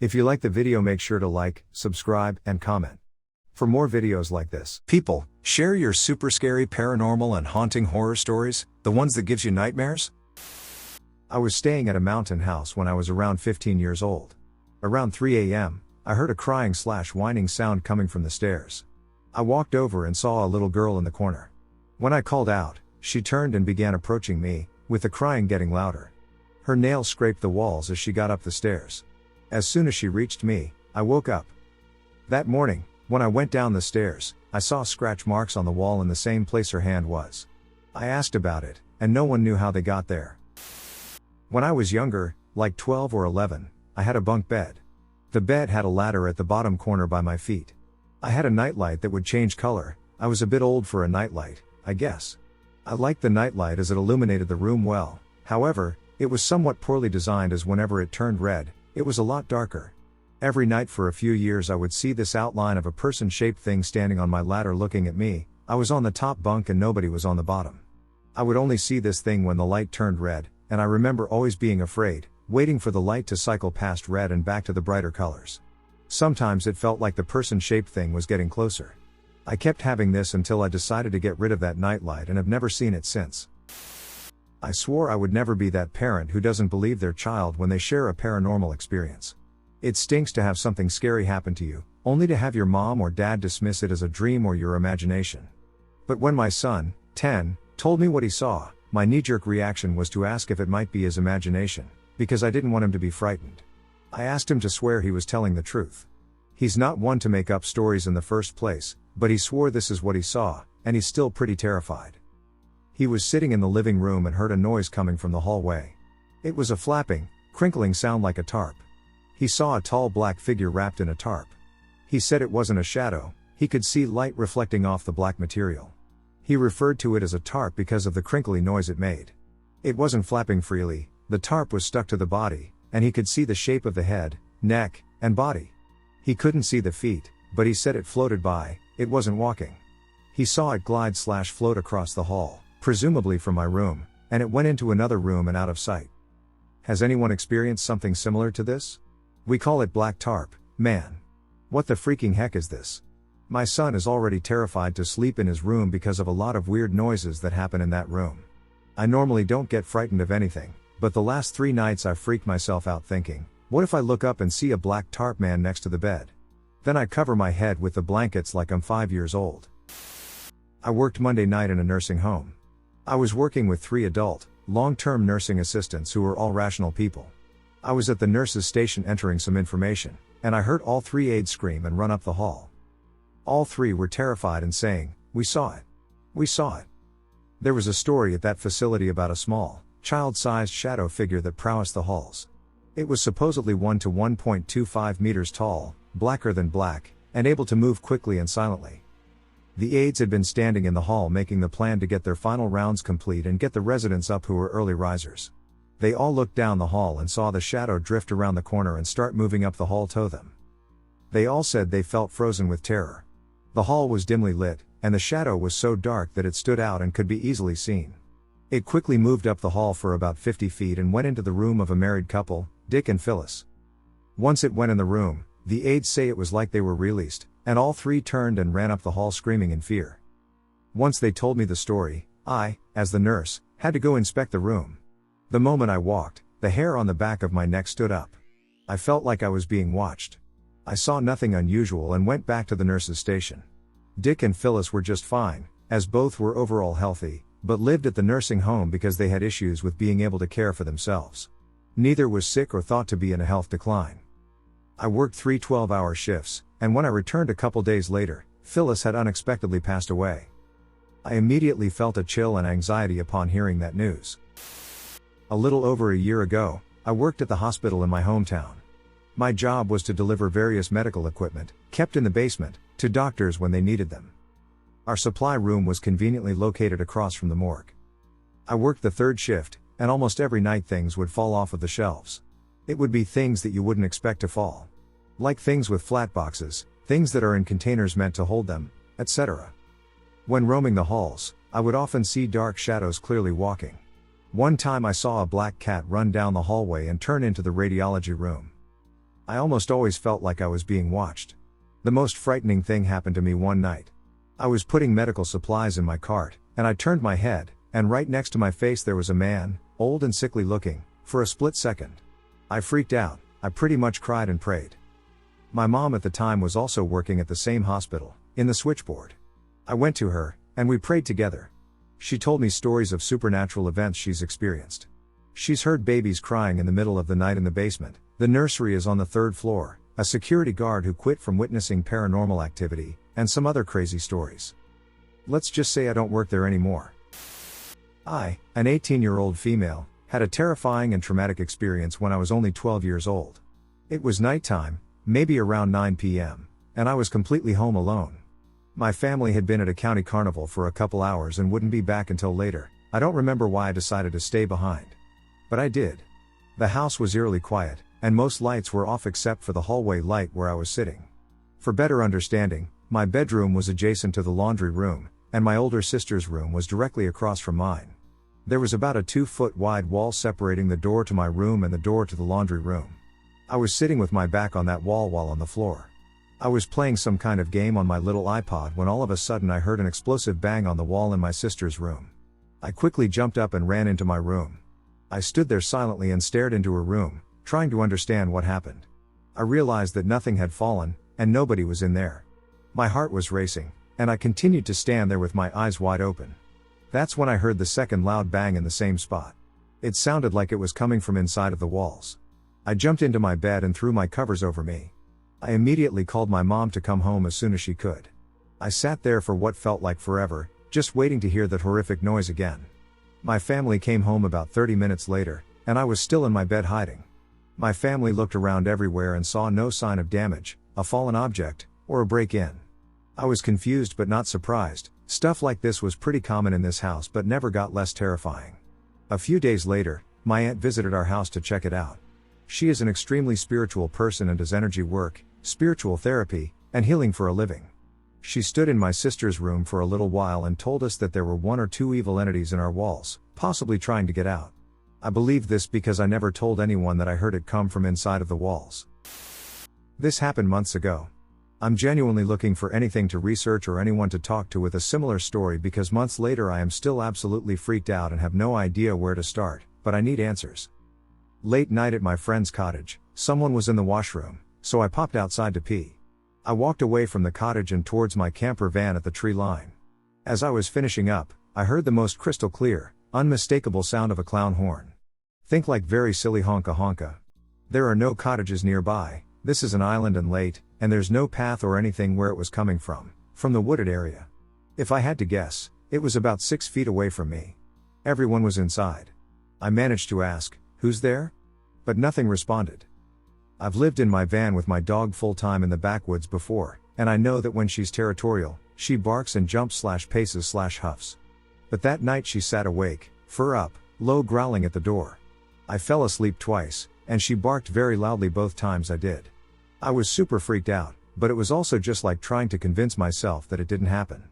If you like the video, make sure to like, subscribe, and comment. For more videos like this. People, share your super scary paranormal and haunting horror stories, the ones that gives you nightmares. I was staying at a mountain house when I was around 15 years old. Around 3 a.m., I heard a crying/whining sound coming from the stairs. I walked over and saw a little girl in the corner. When I called out, she turned and began approaching me, with the crying getting louder. Her nails scraped the walls as she got up the stairs. As soon as she reached me, I woke up. That morning, when I went down the stairs, I saw scratch marks on the wall in the same place her hand was. I asked about it, and no one knew how they got there. When I was younger, like 12 or 11, I had a bunk bed. The bed had a ladder at the bottom corner by my feet. I had a nightlight that would change color. I was a bit old for a nightlight, I guess. I liked the nightlight as it illuminated the room well. However, it was somewhat poorly designed, as whenever it turned red, it was a lot darker. Every night for a few years I would see this outline of a person-shaped thing standing on my ladder looking at me. I was on the top bunk and nobody was on the bottom. I would only see this thing when the light turned red, and I remember always being afraid, waiting for the light to cycle past red and back to the brighter colors. Sometimes it felt like the person-shaped thing was getting closer. I kept having this until I decided to get rid of that nightlight and have never seen it since. I swore I would never be that parent who doesn't believe their child when they share a paranormal experience. It stinks to have something scary happen to you, only to have your mom or dad dismiss it as a dream or your imagination. But when my son, 10, told me what he saw, my knee-jerk reaction was to ask if it might be his imagination, because I didn't want him to be frightened. I asked him to swear he was telling the truth. He's not one to make up stories in the first place, but he swore this is what he saw, and he's still pretty terrified. He was sitting in the living room and heard a noise coming from the hallway. It was a flapping, crinkling sound like a tarp. He saw a tall black figure wrapped in a tarp. He said it wasn't a shadow, he could see light reflecting off the black material. He referred to it as a tarp because of the crinkly noise it made. It wasn't flapping freely, the tarp was stuck to the body, and he could see the shape of the head, neck, and body. He couldn't see the feet, but he said it floated by, it wasn't walking. He saw it glide/float across the hall, presumably from my room, and it went into another room and out of sight. Has anyone experienced something similar to this? We call it black tarp, man. What the freaking heck is this? My son is already terrified to sleep in his room because of a lot of weird noises that happen in that room. I normally don't get frightened of anything, but the last 3 nights I've freaked myself out thinking, what if I look up and see a black tarp man next to the bed? Then I cover my head with the blankets like I'm 5 years old. I worked Monday night in a nursing home. I was working with 3 adult, long-term nursing assistants who were all rational people. I was at the nurse's station entering some information, and I heard all 3 aides scream and run up the hall. All 3 were terrified and saying, "We saw it. We saw it." There was a story at that facility about a small, child-sized shadow figure that prowessed the halls. It was supposedly 1 to 1.25 meters tall, blacker than black, and able to move quickly and silently. The aides had been standing in the hall making the plan to get their final rounds complete and get the residents up who were early risers. They all looked down the hall and saw the shadow drift around the corner and start moving up the hall to them. They all said they felt frozen with terror. The hall was dimly lit, and the shadow was so dark that it stood out and could be easily seen. It quickly moved up the hall for about 50 feet and went into the room of a married couple, Dick and Phyllis. Once it went in the room, the aides say it was like they were released, and all 3 turned and ran up the hall screaming in fear. Once they told me the story, I, as the nurse, had to go inspect the room. The moment I walked, the hair on the back of my neck stood up. I felt like I was being watched. I saw nothing unusual and went back to the nurse's station. Dick and Phyllis were just fine, as both were overall healthy, but lived at the nursing home because they had issues with being able to care for themselves. Neither was sick or thought to be in a health decline. I worked 3 12-hour shifts, and when I returned a couple days later, Phyllis had unexpectedly passed away. I immediately felt a chill and anxiety upon hearing that news. A little over a year ago, I worked at the hospital in my hometown. My job was to deliver various medical equipment, kept in the basement, to doctors when they needed them. Our supply room was conveniently located across from the morgue. I worked the 3rd shift, and almost every night things would fall off of the shelves. It would be things that you wouldn't expect to fall. Like things with flat boxes, things that are in containers meant to hold them, etc. When roaming the halls, I would often see dark shadows clearly walking. One time I saw a black cat run down the hallway and turn into the radiology room. I almost always felt like I was being watched. The most frightening thing happened to me one night. I was putting medical supplies in my cart, and I turned my head, and right next to my face there was a man, old and sickly looking, for a split second. I freaked out. I pretty much cried and prayed. My mom at the time was also working at the same hospital, in the switchboard. I went to her, and we prayed together. She told me stories of supernatural events she's experienced. She's heard babies crying in the middle of the night in the basement, the nursery is on the 3rd floor, a security guard who quit from witnessing paranormal activity, and some other crazy stories. Let's just say I don't work there anymore. I, an 18-year-old female, had a terrifying and traumatic experience when I was only 12 years old. It was nighttime, maybe around 9 p.m., and I was completely home alone. My family had been at a county carnival for a couple hours and wouldn't be back until later. I don't remember why I decided to stay behind. But I did. The house was eerily quiet, and most lights were off except for the hallway light where I was sitting. For better understanding, my bedroom was adjacent to the laundry room, and my older sister's room was directly across from mine. There was about a 2-foot wide wall separating the door to my room and the door to the laundry room. I was sitting with my back on that wall while on the floor. I was playing some kind of game on my little iPod when all of a sudden I heard an explosive bang on the wall in my sister's room. I quickly jumped up and ran into my room. I stood there silently and stared into her room, trying to understand what happened. I realized that nothing had fallen, and nobody was in there. My heart was racing, and I continued to stand there with my eyes wide open. That's when I heard the second loud bang in the same spot. It sounded like it was coming from inside of the walls. I jumped into my bed and threw my covers over me. I immediately called my mom to come home as soon as she could. I sat there for what felt like forever, just waiting to hear that horrific noise again. My family came home about 30 minutes later, and I was still in my bed hiding. My family looked around everywhere and saw no sign of damage, a fallen object, or a break-in. I was confused but not surprised. Stuff like this was pretty common in this house but never got less terrifying. A few days later, my aunt visited our house to check it out. She is an extremely spiritual person and does energy work, spiritual therapy, and healing for a living. She stood in my sister's room for a little while and told us that there were 1 or 2 evil entities in our walls, possibly trying to get out. I believed this because I never told anyone that I heard it come from inside of the walls. This happened months ago. I'm genuinely looking for anything to research or anyone to talk to with a similar story because months later I am still absolutely freaked out and have no idea where to start, but I need answers. Late night at my friend's cottage, someone was in the washroom, so I popped outside to pee. I walked away from the cottage and towards my camper van at the tree line. As I was finishing up, I heard the most crystal clear, unmistakable sound of a clown horn. Think like very silly honka honka. There are no cottages nearby, this is an island and late, and there's no path or anything where it was coming from the wooded area. If I had to guess, it was about 6 feet away from me. Everyone was inside. I managed to ask, "Who's there?" But nothing responded. I've lived in my van with my dog full-time in the backwoods before, and I know that when she's territorial, she barks and jumps/paces/huffs. But that night she sat awake, fur up, low growling at the door. I fell asleep twice, and she barked very loudly both times I did. I was super freaked out, but it was also just like trying to convince myself that it didn't happen.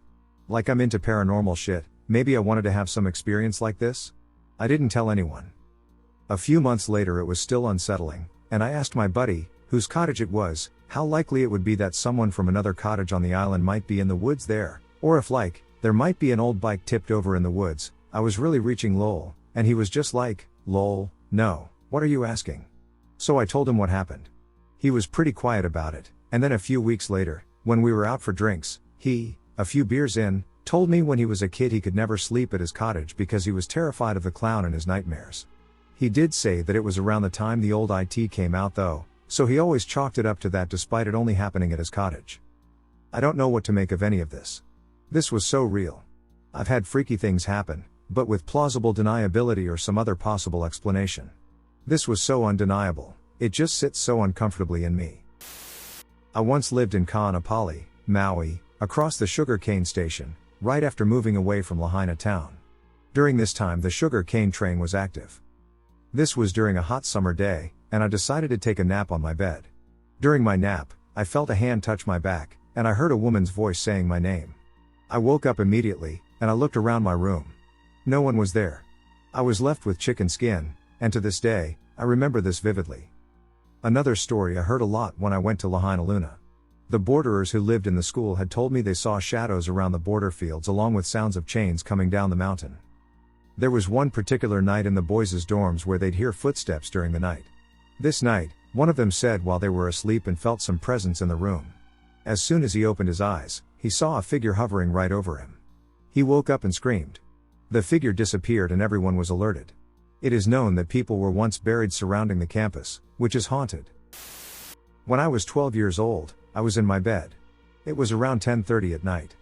Like I'm into paranormal shit, maybe I wanted to have some experience like this? I didn't tell anyone. A few months later it was still unsettling, and I asked my buddy, whose cottage it was, how likely it would be that someone from another cottage on the island might be in the woods there, or if there might be an old bike tipped over in the woods. I was really reaching lol, and he was just like, lol, no, what are you asking? So I told him what happened. He was pretty quiet about it, and then a few weeks later, when we were out for drinks, he, a few beers in, told me when he was a kid he could never sleep at his cottage because he was terrified of the clown in his nightmares. He did say that it was around the time the old IT came out though, so he always chalked it up to that despite it only happening at his cottage. I don't know what to make of any of this. This was so real. I've had freaky things happen, but with plausible deniability or some other possible explanation. This was so undeniable, it just sits so uncomfortably in me. I once lived in Ka'anapali, Maui, across the sugar cane station, right after moving away from Lahaina town. During this time the sugar cane train was active. This was during a hot summer day, and I decided to take a nap on my bed. During my nap, I felt a hand touch my back, and I heard a woman's voice saying my name. I woke up immediately, and I looked around my room. No one was there. I was left with chicken skin, and to this day, I remember this vividly. Another story I heard a lot when I went to Lahaina Luna. The borderers who lived in the school had told me they saw shadows around the border fields along with sounds of chains coming down the mountain. There was one particular night in the boys' dorms where they'd hear footsteps during the night. This night, one of them said while they were asleep and felt some presence in the room. As soon as he opened his eyes, he saw a figure hovering right over him. He woke up and screamed. The figure disappeared and everyone was alerted. It is known that people were once buried surrounding the campus, which is haunted. When I was 12 years old, I was in my bed. It was around 10:30 at night.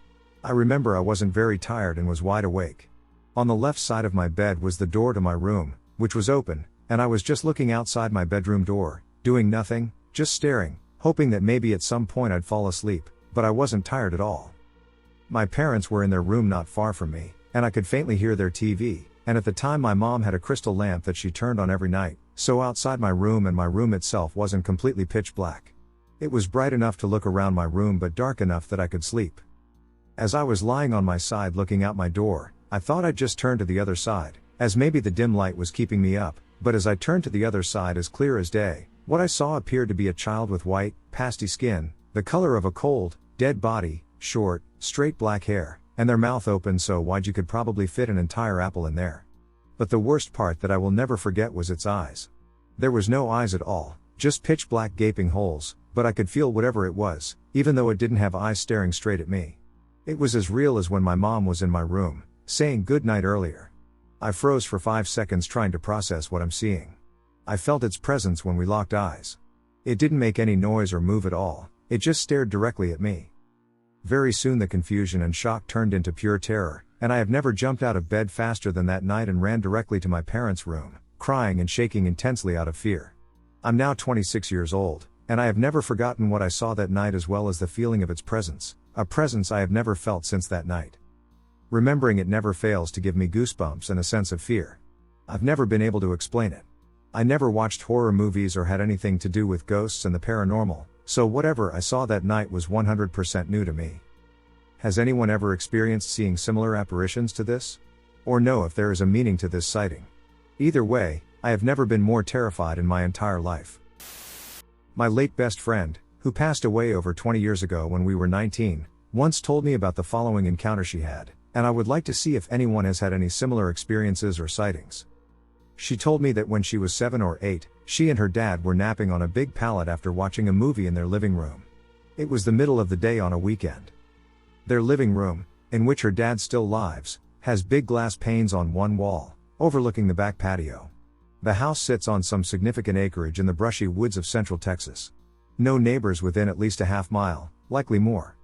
I remember I wasn't very tired and was wide awake. On the left side of my bed was the door to my room, which was open, and I was just looking outside my bedroom door, doing nothing, just staring, hoping that maybe at some point I'd fall asleep, but I wasn't tired at all. My parents were in their room not far from me, and I could faintly hear their TV, and at the time my mom had a crystal lamp that she turned on every night, so outside my room and my room itself wasn't completely pitch black. It was bright enough to look around my room but dark enough that I could sleep. As I was lying on my side looking out my door, I thought I'd just turn to the other side, as maybe the dim light was keeping me up, but as I turned to the other side as clear as day, what I saw appeared to be a child with white, pasty skin, the color of a cold, dead body, short, straight black hair, and their mouth open so wide you could probably fit an entire apple in there. But the worst part that I will never forget was its eyes. There was no eyes at all, just pitch black gaping holes, but I could feel whatever it was, even though it didn't have eyes staring straight at me. It was as real as when my mom was in my room, saying good night earlier. I froze for 5 seconds trying to process what I'm seeing. I felt its presence when we locked eyes. It didn't make any noise or move at all, it just stared directly at me. Very soon the confusion and shock turned into pure terror, and I have never jumped out of bed faster than that night and ran directly to my parents' room, crying and shaking intensely out of fear. I'm now 26 years old, and I have never forgotten what I saw that night as well as the feeling of its presence, a presence I have never felt since that night. Remembering it never fails to give me goosebumps and a sense of fear. I've never been able to explain it. I never watched horror movies or had anything to do with ghosts and the paranormal, so whatever I saw that night was 100% new to me. Has anyone ever experienced seeing similar apparitions to this? Or know if there is a meaning to this sighting? Either way, I have never been more terrified in my entire life. My late best friend, who passed away over 20 years ago when we were 19, once told me about the following encounter she had, and I would like to see if anyone has had any similar experiences or sightings. She told me that when she was 7 or 8, she and her dad were napping on a big pallet after watching a movie in their living room. It was the middle of the day on a weekend. Their living room, in which her dad still lives, has big glass panes on one wall, overlooking the back patio. The house sits on some significant acreage in the brushy woods of central Texas. No neighbors within at least a half mile, likely more.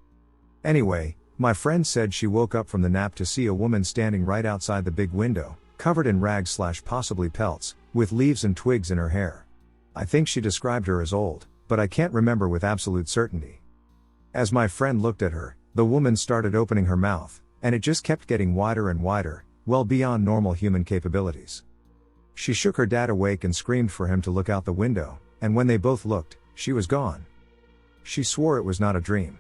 Anyway, my friend said she woke up from the nap to see a woman standing right outside the big window, covered in rags / possibly pelts, with leaves and twigs in her hair. I think she described her as old, but I can't remember with absolute certainty. As my friend looked at her, the woman started opening her mouth, and it just kept getting wider and wider, well beyond normal human capabilities. She shook her dad awake and screamed for him to look out the window, and when they both looked, she was gone. She swore it was not a dream.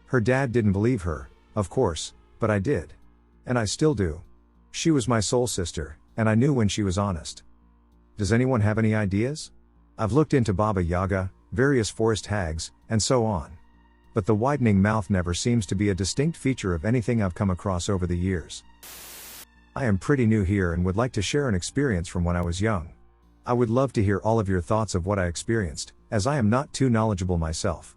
Her dad didn't believe her, of course, but I did. And I still do. She was my soul sister, and I knew when she was honest. Does anyone have any ideas? I've looked into Baba Yaga, various forest hags, and so on. But the widening mouth never seems to be a distinct feature of anything I've come across over the years. I am pretty new here and would like to share an experience from when I was young. I would love to hear all of your thoughts of what I experienced, as I am not too knowledgeable myself.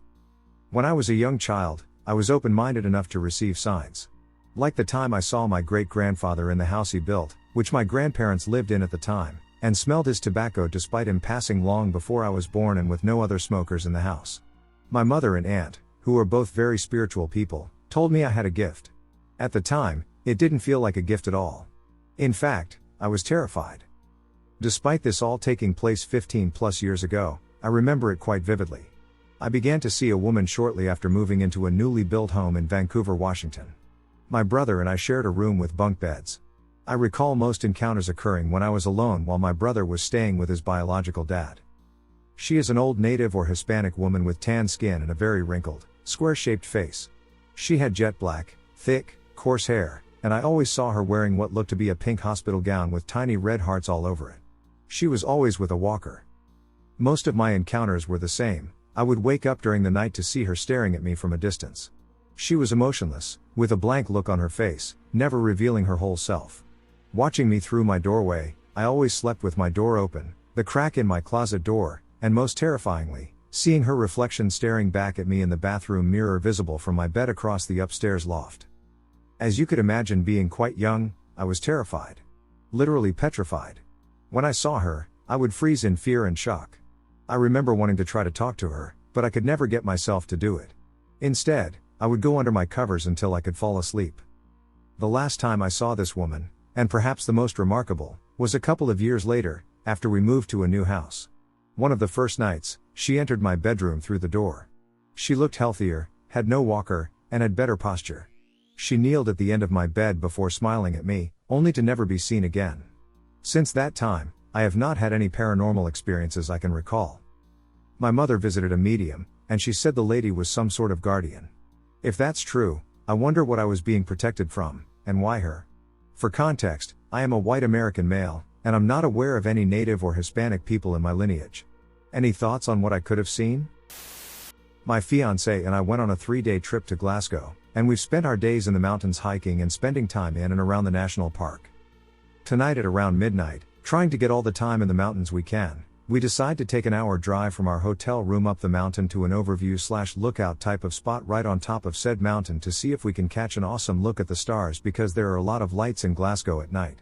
When I was a young child, I was open-minded enough to receive signs. Like the time I saw my great-grandfather in the house he built, which my grandparents lived in at the time, and smelled his tobacco despite him passing long before I was born and with no other smokers in the house. My mother and aunt, who were both very spiritual people, told me I had a gift. At the time, it didn't feel like a gift at all. In fact, I was terrified. Despite this all taking place 15+ years ago, I remember it quite vividly. I began to see a woman shortly after moving into a newly built home in Vancouver, Washington. My brother and I shared a room with bunk beds. I recall most encounters occurring when I was alone while my brother was staying with his biological dad. She is an old native or Hispanic woman with tan skin and a very wrinkled, square-shaped face. She had jet black, thick, coarse hair, and I always saw her wearing what looked to be a pink hospital gown with tiny red hearts all over it. She was always with a walker. Most of my encounters were the same. I would wake up during the night to see her staring at me from a distance. She was emotionless, with a blank look on her face, never revealing her whole self. Watching me through my doorway, I always slept with my door open, the crack in my closet door, and most terrifyingly, seeing her reflection staring back at me in the bathroom mirror visible from my bed across the upstairs loft. As you could imagine, being quite young, I was terrified. Literally petrified. When I saw her, I would freeze in fear and shock. I remember wanting to try to talk to her, but I could never get myself to do it. Instead, I would go under my covers until I could fall asleep. The last time I saw this woman, and perhaps the most remarkable, was a couple of years later, after we moved to a new house. One of the first nights, she entered my bedroom through the door. She looked healthier, had no walker, and had better posture. She kneeled at the end of my bed before smiling at me, only to never be seen again. Since that time, I have not had any paranormal experiences I can recall. My mother visited a medium, and she said the lady was some sort of guardian. If that's true, I wonder what I was being protected from, and why her. For context, I am a white American male, and I'm not aware of any Native or Hispanic people in my lineage. Any thoughts on what I could have seen? My fiancé and I went on a 3-day trip to Glasgow, and we've spent our days in the mountains hiking and spending time in and around the national park. Tonight at around midnight, trying to get all the time in the mountains we can, we decide to take an hour drive from our hotel room up the mountain to an overview/lookout type of spot right on top of said mountain to see if we can catch an awesome look at the stars, because there are a lot of lights in Glasgow at night.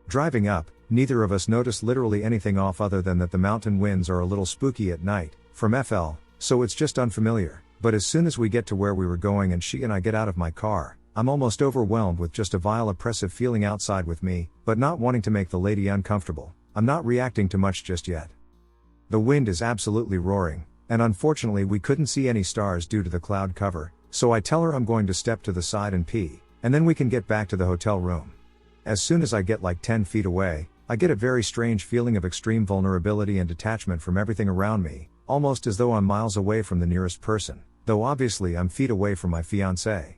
Driving up, neither of us noticed literally anything off other than that the mountain winds are a little spooky at night, from FL, so it's just unfamiliar. But as soon as we get to where we were going and she and I get out of my car, I'm almost overwhelmed with just a vile oppressive feeling outside with me, but not wanting to make the lady uncomfortable. I'm not reacting to much just yet. The wind is absolutely roaring, and unfortunately we couldn't see any stars due to the cloud cover, so I tell her I'm going to step to the side and pee, and then we can get back to the hotel room. As soon as I get like 10 feet away, I get a very strange feeling of extreme vulnerability and detachment from everything around me, almost as though I'm miles away from the nearest person, though obviously I'm feet away from my fiancé.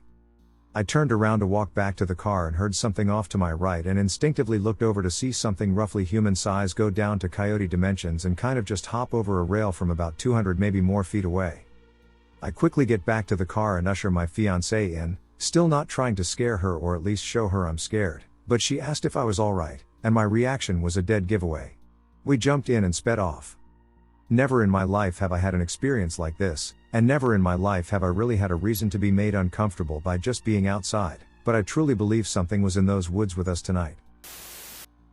I turned around to walk back to the car and heard something off to my right and instinctively looked over to see something roughly human size go down to coyote dimensions and kind of just hop over a rail from about 200 maybe more feet away. I quickly get back to the car and usher my fiancé in, still not trying to scare her or at least show her I'm scared, but she asked if I was alright, and my reaction was a dead giveaway. We jumped in and sped off. Never in my life have I had an experience like this, and never in my life have I really had a reason to be made uncomfortable by just being outside, but I truly believe something was in those woods with us tonight.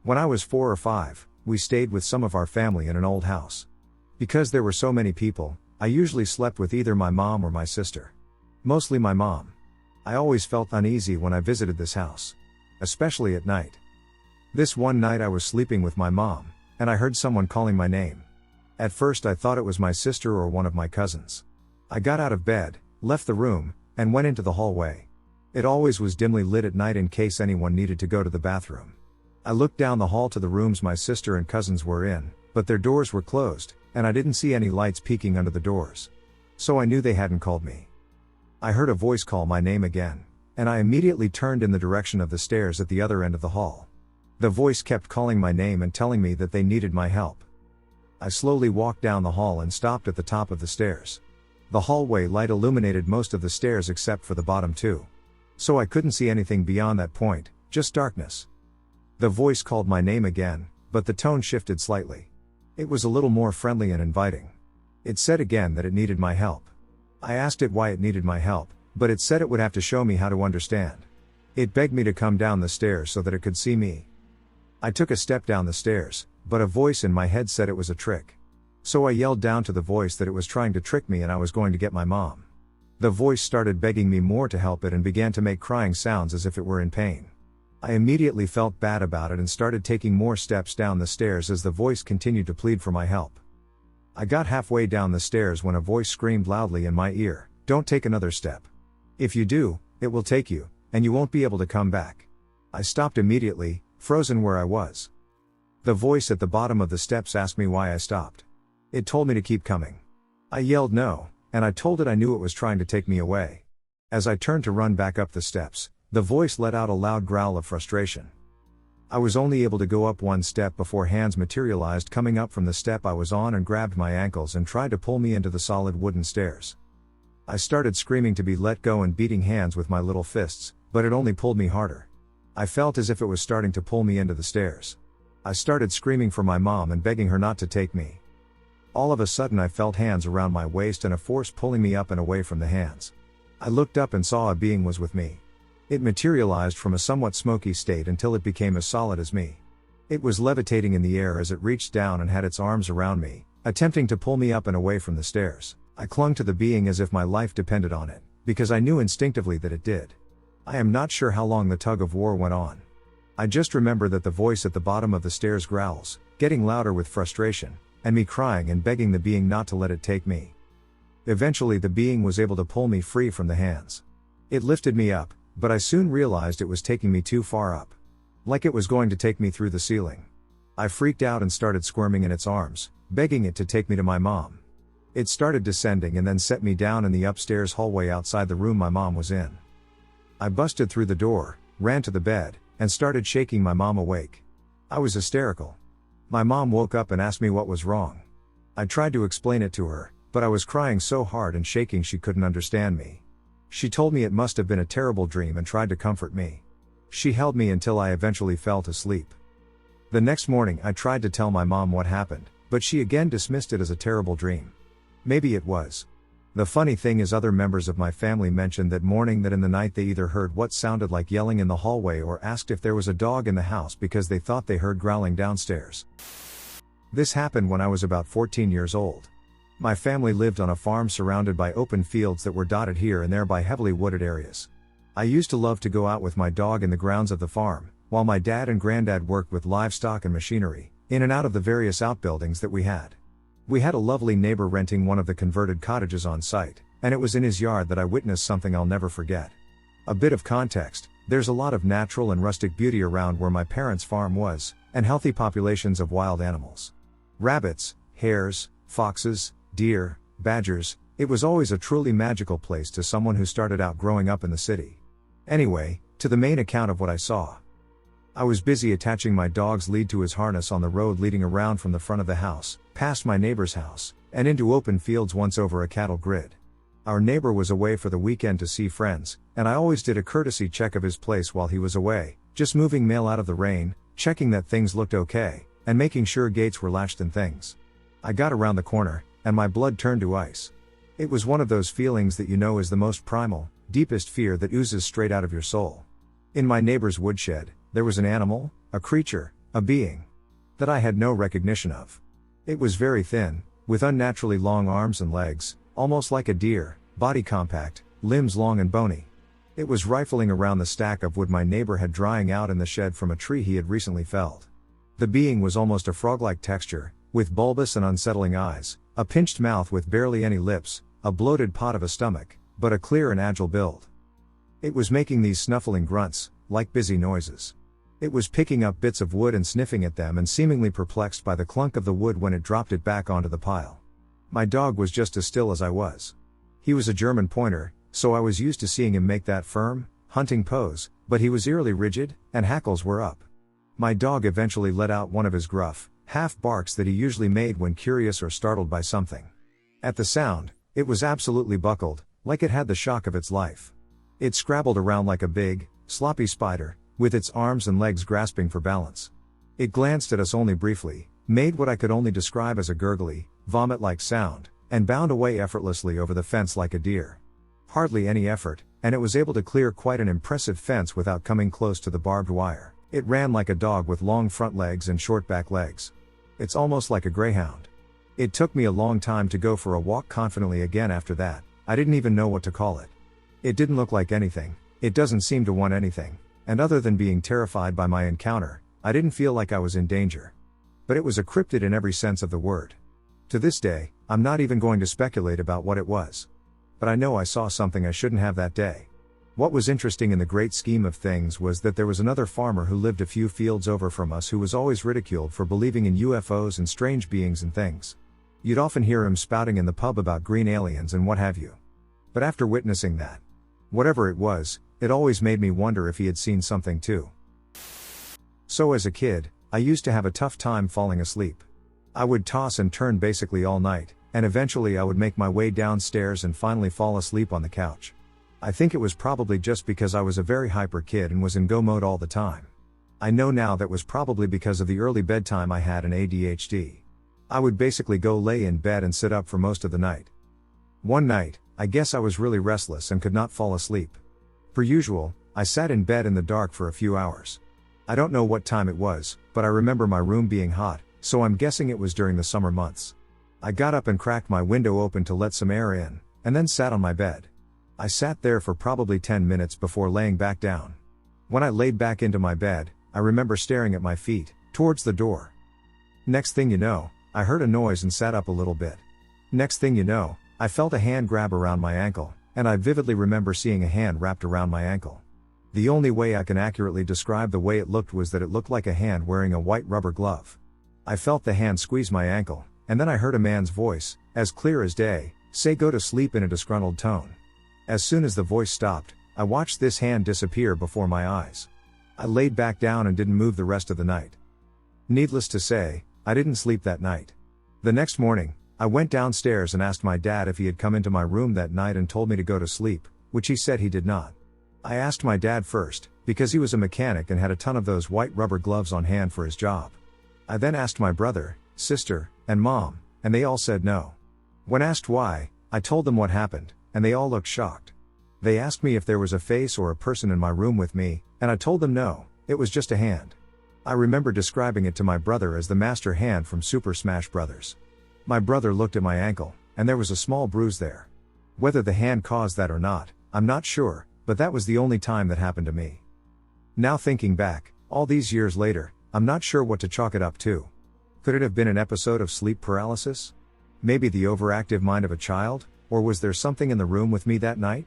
When I was 4 or 5, we stayed with some of our family in an old house. Because there were so many people, I usually slept with either my mom or my sister. Mostly my mom. I always felt uneasy when I visited this house. Especially at night. This one night I was sleeping with my mom, and I heard someone calling my name. At first I thought it was my sister or one of my cousins. I got out of bed, left the room, and went into the hallway. It always was dimly lit at night in case anyone needed to go to the bathroom. I looked down the hall to the rooms my sister and cousins were in, but their doors were closed, and I didn't see any lights peeking under the doors. So I knew they hadn't called me. I heard a voice call my name again, and I immediately turned in the direction of the stairs at the other end of the hall. The voice kept calling my name and telling me that they needed my help. I slowly walked down the hall and stopped at the top of the stairs. The hallway light illuminated most of the stairs except for the bottom 2. So I couldn't see anything beyond that point, just darkness. The voice called my name again, but the tone shifted slightly. It was a little more friendly and inviting. It said again that it needed my help. I asked it why it needed my help, but it said it would have to show me how to understand. It begged me to come down the stairs so that it could see me. I took a step down the stairs, but a voice in my head said it was a trick. So I yelled down to the voice that it was trying to trick me and I was going to get my mom. The voice started begging me more to help it and began to make crying sounds as if it were in pain. I immediately felt bad about it and started taking more steps down the stairs as the voice continued to plead for my help. I got halfway down the stairs when a voice screamed loudly in my ear, "Don't take another step. If you do, it will take you, and you won't be able to come back." I stopped immediately, frozen where I was. The voice at the bottom of the steps asked me why I stopped. It told me to keep coming. I yelled no, and I told it I knew it was trying to take me away. As I turned to run back up the steps, the voice let out a loud growl of frustration. I was only able to go up one step before hands materialized coming up from the step I was on and grabbed my ankles and tried to pull me into the solid wooden stairs. I started screaming to be let go and beating hands with my little fists, but it only pulled me harder. I felt as if it was starting to pull me into the stairs. I started screaming for my mom and begging her not to take me. All of a sudden I felt hands around my waist and a force pulling me up and away from the hands. I looked up and saw a being was with me. It materialized from a somewhat smoky state until it became as solid as me. It was levitating in the air as it reached down and had its arms around me, attempting to pull me up and away from the stairs. I clung to the being as if my life depended on it, because I knew instinctively that it did. I am not sure how long the tug of war went on. I just remember that the voice at the bottom of the stairs growls, getting louder with frustration, and me crying and begging the being not to let it take me. Eventually the being was able to pull me free from the hands. It lifted me up, but I soon realized it was taking me too far up. Like it was going to take me through the ceiling. I freaked out and started squirming in its arms, begging it to take me to my mom. It started descending and then set me down in the upstairs hallway outside the room my mom was in. I busted through the door, ran to the bed, and started shaking my mom awake. I was hysterical. My mom woke up and asked me what was wrong. I tried to explain it to her, but I was crying so hard and shaking she couldn't understand me. She told me it must have been a terrible dream and tried to comfort me. She held me until I eventually fell to sleep. The next morning I tried to tell my mom what happened, but she again dismissed it as a terrible dream. Maybe it was. The funny thing is other members of my family mentioned that morning that in the night they either heard what sounded like yelling in the hallway or asked if there was a dog in the house because they thought they heard growling downstairs. This happened when I was about 14 years old. My family lived on a farm surrounded by open fields that were dotted here and there by heavily wooded areas. I used to love to go out with my dog in the grounds of the farm, while my dad and granddad worked with livestock and machinery, in and out of the various outbuildings that we had. We had a lovely neighbor renting one of the converted cottages on site, and it was in his yard that I witnessed something I'll never forget. A bit of context, there's a lot of natural and rustic beauty around where my parents' farm was, and healthy populations of wild animals. Rabbits, hares, foxes, deer, badgers. It was always a truly magical place to someone who started out growing up in the city. Anyway, to the main account of what I saw. I was busy attaching my dog's lead to his harness on the road leading around from the front of the house, past my neighbor's house, and into open fields once over a cattle grid. Our neighbor was away for the weekend to see friends, and I always did a courtesy check of his place while he was away, just moving mail out of the rain, checking that things looked okay, and making sure gates were latched and things. I got around the corner, and my blood turned to ice. It was one of those feelings that you know is the most primal, deepest fear that oozes straight out of your soul. In my neighbor's woodshed, there was an animal, a creature, a being that I had no recognition of. It was very thin, with unnaturally long arms and legs, almost like a deer, body compact, limbs long and bony. It was rifling around the stack of wood my neighbor had drying out in the shed from a tree he had recently felled. The being was almost a frog-like texture, with bulbous and unsettling eyes, a pinched mouth with barely any lips, a bloated pot of a stomach, but a clear and agile build. It was making these snuffling grunts, like busy noises. It was picking up bits of wood and sniffing at them and seemingly perplexed by the clunk of the wood when it dropped it back onto the pile. My dog was just as still as I was. He was a German pointer, so I was used to seeing him make that firm, hunting pose, but he was eerily rigid, and hackles were up. My dog eventually let out one of his gruff, half barks that he usually made when curious or startled by something. At the sound, it was absolutely buckled, like it had the shock of its life. It scrabbled around like a big, sloppy spider, with its arms and legs grasping for balance. It glanced at us only briefly, made what I could only describe as a gurgly, vomit-like sound, and bound away effortlessly over the fence like a deer. Hardly any effort, and it was able to clear quite an impressive fence without coming close to the barbed wire. It ran like a dog with long front legs and short back legs. It's almost like a greyhound. It took me a long time to go for a walk confidently again after that. I didn't even know what to call it. It didn't look like anything. It doesn't seem to want anything. And other than being terrified by my encounter, I didn't feel like I was in danger. But it was a cryptid in every sense of the word. To this day, I'm not even going to speculate about what it was. But I know I saw something I shouldn't have that day. What was interesting in the great scheme of things was that there was another farmer who lived a few fields over from us who was always ridiculed for believing in UFOs and strange beings and things. You'd often hear him spouting in the pub about green aliens and what have you. But after witnessing that, whatever it was, it always made me wonder if he had seen something too. So as a kid, I used to have a tough time falling asleep. I would toss and turn basically all night, and eventually I would make my way downstairs and finally fall asleep on the couch. I think it was probably just because I was a very hyper kid and was in go mode all the time. I know now that was probably because of the early bedtime I had and ADHD. I would basically go lay in bed and sit up for most of the night. One night, I guess I was really restless and could not fall asleep. Per usual, I sat in bed in the dark for a few hours. I don't know what time it was, but I remember my room being hot, so I'm guessing it was during the summer months. I got up and cracked my window open to let some air in, and then sat on my bed. I sat there for probably 10 minutes before laying back down. When I laid back into my bed, I remember staring at my feet, towards the door. Next thing you know, I heard a noise and sat up a little bit. Next thing you know, I felt a hand grab around my ankle, and I vividly remember seeing a hand wrapped around my ankle. The only way I can accurately describe the way it looked was that it looked like a hand wearing a white rubber glove. I felt the hand squeeze my ankle, and then I heard a man's voice, as clear as day, say go to sleep in a disgruntled tone. As soon as the voice stopped, I watched this hand disappear before my eyes. I laid back down and didn't move the rest of the night. Needless to say, I didn't sleep that night. The next morning, I went downstairs and asked my dad if he had come into my room that night and told me to go to sleep, which he said he did not. I asked my dad first, because he was a mechanic and had a ton of those white rubber gloves on hand for his job. I then asked my brother, sister, and mom, and they all said no. When asked why, I told them what happened, and they all looked shocked. They asked me if there was a face or a person in my room with me, and I told them no, it was just a hand. I remember describing it to my brother as the master hand from Super Smash Bros. My brother looked at my ankle, and there was a small bruise there. Whether the hand caused that or not, I'm not sure, but that was the only time that happened to me. Now thinking back, all these years later, I'm not sure what to chalk it up to. Could it have been an episode of sleep paralysis? Maybe the overactive mind of a child, or was there something in the room with me that night?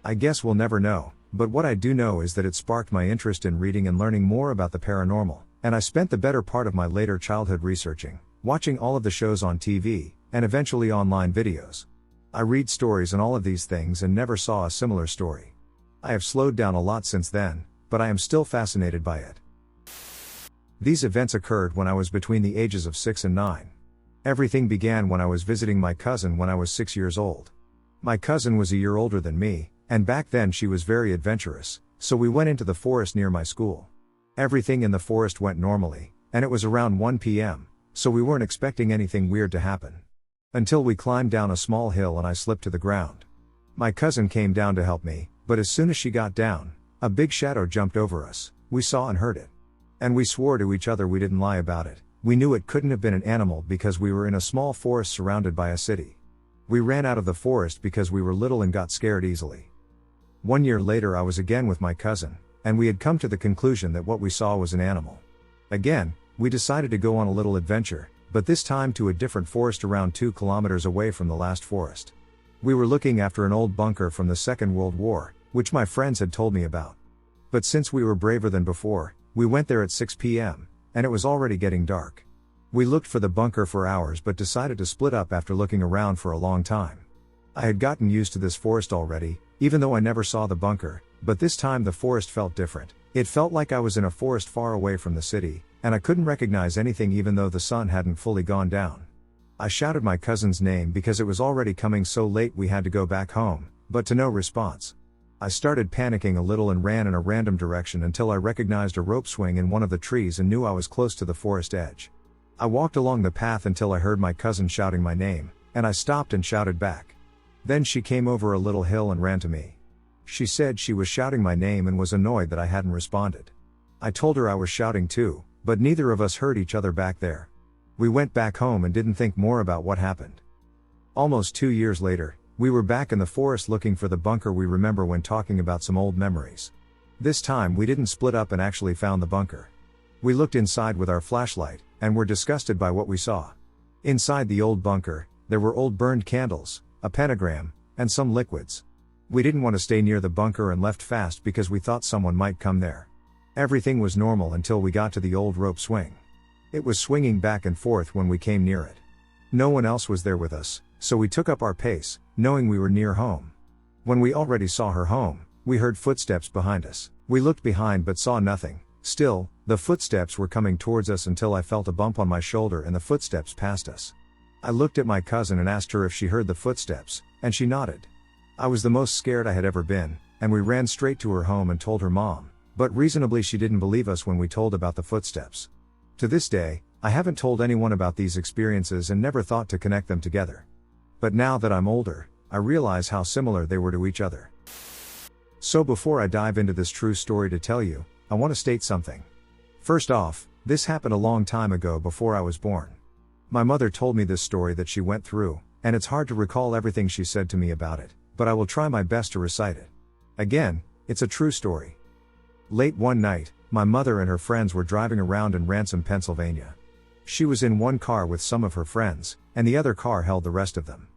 I guess we'll never know, but what I do know is that it sparked my interest in reading and learning more about the paranormal, and I spent the better part of my later childhood researching, watching all of the shows on TV, and eventually online videos. I read stories and all of these things and never saw a similar story. I have slowed down a lot since then, but I am still fascinated by it. These events occurred when I was between the ages of 6 and 9. Everything began when I was visiting my cousin when I was 6 years old. My cousin was a year older than me, and back then she was very adventurous, so we went into the forest near my school. Everything in the forest went normally, and it was around 1 p.m., so we weren't expecting anything weird to happen. Until we climbed down a small hill and I slipped to the ground. My cousin came down to help me, but as soon as she got down, a big shadow jumped over us. We saw and heard it. And we swore to each other we didn't lie about it. We knew it couldn't have been an animal because we were in a small forest surrounded by a city. We ran out of the forest because we were little and got scared easily. 1 year later I was again with my cousin, and we had come to the conclusion that what we saw was an animal. Again, we decided to go on a little adventure, but this time to a different forest around 2 kilometers away from the last forest. We were looking after an old bunker from the Second World War, which my friends had told me about. But since we were braver than before, we went there at 6 p.m., and it was already getting dark. We looked for the bunker for hours but decided to split up after looking around for a long time. I had gotten used to this forest already, even though I never saw the bunker, but this time the forest felt different. It felt like I was in a forest far away from the city, and I couldn't recognize anything even though the sun hadn't fully gone down. I shouted my cousin's name because it was already coming so late we had to go back home, but to no response. I started panicking a little and ran in a random direction until I recognized a rope swing in one of the trees and knew I was close to the forest edge. I walked along the path until I heard my cousin shouting my name, and I stopped and shouted back. Then she came over a little hill and ran to me. She said she was shouting my name and was annoyed that I hadn't responded. I told her I was shouting too, but neither of us heard each other back there. We went back home and didn't think more about what happened. Almost 2 years later, we were back in the forest looking for the bunker we remember when talking about some old memories. This time we didn't split up and actually found the bunker. We looked inside with our flashlight, and were disgusted by what we saw. Inside the old bunker, there were old burned candles, a pentagram, and some liquids. We didn't want to stay near the bunker and left fast because we thought someone might come there. Everything was normal until we got to the old rope swing. It was swinging back and forth when we came near it. No one else was there with us, so we took up our pace, knowing we were near home. When we already saw her home, we heard footsteps behind us. We looked behind but saw nothing. Still, The footsteps were coming towards us until I felt a bump on my shoulder and the footsteps passed us. I looked at my cousin and asked her if she heard the footsteps, and she nodded. I was the most scared I had ever been, and we ran straight to her home and told her mom, but reasonably she didn't believe us when we told about the footsteps. To this day, I haven't told anyone about these experiences and never thought to connect them together. But now that I'm older, I realize how similar they were to each other. So before I dive into this true story to tell you, I want to state something. First off, this happened a long time ago before I was born. My mother told me this story that she went through, and it's hard to recall everything she said to me about it, but I will try my best to recite it. Again, it's a true story. Late one night, my mother and her friends were driving around in Ransom, Pennsylvania. She was in one car with some of her friends, and the other car held the rest of them.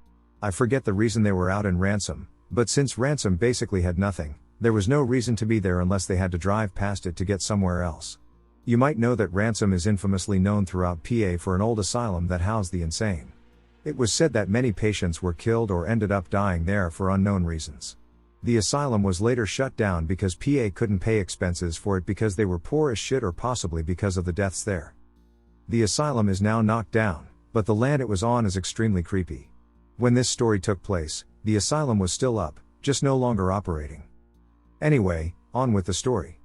I forget the reason they were out in Ransom, but since Ransom basically had nothing, there was no reason to be there unless they had to drive past it to get somewhere else. You might know that Ransom is infamously known throughout PA for an old asylum that housed the insane. It was said that many patients were killed or ended up dying there for unknown reasons. The asylum was later shut down because PA couldn't pay expenses for it because they were poor as shit or possibly because of the deaths there. The asylum is now knocked down, but the land it was on is extremely creepy. When this story took place, the asylum was still up, just no longer operating. Anyway, on with the story.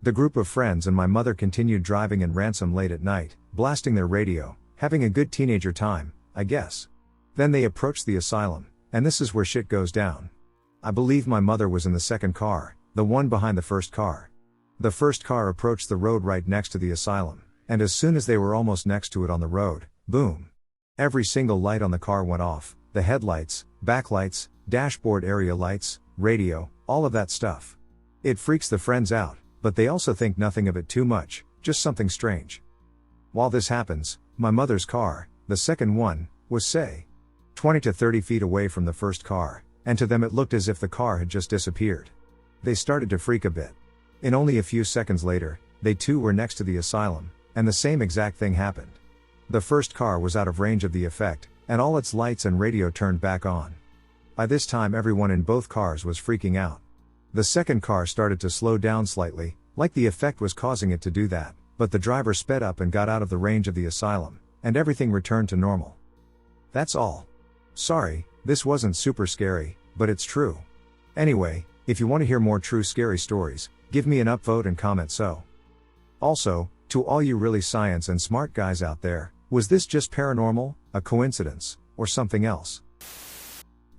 The group of friends and my mother continued driving in Ransom late at night, blasting their radio, having a good teenager time, I guess. Then they approached the asylum, and this is where shit goes down. I believe my mother was in the second car, the one behind the first car. The first car approached the road right next to the asylum, and as soon as they were almost next to it on the road, boom. Every single light on the car went off, the headlights, backlights, dashboard area lights, radio, all of that stuff. It freaks the friends out, but they also think nothing of it too much, just something strange. While this happens, my mother's car, the second one, was say 20 to 30 feet away from the first car, and to them it looked as if the car had just disappeared. They started to freak a bit. In only a few seconds later, they too were next to the asylum, and the same exact thing happened. The first car was out of range of the effect, and all its lights and radio turned back on. By this time everyone in both cars was freaking out. The second car started to slow down slightly, like the effect was causing it to do that, but the driver sped up and got out of the range of the asylum, and everything returned to normal. That's all. Sorry, this wasn't super scary, but it's true. Anyway, if you want to hear more true scary stories, give me an upvote and comment so. Also, to all you really science and smart guys out there, was this just paranormal, a coincidence, or something else?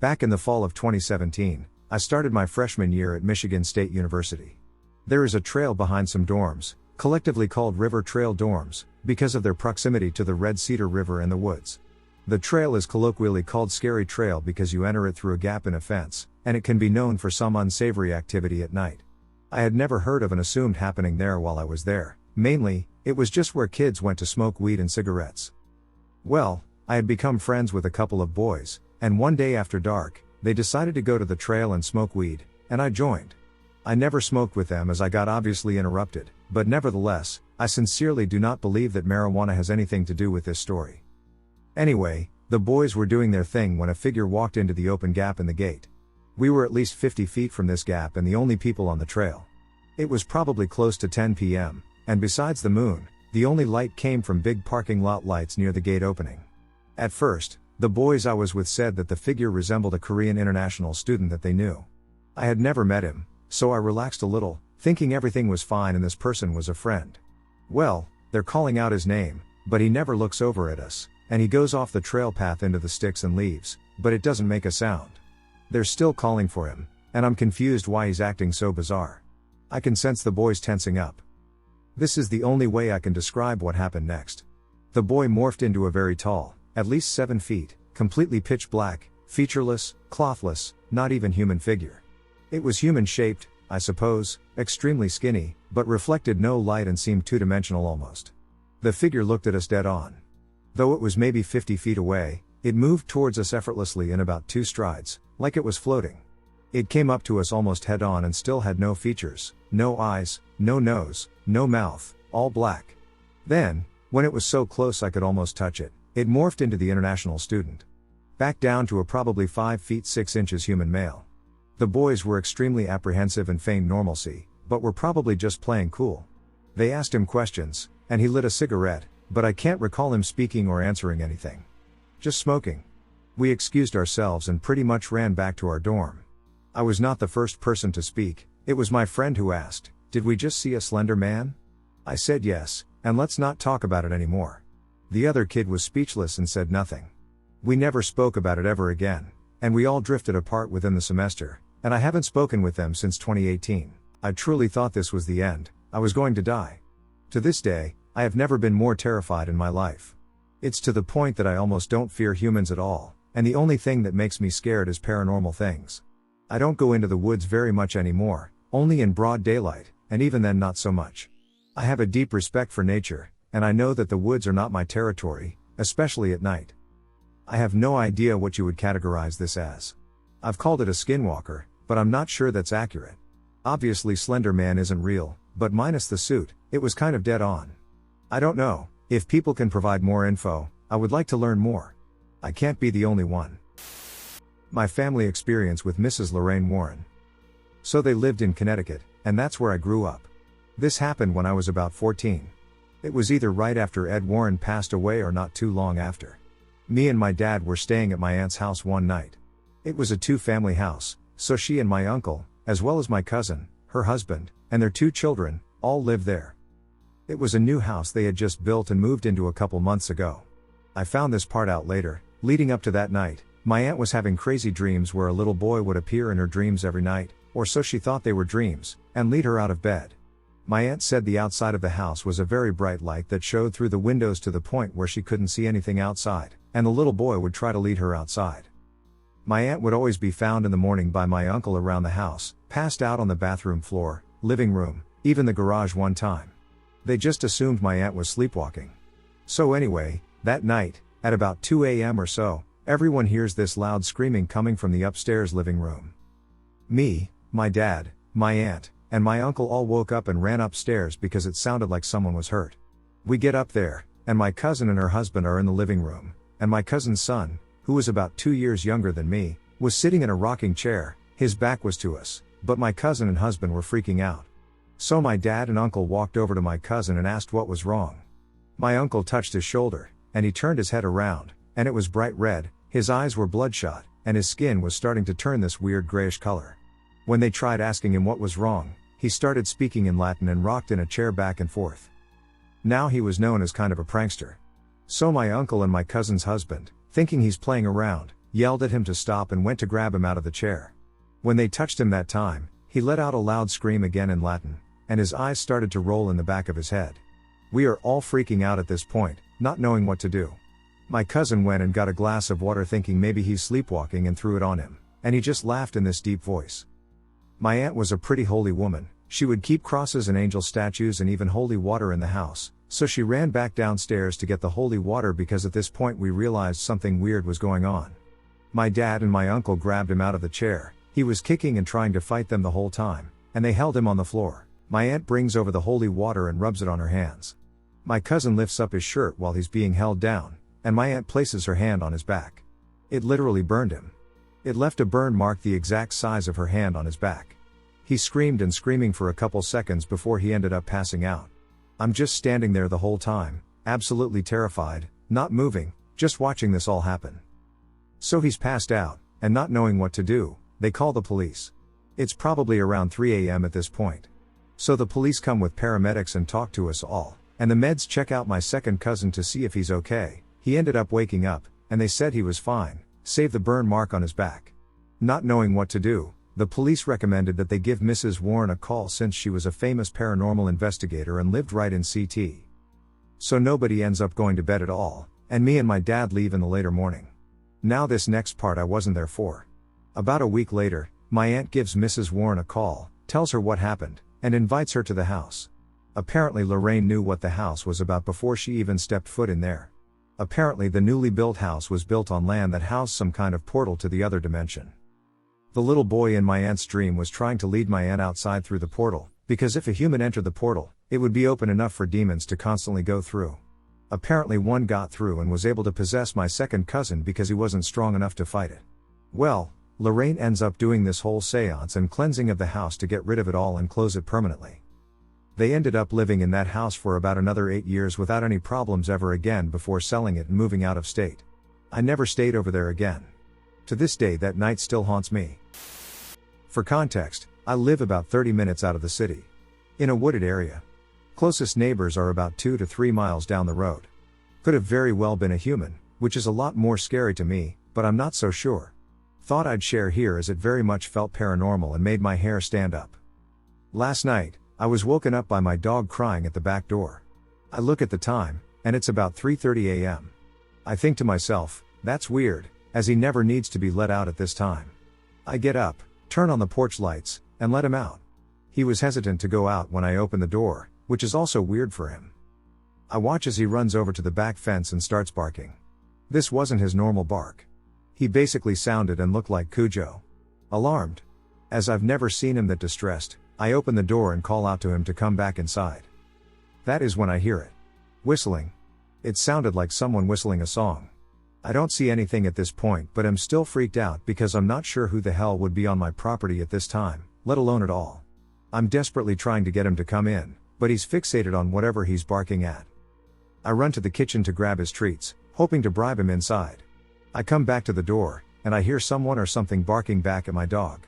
Back in the fall of 2017, I started my freshman year at Michigan State University. There is a trail behind some dorms, collectively called River Trail Dorms, because of their proximity to the Red Cedar River and the woods. The trail is colloquially called Scary Trail because you enter it through a gap in a fence, and it can be known for some unsavory activity at night. I had never heard of an assumed happening there while I was there. Mainly, it was just where kids went to smoke weed and cigarettes. Well, I had become friends with a couple of boys, and one day after dark, they decided to go to the trail and smoke weed, and I joined. I never smoked with them as I got obviously interrupted, but nevertheless, I sincerely do not believe that marijuana has anything to do with this story. Anyway, the boys were doing their thing when a figure walked into the open gap in the gate. We were at least 50 feet from this gap and the only people on the trail. It was probably close to 10 p.m., and besides the moon, the only light came from big parking lot lights near the gate opening. At first, the boys I was with said that the figure resembled a Korean international student that they knew. I had never met him, so I relaxed a little, thinking everything was fine and this person was a friend. Well, they're calling out his name, but he never looks over at us, and he goes off the trail path into the sticks and leaves, but it doesn't make a sound. They're still calling for him, and I'm confused why he's acting so bizarre. I can sense the boys tensing up. This is the only way I can describe what happened next. The boy morphed into a very tall, at least 7 feet, completely pitch black, featureless, clothless, not even human figure. It was human-shaped, I suppose, extremely skinny, but reflected no light and seemed two-dimensional almost. The figure looked at us dead on. Though it was maybe 50 feet away, it moved towards us effortlessly in about 2 strides, like it was floating. It came up to us almost head-on and still had no features, no eyes, no nose, no mouth, all black. Then, when it was so close I could almost touch it, it morphed into the international student. Back down to a probably 5 feet 6 inches human male. The boys were extremely apprehensive and feigned normalcy, but were probably just playing cool. They asked him questions, and he lit a cigarette, but I can't recall him speaking or answering anything. Just smoking. We excused ourselves and pretty much ran back to our dorm. I was not the first person to speak, it was my friend who asked, "Did we just see a slender man?" I said yes, and let's not talk about it anymore. The other kid was speechless and said nothing. We never spoke about it ever again, and we all drifted apart within the semester, and I haven't spoken with them since 2018. I truly thought this was the end, I was going to die. To this day, I have never been more terrified in my life. It's to the point that I almost don't fear humans at all, and the only thing that makes me scared is paranormal things. I don't go into the woods very much anymore, only in broad daylight, and even then not so much. I have a deep respect for nature, and I know that the woods are not my territory, especially at night. I have no idea what you would categorize this as. I've called it a skinwalker, but I'm not sure that's accurate. Obviously Slender Man isn't real, but minus the suit, it was kind of dead on. I don't know, if people can provide more info, I would like to learn more. I can't be the only one. My family experience with Mrs. Lorraine Warren. So they lived in Connecticut, and that's where I grew up. This happened when I was about 14. It was either right after Ed Warren passed away or not too long after. Me and my dad were staying at my aunt's house one night. It was a two-family house, so she and my uncle, as well as my cousin, her husband, and their two children, all lived there. It was a new house they had just built and moved into a couple months ago. I found this part out later. Leading up to that night, my aunt was having crazy dreams where a little boy would appear in her dreams every night, or so she thought they were dreams, and lead her out of bed. My aunt said the outside of the house was a very bright light that showed through the windows to the point where she couldn't see anything outside, and the little boy would try to lead her outside. My aunt would always be found in the morning by my uncle around the house, passed out on the bathroom floor, living room, even the garage one time. They just assumed my aunt was sleepwalking. So anyway, that night, at about 2 a.m. or so, everyone hears this loud screaming coming from the upstairs living room. Me, my dad, my aunt, and my uncle all woke up and ran upstairs because it sounded like someone was hurt. We get up there, and my cousin and her husband are in the living room, and my cousin's son, who was about 2 years younger than me, was sitting in a rocking chair, his back was to us, but my cousin and husband were freaking out. So my dad and uncle walked over to my cousin and asked what was wrong. My uncle touched his shoulder, and he turned his head around, and it was bright red, his eyes were bloodshot, and his skin was starting to turn this weird grayish color. When they tried asking him what was wrong, he started speaking in Latin and rocked in a chair back and forth. Now he was known as kind of a prankster. So my uncle and my cousin's husband, thinking he's playing around, yelled at him to stop and went to grab him out of the chair. When they touched him that time, he let out a loud scream again in Latin, and his eyes started to roll in the back of his head. We are all freaking out at this point, not knowing what to do. My cousin went and got a glass of water thinking maybe he's sleepwalking and threw it on him, and he just laughed in this deep voice. My aunt was a pretty holy woman, she would keep crosses and angel statues and even holy water in the house, so she ran back downstairs to get the holy water because at this point we realized something weird was going on. My dad and my uncle grabbed him out of the chair, he was kicking and trying to fight them the whole time, and they held him on the floor. My aunt brings over the holy water and rubs it on her hands. My cousin lifts up his shirt while he's being held down, and my aunt places her hand on his back. It literally burned him. It left a burn mark the exact size of her hand on his back. He screamed and screaming for a couple seconds before he ended up passing out. I'm just standing there the whole time, absolutely terrified, not moving, just watching this all happen. So he's passed out, and not knowing what to do, they call the police. It's probably around 3 a.m. at this point. So the police come with paramedics and talk to us all, and the meds check out my second cousin to see if he's okay. He ended up waking up, and they said he was fine, save the burn mark on his back. Not knowing what to do, the police recommended that they give Mrs. Warren a call since she was a famous paranormal investigator and lived right in CT. So nobody ends up going to bed at all, and me and my dad leave in the later morning. Now this next part I wasn't there for. About a week later, my aunt gives Mrs. Warren a call, tells her what happened, and invites her to the house. Apparently Lorraine knew what the house was about before she even stepped foot in there. Apparently the newly built house was built on land that housed some kind of portal to the other dimension. The little boy in my aunt's dream was trying to lead my aunt outside through the portal, because if a human entered the portal, it would be open enough for demons to constantly go through. Apparently one got through and was able to possess my second cousin because he wasn't strong enough to fight it. Well, Lorraine ends up doing this whole seance and cleansing of the house to get rid of it all and close it permanently. They ended up living in that house for about another 8 years without any problems ever again before selling it and moving out of state. I never stayed over there again. To this day that night still haunts me. For context, I live about 30 minutes out of the city. In a wooded area. Closest neighbors are about 2 to 3 miles down the road. Could have very well been a human, which is a lot more scary to me, but I'm not so sure. Thought I'd share here as it very much felt paranormal and made my hair stand up. Last night, I was woken up by my dog crying at the back door. I look at the time, and it's about 3:30 a.m. I think to myself, that's weird, as he never needs to be let out at this time. I get up, turn on the porch lights, and let him out. He was hesitant to go out when I open the door, which is also weird for him. I watch as he runs over to the back fence and starts barking. This wasn't his normal bark. He basically sounded and looked like Cujo. Alarmed. As I've never seen him that distressed, I open the door and call out to him to come back inside. That is when I hear it. Whistling. It sounded like someone whistling a song. I don't see anything at this point but am still freaked out because I'm not sure who the hell would be on my property at this time, let alone at all. I'm desperately trying to get him to come in, but he's fixated on whatever he's barking at. I run to the kitchen to grab his treats, hoping to bribe him inside. I come back to the door, and I hear someone or something barking back at my dog.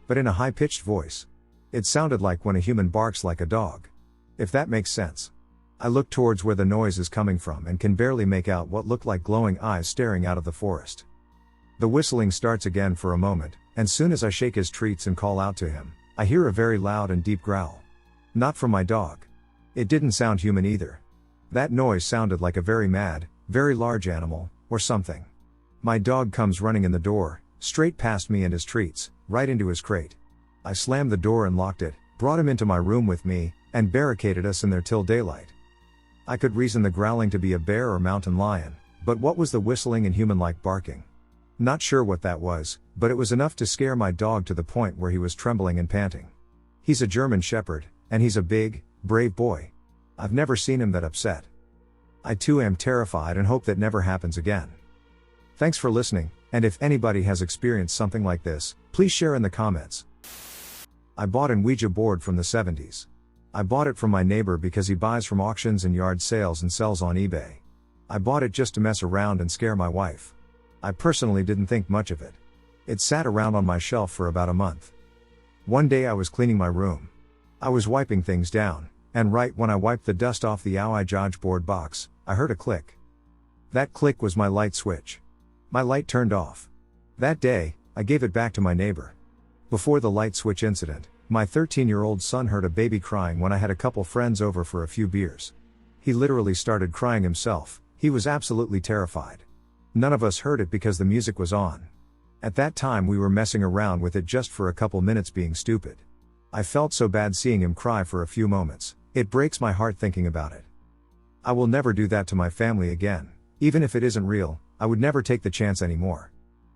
But in a high-pitched voice. It sounded like when a human barks like a dog. If that makes sense. I look towards where the noise is coming from and can barely make out what looked like glowing eyes staring out of the forest. The whistling starts again for a moment, and soon as I shake his treats and call out to him, I hear a very loud and deep growl. Not from my dog. It didn't sound human either. That noise sounded like a very mad, very large animal, or something. My dog comes running in the door, straight past me and his treats, right into his crate. I slammed the door and locked it, brought him into my room with me, and barricaded us in there till daylight. I could reason the growling to be a bear or mountain lion, but what was the whistling and human-like barking? Not sure what that was, but it was enough to scare my dog to the point where he was trembling and panting. He's a German Shepherd, and he's a big, brave boy. I've never seen him that upset. I too am terrified and hope that never happens again. Thanks for listening, and if anybody has experienced something like this, please share in the comments. I bought an Ouija board from the 70s. I bought it from my neighbor because he buys from auctions and yard sales and sells on eBay. I bought it just to mess around and scare my wife. I personally didn't think much of it. It sat around on my shelf for about a month. One day I was cleaning my room. I was wiping things down, and right when I wiped the dust off the Ouija board box, I heard a click. That click was my light switch. My light turned off. That day, I gave it back to my neighbor. Before the light switch incident, my 13-year-old son heard a baby crying when I had a couple friends over for a few beers. He literally started crying himself. He was absolutely terrified. None of us heard it because the music was on. At that time we were messing around with it just for a couple minutes being stupid. I felt so bad seeing him cry for a few moments. It breaks my heart thinking about it. I will never do that to my family again. Even if it isn't real, I would never take the chance anymore.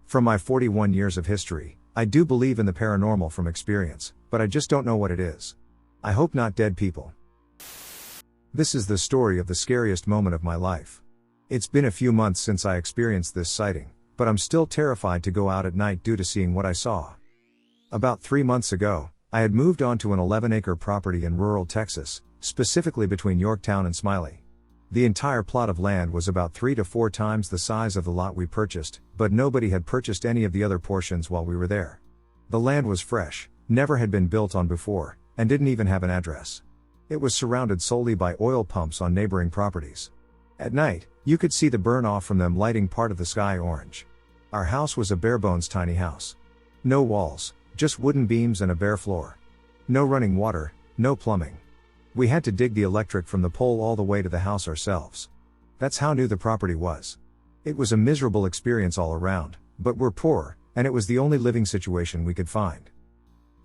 From my 41 years of history, I do believe in the paranormal from experience, but I just don't know what it is. I hope not dead people. This is the story of the scariest moment of my life. It's been a few months since I experienced this sighting, but I'm still terrified to go out at night due to seeing what I saw. About 3 months ago, I had moved onto an 11-acre property in rural Texas, specifically between Yorktown and Smiley. The entire plot of land was about 3 to 4 times the size of the lot we purchased, but nobody had purchased any of the other portions while we were there. The land was fresh, never had been built on before, and didn't even have an address. It was surrounded solely by oil pumps on neighboring properties. At night, you could see the burn off from them lighting part of the sky orange. Our house was a bare-bones tiny house. No walls, just wooden beams and a bare floor. No running water, no plumbing. We had to dig the electric from the pole all the way to the house ourselves. That's how new the property was. It was a miserable experience all around, but we're poor, and it was the only living situation we could find.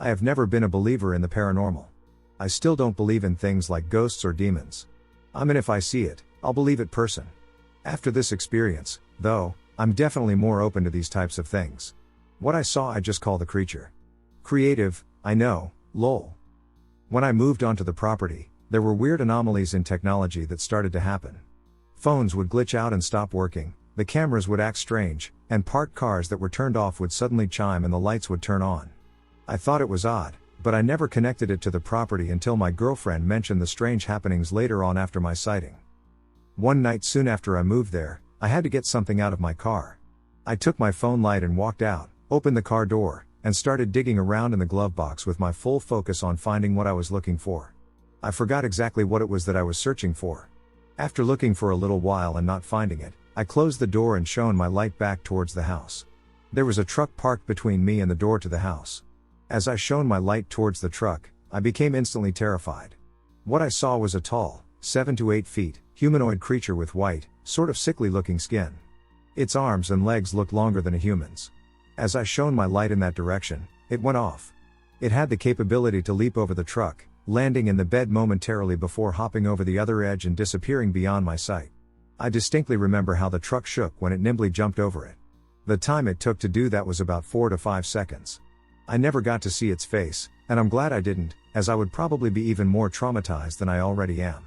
I have never been a believer in the paranormal. I still don't believe in things like ghosts or demons. If I see it, I'll believe it person. After this experience, though, I'm definitely more open to these types of things. What I saw I just call the creature. Creative, I know, lol. When I moved onto the property, there were weird anomalies in technology that started to happen. Phones would glitch out and stop working, the cameras would act strange, and parked cars that were turned off would suddenly chime and the lights would turn on. I thought it was odd, but I never connected it to the property until my girlfriend mentioned the strange happenings later on after my sighting. One night soon after I moved there, I had to get something out of my car. I took my phone light and walked out, opened the car door, and started digging around in the glove box with my full focus on finding what I was looking for. I forgot exactly what it was that I was searching for. After looking for a little while and not finding it, I closed the door and shone my light back towards the house. There was a truck parked between me and the door to the house. As I shone my light towards the truck, I became instantly terrified. What I saw was a tall, 7 to 8 feet, humanoid creature with white, sort of sickly looking skin. Its arms and legs looked longer than a human's. As I shone my light in that direction, it went off. It had the capability to leap over the truck, landing in the bed momentarily before hopping over the other edge and disappearing beyond my sight. I distinctly remember how the truck shook when it nimbly jumped over it. The time it took to do that was about 4 to 5 seconds. I never got to see its face, and I'm glad I didn't, as I would probably be even more traumatized than I already am.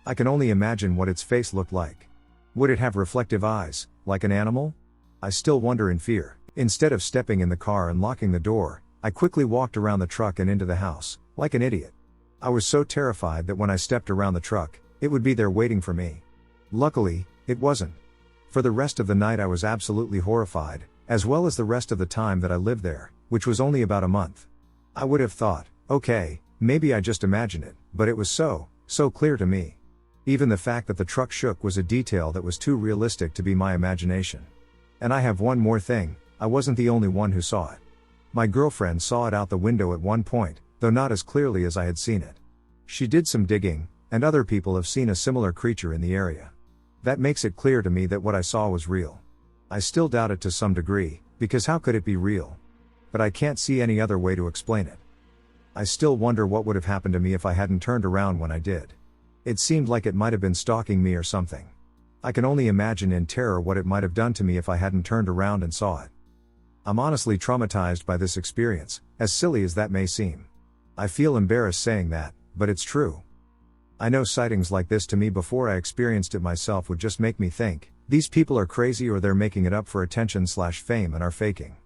I can only imagine what its face looked like. Would it have reflective eyes, like an animal? I still wonder in fear. Instead of stepping in the car and locking the door, I quickly walked around the truck and into the house, like an idiot. I was so terrified that when I stepped around the truck, it would be there waiting for me. Luckily, it wasn't. For the rest of the night I was absolutely horrified, as well as the rest of the time that I lived there, which was only about a month. I would have thought, okay, maybe I just imagined it, but it was so clear to me. Even the fact that the truck shook was a detail that was too realistic to be my imagination. And I have one more thing, I wasn't the only one who saw it. My girlfriend saw it out the window at one point, though not as clearly as I had seen it. She did some digging, and other people have seen a similar creature in the area. That makes it clear to me that what I saw was real. I still doubt it to some degree, because how could it be real? But I can't see any other way to explain it. I still wonder what would have happened to me if I hadn't turned around when I did. It seemed like it might have been stalking me or something. I can only imagine in terror what it might have done to me if I hadn't turned around and saw it. I'm honestly traumatized by this experience, as silly as that may seem. I feel embarrassed saying that, but it's true. I know sightings like this to me before I experienced it myself would just make me think, these people are crazy or they're making it up for attention/fame and are faking.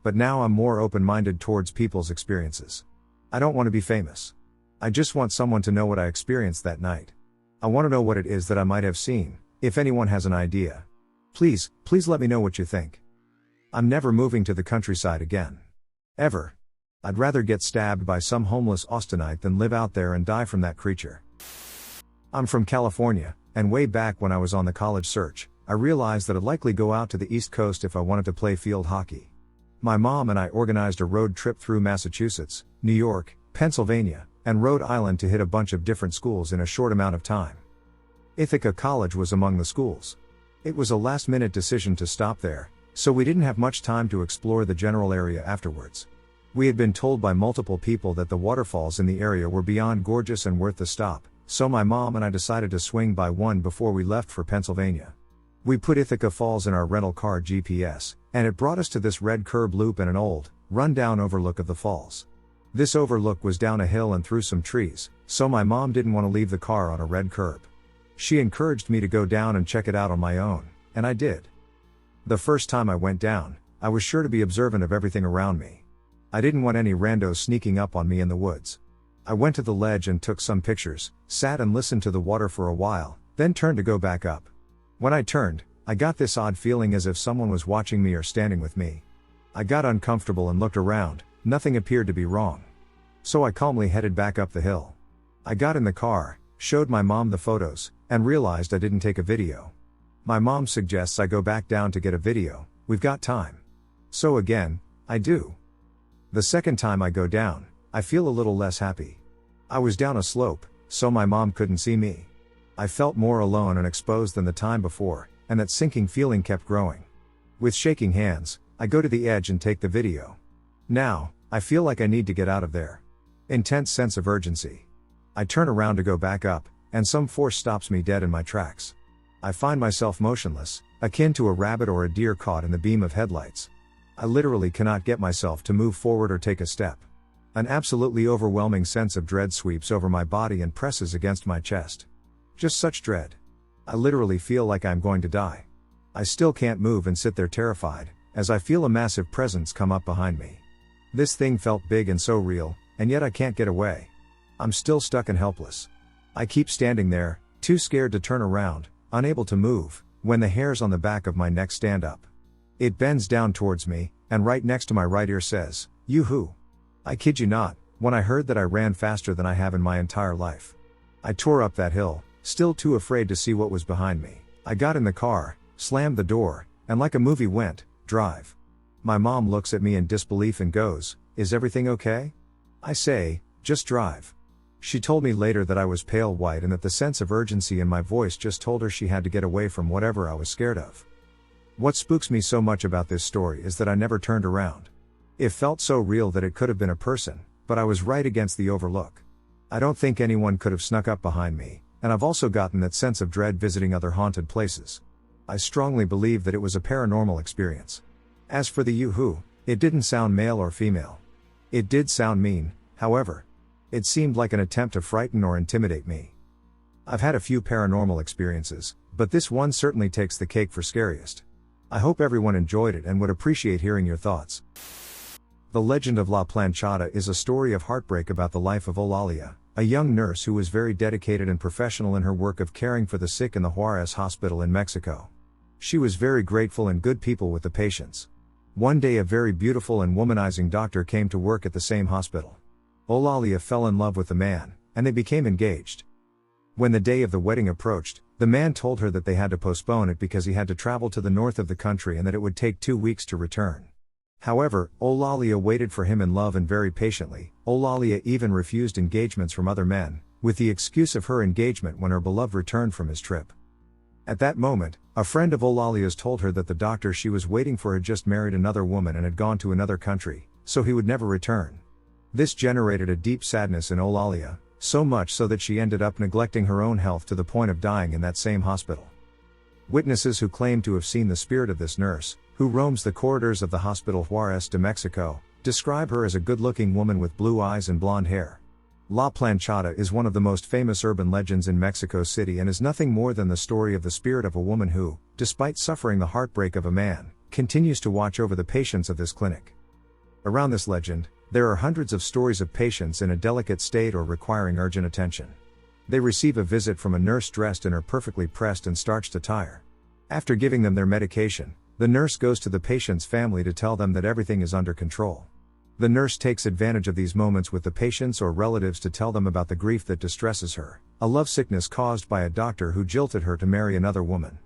But now I'm more open-minded towards people's experiences. I don't want to be famous. I just want someone to know what I experienced that night. I want to know what it is that I might have seen, if anyone has an idea. Please let me know what you think. I'm never moving to the countryside again. Ever. I'd rather get stabbed by some homeless Austinite than live out there and die from that creature. I'm from California, and way back when I was on the college search, I realized that I'd likely go out to the East Coast if I wanted to play field hockey. My mom and I organized a road trip through Massachusetts, New York, Pennsylvania, and Rhode Island to hit a bunch of different schools in a short amount of time. Ithaca College was among the schools. It was a last-minute decision to stop there, so we didn't have much time to explore the general area afterwards. We had been told by multiple people that the waterfalls in the area were beyond gorgeous and worth the stop, so my mom and I decided to swing by one before we left for Pennsylvania. We put Ithaca Falls in our rental car GPS, and it brought us to this red curb loop and an old, run-down overlook of the falls. This overlook was down a hill and through some trees, so my mom didn't want to leave the car on a red curb. She encouraged me to go down and check it out on my own, and I did. The first time I went down, I was sure to be observant of everything around me. I didn't want any randos sneaking up on me in the woods. I went to the ledge and took some pictures, sat and listened to the water for a while, then turned to go back up. When I turned, I got this odd feeling as if someone was watching me or standing with me. I got uncomfortable and looked around, nothing appeared to be wrong. So I calmly headed back up the hill. I got in the car, showed my mom the photos, and realized I didn't take a video. My mom suggests I go back down to get a video, we've got time. So again, I do. The second time I go down, I feel a little less happy. I was down a slope, so my mom couldn't see me. I felt more alone and exposed than the time before, and that sinking feeling kept growing. With shaking hands, I go to the edge and take the video. Now, I feel like I need to get out of there. Intense sense of urgency. I turn around to go back up, and some force stops me dead in my tracks. I find myself motionless, akin to a rabbit or a deer caught in the beam of headlights. I literally cannot get myself to move forward or take a step. An absolutely overwhelming sense of dread sweeps over my body and presses against my chest. Just such dread. I literally feel like I'm going to die. I still can't move and sit there terrified, as I feel a massive presence come up behind me. This thing felt big and so real, and yet I can't get away. I'm still stuck and helpless. I keep standing there, too scared to turn around, unable to move, when the hairs on the back of my neck stand up. It bends down towards me, and right next to my right ear says, "Yoo-hoo." I kid you not, when I heard that I ran faster than I have in my entire life. I tore up that hill, still too afraid to see what was behind me. I got in the car, slammed the door, and like a movie went, "Drive." My mom looks at me in disbelief and goes, "Is everything okay?" I say, "Just drive." She told me later that I was pale white and that the sense of urgency in my voice just told her she had to get away from whatever I was scared of. What spooks me so much about this story is that I never turned around. It felt so real that it could have been a person, but I was right against the overlook. I don't think anyone could have snuck up behind me, and I've also gotten that sense of dread visiting other haunted places. I strongly believe that it was a paranormal experience. As for the yoo-hoo, it didn't sound male or female. It did sound mean, however. It seemed like an attempt to frighten or intimidate me. I've had a few paranormal experiences, but this one certainly takes the cake for scariest. I hope everyone enjoyed it and would appreciate hearing your thoughts. The Legend of La Planchada is a story of heartbreak about the life of Eulalia, a young nurse who was very dedicated and professional in her work of caring for the sick in the Juarez hospital in Mexico. She was very grateful and good people with the patients. One day a very beautiful and womanizing doctor came to work at the same hospital. Eulalia fell in love with the man, and they became engaged. When the day of the wedding approached, the man told her that they had to postpone it because he had to travel to the north of the country and that it would take 2 weeks to return. However, Eulalia waited for him in love and very patiently. Eulalia even refused engagements from other men, with the excuse of her engagement when her beloved returned from his trip. At that moment, a friend of Eulalia's told her that the doctor she was waiting for had just married another woman and had gone to another country, so he would never return. This generated a deep sadness in Eulalia, so much so that she ended up neglecting her own health to the point of dying in that same hospital. Witnesses who claimed to have seen the spirit of this nurse, who roams the corridors of the hospital Juarez de Mexico, describe her as a good-looking woman with blue eyes and blonde hair. La Planchada is one of the most famous urban legends in Mexico City and is nothing more than the story of the spirit of a woman who, despite suffering the heartbreak of a man, continues to watch over the patients of this clinic. Around this legend, there are hundreds of stories of patients in a delicate state or requiring urgent attention. They receive a visit from a nurse dressed in her perfectly pressed and starched attire. After giving them their medication, the nurse goes to the patient's family to tell them that everything is under control. The nurse takes advantage of these moments with the patients or relatives to tell them about the grief that distresses her, a lovesickness caused by a doctor who jilted her to marry another woman.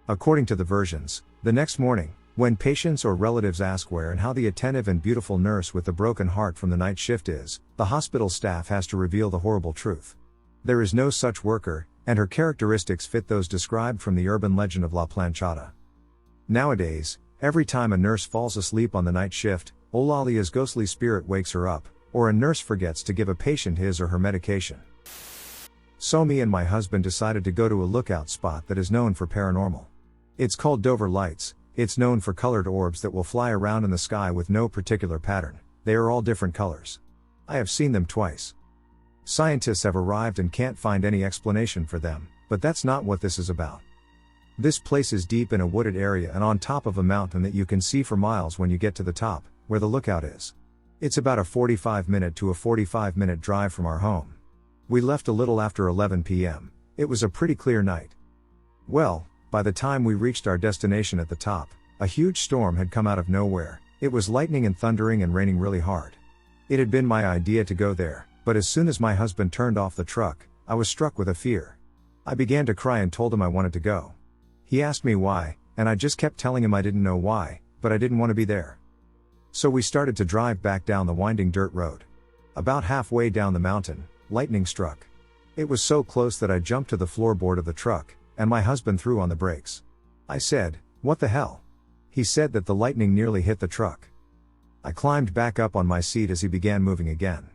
According to the versions, the next morning, when patients or relatives ask where and how the attentive and beautiful nurse with the broken heart from the night shift is, the hospital staff has to reveal the horrible truth. There is no such worker, and her characteristics fit those described from the urban legend of La Planchada. Nowadays, every time a nurse falls asleep on the night shift, Eulalia's ghostly spirit wakes her up, or a nurse forgets to give a patient his or her medication. So me and my husband decided to go to a lookout spot that is known for paranormal. It's called Dover Lights. It's known for colored orbs that will fly around in the sky with no particular pattern. They are all different colors. I have seen them twice. Scientists have arrived and can't find any explanation for them, but that's not what this is about. This place is deep in a wooded area and on top of a mountain that you can see for miles when you get to the top, where the lookout is. It's about a 45-minute to a 45-minute drive from our home. We left a little after 11 p.m. It was a pretty clear night. Well, by the time we reached our destination at the top, a huge storm had come out of nowhere. It was lightning and thundering and raining really hard. It had been my idea to go there, but as soon as my husband turned off the truck, I was struck with a fear. I began to cry and told him I wanted to go. He asked me why, and I just kept telling him I didn't know why, but I didn't want to be there. So we started to drive back down the winding dirt road. About halfway down the mountain, lightning struck. It was so close that I jumped to the floorboard of the truck, and my husband threw on the brakes. I said, "What the hell?" He said that the lightning nearly hit the truck. I climbed back up on my seat as he began moving again.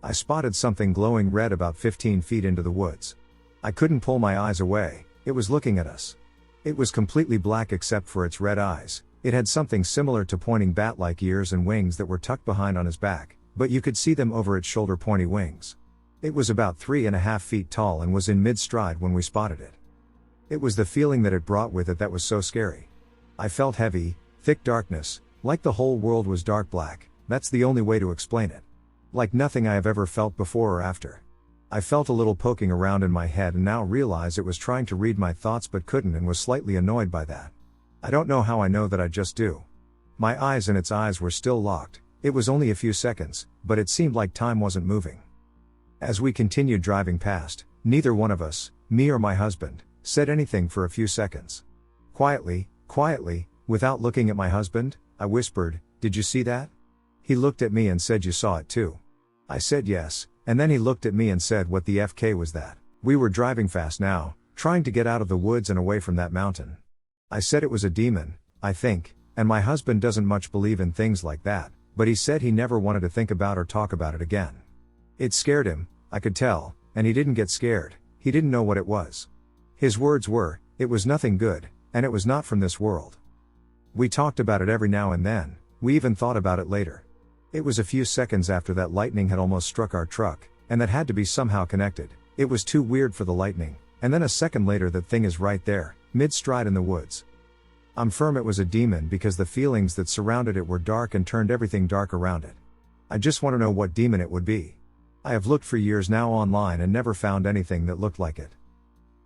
I spotted something glowing red about 15 feet into the woods. I couldn't pull my eyes away. It was looking at us. It was completely black except for its red eyes. It had something similar to pointing bat-like ears and wings that were tucked behind on his back, but you could see them over its shoulder pointy wings. It was about 3.5 feet tall and was in mid-stride when we spotted it. It was the feeling that it brought with it that was so scary. I felt heavy, thick darkness, like the whole world was dark black. That's the only way to explain it. Like nothing I have ever felt before or after. I felt a little poking around in my head and now realize it was trying to read my thoughts but couldn't and was slightly annoyed by that. I don't know how I know that, I just do. My eyes and its eyes were still locked. It was only a few seconds, but it seemed like time wasn't moving. As we continued driving past, neither one of us, me or my husband, said anything for a few seconds. Quietly, without looking at my husband, I whispered, "Did you see that?" He looked at me and said, "You saw it too?" I said yes, and then he looked at me and said, "What the FK was that?" We were driving fast now, trying to get out of the woods and away from that mountain. I said it was a demon, I think, and my husband doesn't much believe in things like that, but he said he never wanted to think about or talk about it again. It scared him, I could tell, and he didn't get scared, he didn't know what it was. His words were, "It was nothing good, and it was not from this world." We talked about it every now and then, we even thought about it later. It was a few seconds after that lightning had almost struck our truck, and that had to be somehow connected. It was too weird for the lightning, and then a second later that thing is right there, mid-stride in the woods. I'm firm it was a demon because the feelings that surrounded it were dark and turned everything dark around it. I just want to know what demon it would be. I have looked for years now online and never found anything that looked like it.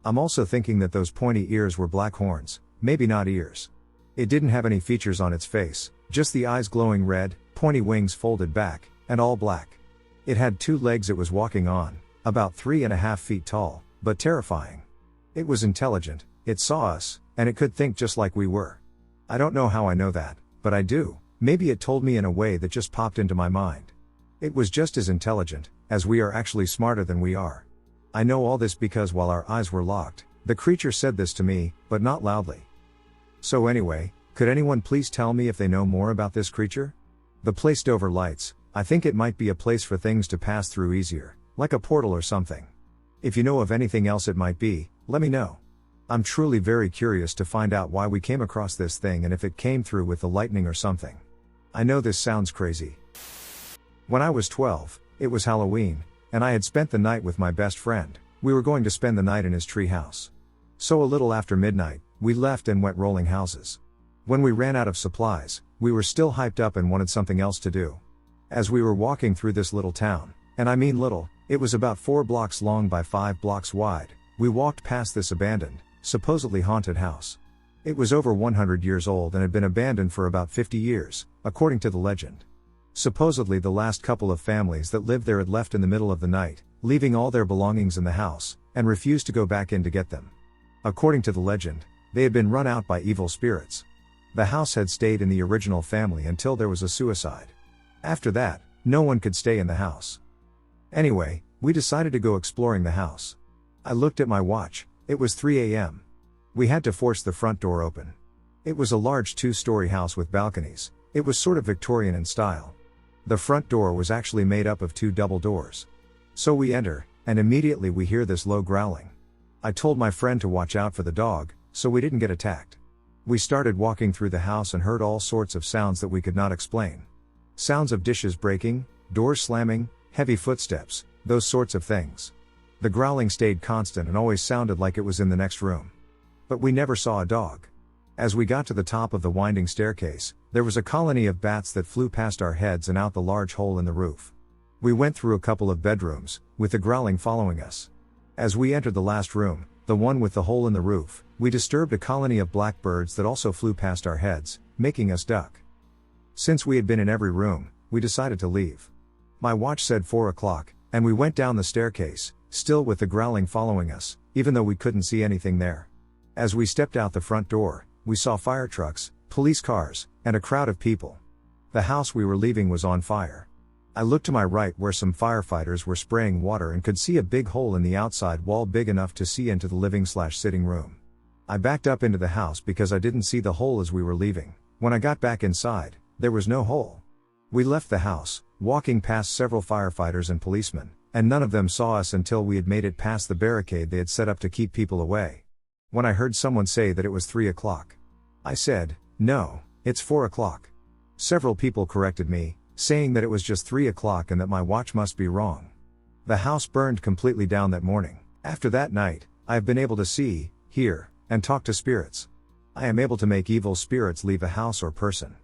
I'm also thinking that those pointy ears were black horns, maybe not ears. It didn't have any features on its face, just the eyes glowing red, pointy wings folded back, and all black. It had 2 legs it was walking on, about 3.5 feet tall, but terrifying. It was intelligent, it saw us, and it could think just like we were. I don't know how I know that, but I do. Maybe it told me in a way that just popped into my mind. It was just as intelligent, as we are actually smarter than we are. I know all this because while our eyes were locked, the creature said this to me, but not loudly. So anyway, could anyone please tell me if they know more about this creature? The place Dover lights, I think it might be a place for things to pass through easier, like a portal or something. If you know of anything else it might be, let me know. I'm truly very curious to find out why we came across this thing and if it came through with the lightning or something. I know this sounds crazy. When I was 12, it was Halloween, and I had spent the night with my best friend. We were going to spend the night in his tree house. So a little after midnight, we left and went rolling houses. When we ran out of supplies, we were still hyped up and wanted something else to do. As we were walking through this little town, and I mean little, it was about 4 blocks long by 5 blocks wide, we walked past this abandoned, supposedly haunted house. It was over 100 years old and had been abandoned for about 50 years, according to the legend. Supposedly the last couple of families that lived there had left in the middle of the night, leaving all their belongings in the house, and refused to go back in to get them. According to the legend, they had been run out by evil spirits. The house had stayed in the original family until there was a suicide. After that, no one could stay in the house. Anyway, we decided to go exploring the house. I looked at my watch, it was 3 a.m. We had to force the front door open. It was a large 2-story house with balconies. It was sort of Victorian in style. The front door was actually made up of 2 double doors. So we enter, and immediately we hear this low growling. I told my friend to watch out for the dog, so we didn't get attacked. We started walking through the house and heard all sorts of sounds that we could not explain. Sounds of dishes breaking, doors slamming, heavy footsteps, those sorts of things. The growling stayed constant and always sounded like it was in the next room. But we never saw a dog. As we got to the top of the winding staircase, there was a colony of bats that flew past our heads and out the large hole in the roof. We went through a couple of bedrooms, with the growling following us. As we entered the last room, the one with the hole in the roof, we disturbed a colony of blackbirds that also flew past our heads, making us duck. Since we had been in every room, we decided to leave. My watch said 4 o'clock, and we went down the staircase, still with the growling following us, even though we couldn't see anything there. As we stepped out the front door, we saw fire trucks, police cars, and a crowd of people. The house we were leaving was on fire. I looked to my right where some firefighters were spraying water and could see a big hole in the outside wall big enough to see into the living/sitting room. I backed up into the house because I didn't see the hole as we were leaving. When I got back inside, there was no hole. We left the house, walking past several firefighters and policemen, and none of them saw us until we had made it past the barricade they had set up to keep people away. When I heard someone say that it was 3 o'clock, I said, "No, it's 4 o'clock. Several people corrected me, saying that it was just 3 o'clock and that my watch must be wrong. The house burned completely down that morning. After that night, I have been able to see, hear, and talk to spirits. I am able to make evil spirits leave a house or person.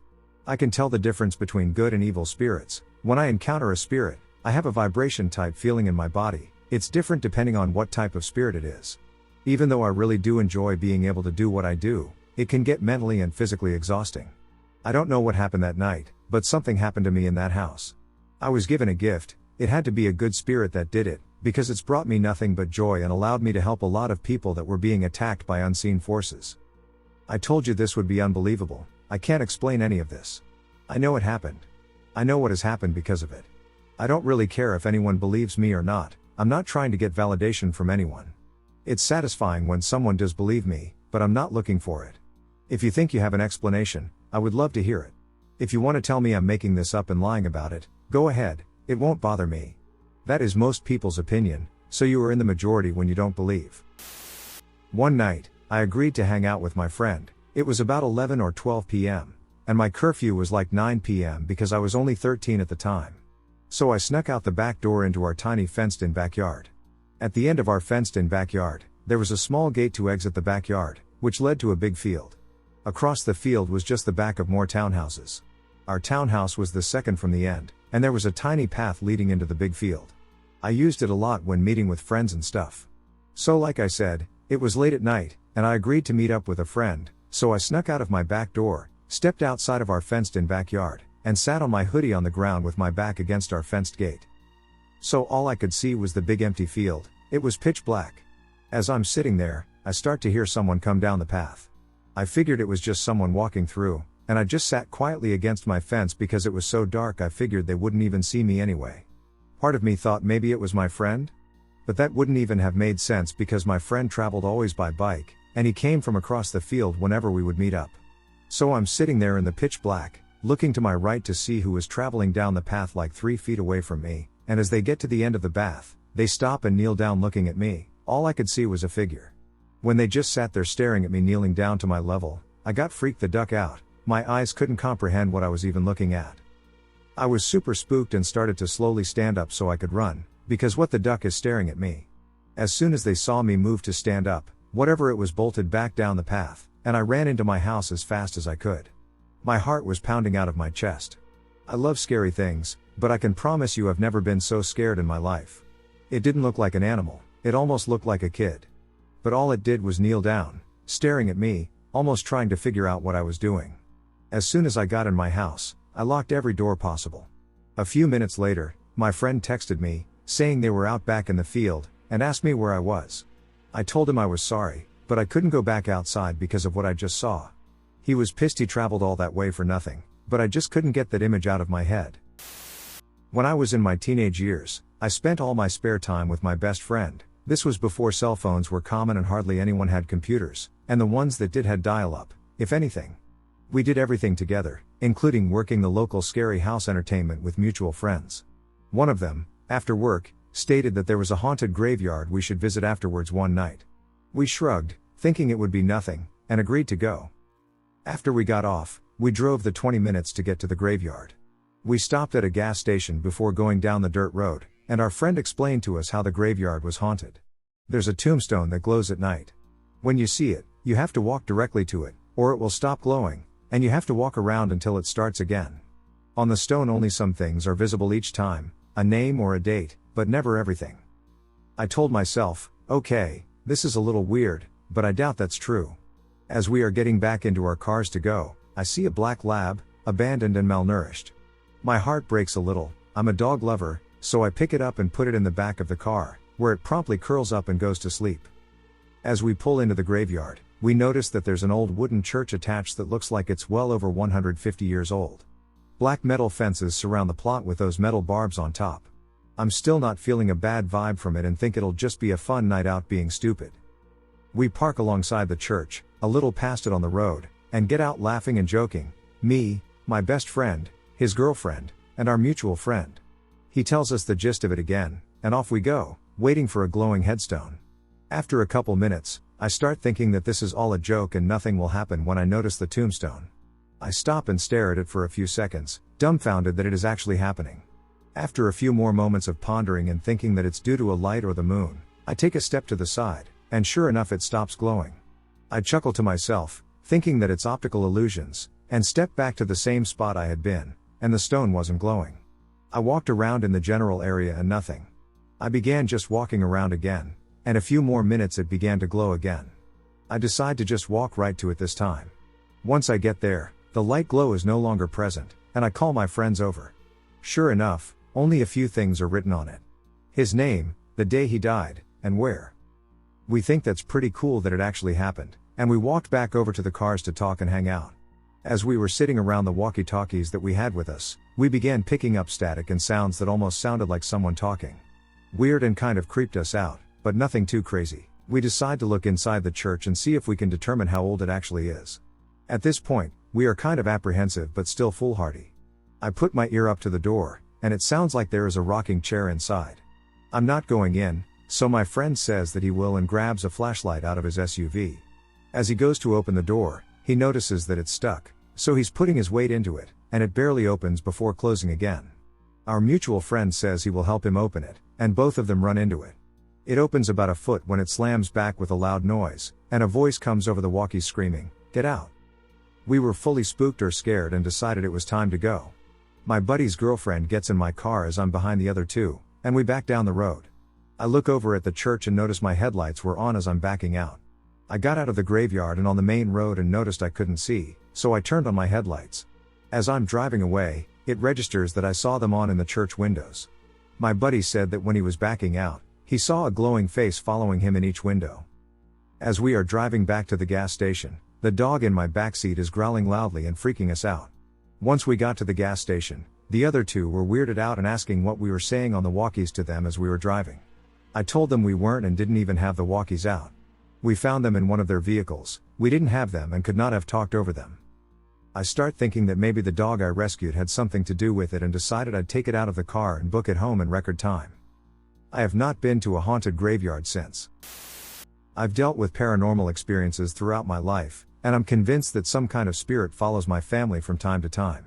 I can tell the difference between good and evil spirits. When I encounter a spirit, I have a vibration type feeling in my body. It's different depending on what type of spirit it is. Even though I really do enjoy being able to do what I do, it can get mentally and physically exhausting. I don't know what happened that night, but something happened to me in that house. I was given a gift. It had to be a good spirit that did it, because it's brought me nothing but joy and allowed me to help a lot of people that were being attacked by unseen forces. I told you this would be unbelievable. I can't explain any of this. I know it happened. I know what has happened because of it. I don't really care if anyone believes me or not. I'm not trying to get validation from anyone. It's satisfying when someone does believe me, but I'm not looking for it. If you think you have an explanation, I would love to hear it. If you want to tell me I'm making this up and lying about it, go ahead, it won't bother me. That is most people's opinion, so you are in the majority when you don't believe. One night, I agreed to hang out with my friend. It was about 11 or 12 p.m., and my curfew was like 9 p.m. because I was only 13 at the time. So I snuck out the back door into our tiny fenced-in backyard. At the end of our fenced-in backyard, there was a small gate to exit the backyard, which led to a big field. Across the field was just the back of more townhouses. Our townhouse was the second from the end, and there was a tiny path leading into the big field. I used it a lot when meeting with friends and stuff. So like I said, it was late at night, and I agreed to meet up with a friend, so I snuck out of my back door, stepped outside of our fenced-in backyard, and sat on my hoodie on the ground with my back against our fenced gate. So all I could see was the big empty field. It was pitch black. As I'm sitting there, I start to hear someone come down the path. I figured it was just someone walking through, and I just sat quietly against my fence because it was so dark I figured they wouldn't even see me anyway. Part of me thought maybe it was my friend? But that wouldn't even have made sense because my friend traveled always by bike, and he came from across the field whenever we would meet up. So I'm sitting there in the pitch black, looking to my right to see who was traveling down the path like 3 feet away from me, and as they get to the end of the path, they stop and kneel down looking at me. All I could see was a figure. When they just sat there staring at me kneeling down to my level, I got freaked the duck out. My eyes couldn't comprehend what I was even looking at. I was super spooked and started to slowly stand up so I could run, because what the duck is staring at me. As soon as they saw me move to stand up, whatever it was bolted back down the path, and I ran into my house as fast as I could. My heart was pounding out of my chest. I love scary things, but I can promise you I've never been so scared in my life. It didn't look like an animal, it almost looked like a kid. But all it did was kneel down, staring at me, almost trying to figure out what I was doing. As soon as I got in my house, I locked every door possible. A few minutes later, my friend texted me, saying they were out back in the field, and asked me where I was. I told him I was sorry, but I couldn't go back outside because of what I just saw. He was pissed he traveled all that way for nothing, but I just couldn't get that image out of my head. When I was in my teenage years, I spent all my spare time with my best friend. This was before cell phones were common and hardly anyone had computers, and the ones that did had dial-up, if anything. We did everything together, including working the local scary house entertainment with mutual friends. One of them, after work, stated that there was a haunted graveyard we should visit afterwards one night. We shrugged, thinking it would be nothing, and agreed to go. After we got off, we drove the 20 minutes to get to the graveyard. We stopped at a gas station before going down the dirt road, and our friend explained to us how the graveyard was haunted. There's a tombstone that glows at night. When you see it, you have to walk directly to it, or it will stop glowing, and you have to walk around until it starts again. On the stone only some things are visible each time, a name or a date, but never everything. I told myself, okay, this is a little weird, but I doubt that's true. As we are getting back into our cars to go, I see a black lab, abandoned and malnourished. My heart breaks a little. I'm a dog lover, so I pick it up and put it in the back of the car, where it promptly curls up and goes to sleep. As we pull into the graveyard, we notice that there's an old wooden church attached that looks like it's well over 150 years old. Black metal fences surround the plot with those metal barbs on top. I'm still not feeling a bad vibe from it and think it'll just be a fun night out being stupid. We park alongside the church, a little past it on the road, and get out laughing and joking, me, my best friend, his girlfriend, and our mutual friend. He tells us the gist of it again, and off we go, waiting for a glowing headstone. After a couple minutes, I start thinking that this is all a joke and nothing will happen when I notice the tombstone. I stop and stare at it for a few seconds, dumbfounded that it is actually happening. After a few more moments of pondering and thinking that it's due to a light or the moon, I take a step to the side, and sure enough it stops glowing. I chuckle to myself, thinking that it's optical illusions, and step back to the same spot I had been, and the stone wasn't glowing. I walked around in the general area and nothing. I began just walking around again, and a few more minutes it began to glow again. I decide to just walk right to it this time. Once I get there, the light glow is no longer present, and I call my friends over. Sure enough, only a few things are written on it. His name, the day he died, and where. We think that's pretty cool that it actually happened, and we walked back over to the cars to talk and hang out. As we were sitting around the walkie-talkies that we had with us, we began picking up static and sounds that almost sounded like someone talking. Weird and kind of creeped us out, but nothing too crazy. We decide to look inside the church and see if we can determine how old it actually is. At this point, we are kind of apprehensive but still foolhardy. I put my ear up to the door, and it sounds like there is a rocking chair inside. I'm not going in, so my friend says that he will and grabs a flashlight out of his SUV. As he goes to open the door, he notices that it's stuck, so he's putting his weight into it, and it barely opens before closing again. Our mutual friend says he will help him open it, and both of them run into it. It opens about a foot when it slams back with a loud noise, and a voice comes over the walkie screaming, "Get out!" We were fully spooked or scared and decided it was time to go. My buddy's girlfriend gets in my car as I'm behind the other two, and we back down the road. I look over at the church and notice my headlights were on as I'm backing out. I got out of the graveyard and on the main road and noticed I couldn't see, so I turned on my headlights. As I'm driving away, it registers that I saw them on in the church windows. My buddy said that when he was backing out, he saw a glowing face following him in each window. As we are driving back to the gas station, the dog in my backseat is growling loudly and freaking us out. Once we got to the gas station, the other two were weirded out and asking what we were saying on the walkies to them as we were driving. I told them we weren't and didn't even have the walkies out. We found them in one of their vehicles, we didn't have them and could not have talked over them. I start thinking that maybe the dog I rescued had something to do with it and decided I'd take it out of the car and book it home in record time. I have not been to a haunted graveyard since. I've dealt with paranormal experiences throughout my life, and I'm convinced that some kind of spirit follows my family from time to time.